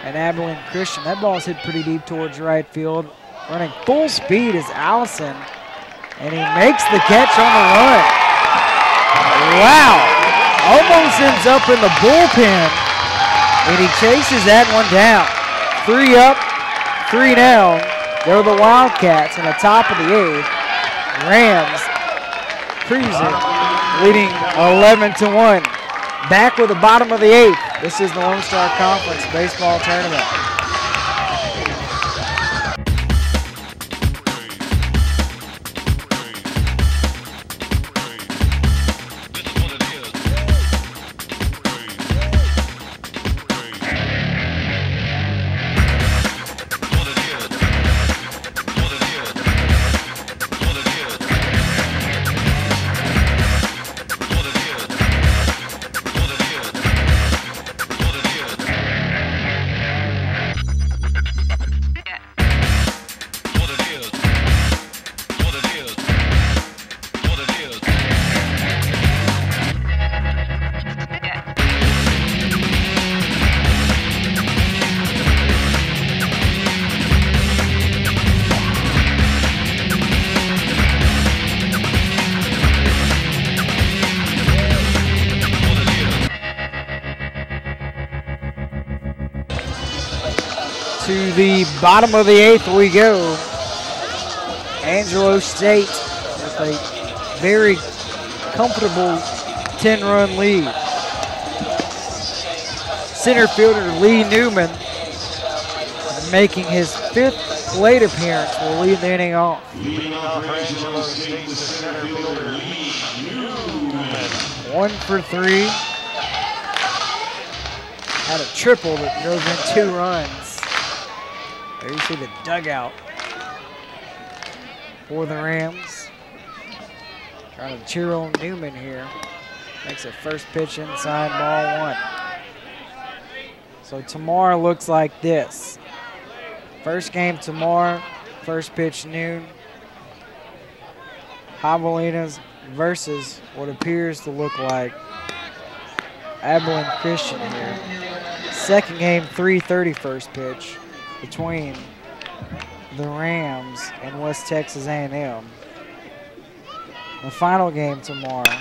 and Abilene Christian. That ball's hit pretty deep towards right field. Running full speed is Allison. And he makes the catch on the run. Wow. Almost ends up in the bullpen. And he chases that one down. 3 up, 3 down. Go the Wildcats in the top of the 8th. Rams cruising, leading 11-1. Back with the bottom of the 8th. This is the Lone Star Conference Baseball Tournament. To the bottom of the 8th we go. Angelo State with a very comfortable 10-run lead. Center fielder Lee Newman, making his 5th plate appearance, will lead the inning off. Leading off for Angelo State, the center fielder Lee Newman. 1 for 3. Had a triple that drove in 2 runs. There you see the dugout for the Rams. Trying to cheer on Newman here. Makes a first pitch inside, ball 1. So tomorrow looks like this. First game tomorrow, first pitch noon. Javelinas versus what appears to look like Abilene Christian here. Second game, 3:30 first pitch between the Rams and West Texas A&M. The final game tomorrow,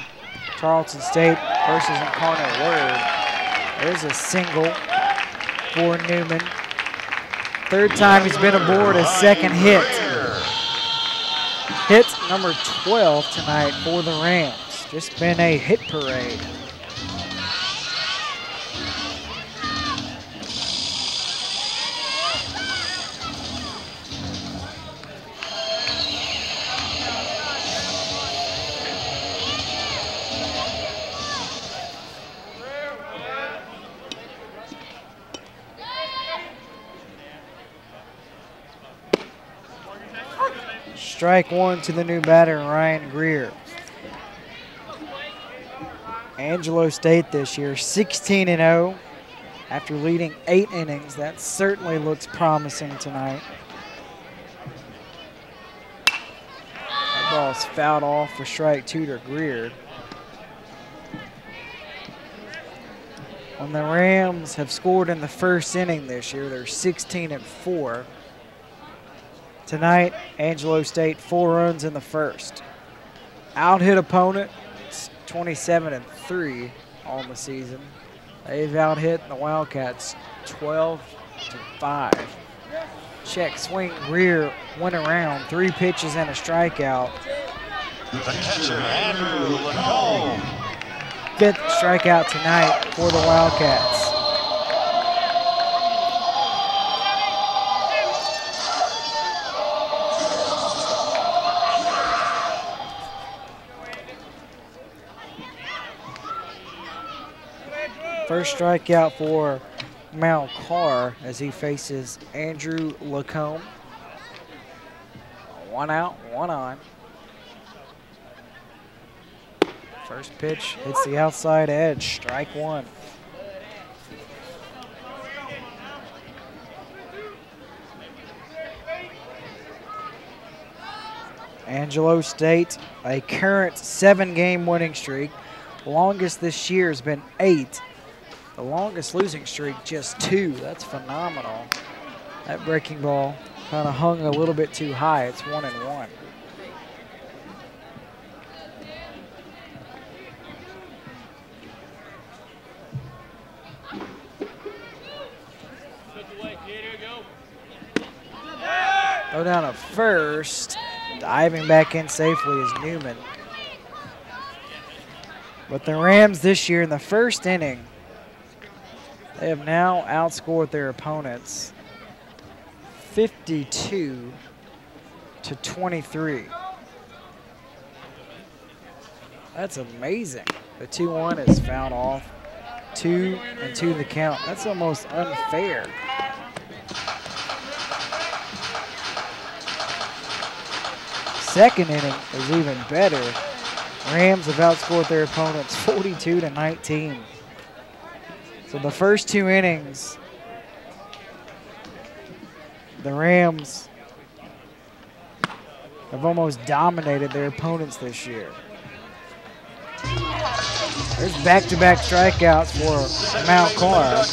Charleston State versus Incarnate Word. There's a single for Newman. 3rd time he's been aboard, his 2nd hit. Hit number 12 tonight for the Rams. Just been a hit parade. Strike 1 to the new batter, Ryan Greer. Angelo State this year, 16-0 after leading 8 innings. That certainly looks promising tonight. That ball's fouled off for strike 2 to Greer. When the Rams have scored in the first inning this year, they're 16-4. Tonight, Angelo State 4 runs in the first. Out-hit opponent, it's 27-3 on the season. They've out-hit the Wildcats 12-5. Check swing, Greer went around, 3 pitches and a strikeout. The catcher, Andrew Lacombe. 5th strikeout tonight for the Wildcats. First strikeout for Mal Carr as he faces Andrew Lacombe. 1 out, 1 on. First pitch hits the outside edge, strike 1. Angelo State, a current 7-game winning streak. Longest this year has been 8. The longest losing streak, just 2. That's phenomenal. That breaking ball kind of hung a little bit too high. It's 1-1. Go down to first. Diving back in safely is Newman. But the Rams this year in the first inning, they have now outscored their opponents 52-23. That's amazing. The 2-1 is fouled off. 2-2 the count. That's almost unfair. Second inning is even better. Rams have outscored their opponents 42-19. So the first 2 innings, the Rams have almost dominated their opponents this year. There's back-to-back strikeouts for Mount Clara.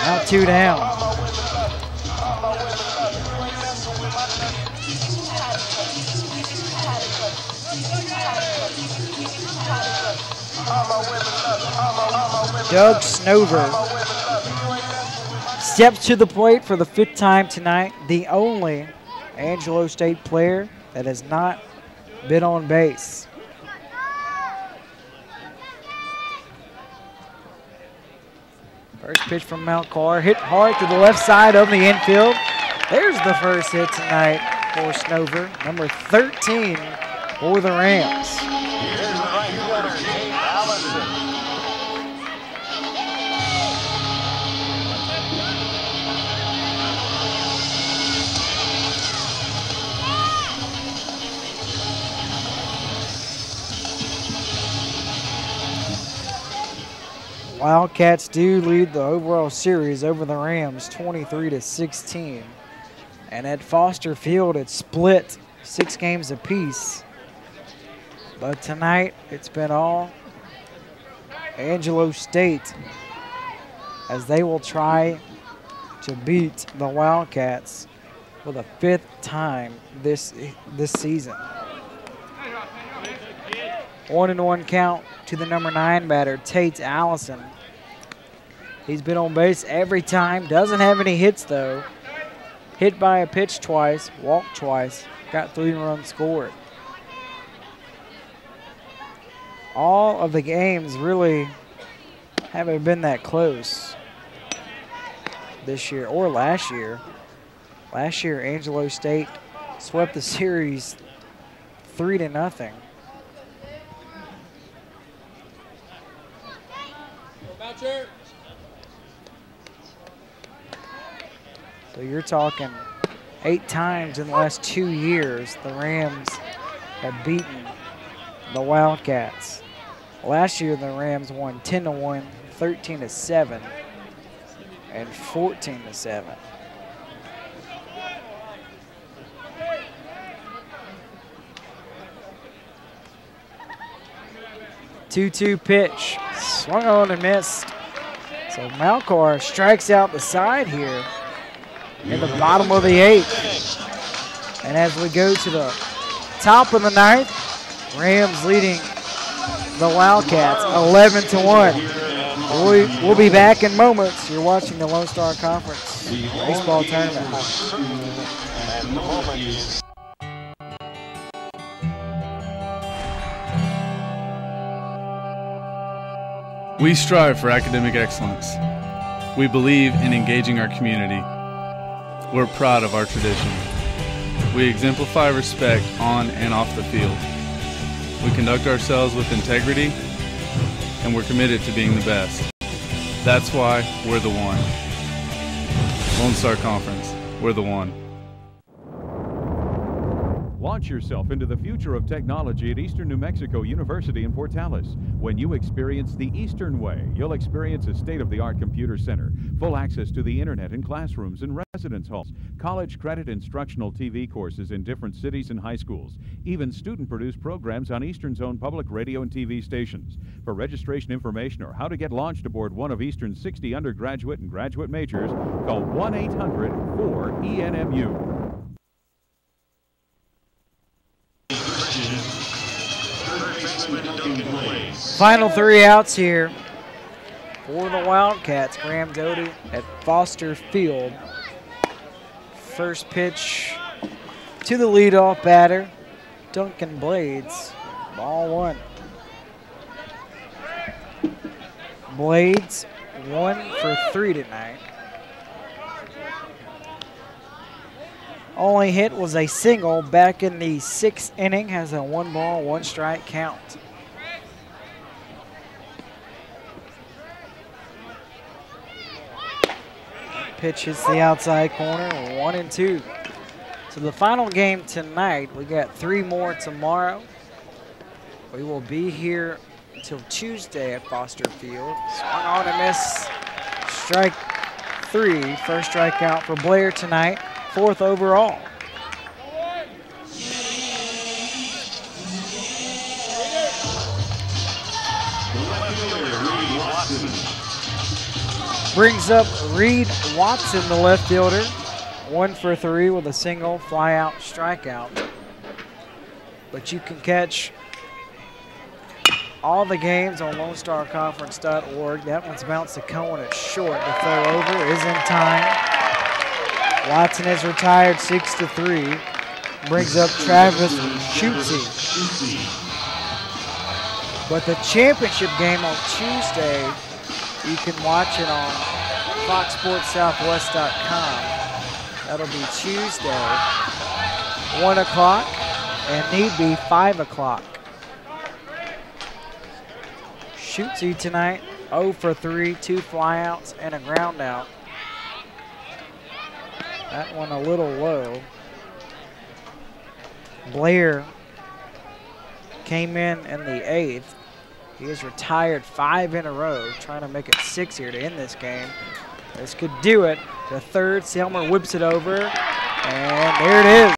Now 2 down. Doug Snover steps to the plate for the 5th time tonight, the only Angelo State player that has not been on base. First pitch from Mount Clara, hit hard to the left side of the infield. There's the first hit tonight for Snover, number 13 for the Rams. Here's the right fielder, Tate Allison. Wildcats do lead the overall series over the Rams 23-16. And at Foster Field, it's split 6 games apiece. But tonight, it's been all Angelo State as they will try to beat the Wildcats for the 5th time this season. 1-1 count to the number 9 batter, Tate Allison. He's been on base every time. Doesn't have any hits, though. Hit by a pitch twice, walked twice, got 3 runs scored. All of the games really haven't been that close this year or last year. Last year, Angelo State swept the series 3-0. So you're talking 8 times in the last 2 years the Rams have beaten the Wildcats. Last year the Rams won 10-1, 13-7, and 14-7. Two-two pitch, swung on and missed. So Mount Clara strikes out the side here in the bottom of the 8th. And as we go to the top of the 9th, Rams leading the Wildcats 11-1. We'll be back in moments. You're watching the Lone Star Conference baseball tournament. We strive for academic excellence. We believe in engaging our community. We're proud of our tradition. We exemplify respect on and off the field. We conduct ourselves with integrity, and we're committed to being the best. That's why we're the one. Lone Star Conference, we're the one. Launch yourself into the future of technology at Eastern New Mexico University in Portales. When you experience the Eastern Way, you'll experience a state-of-the-art computer center, full access to the internet in classrooms and residence halls, college credit instructional TV courses in different cities and high schools, even student-produced programs on Eastern's own public radio and TV stations. For registration information or how to get launched aboard one of Eastern's 60 undergraduate and graduate majors, call 1-800-4-ENMU. Final 3 outs here for the Wildcats. Graham Doty at Foster Field. first pitch to the leadoff batter, Duncan Blades. Ball one. Blades 1 for 3 tonight. Only hit was a single back in the 6th inning, has a 1-ball, 1-strike count. Pitch hits the outside corner, 1-2. So the final game tonight, we got 3 more tomorrow. We will be here until Tuesday at Foster Field. Swung on and miss. Strike 3, first strikeout for Blair tonight, 4th overall. Brings up Reed Watson, the left fielder. 1 for 3 with a single, fly out, strikeout. But you can catch all the games on LoneStarConference.org. That one's bounced to Cohen at short. The throw over is in time. Watson is retired 6-3. Brings up Travis Schutze. But the championship game on Tuesday, you can watch it on FoxSportsSouthwest.com. That'll be Tuesday, 1 o'clock, and need be 5 o'clock. Schutze tonight, 0 for 3, 2 flyouts and a ground out. That one a little low. Blair came in the 8th. He has retired 5 in a row, trying to make it 6 here to end this game. This could do it. The third, Selmer whips it over, and there it is.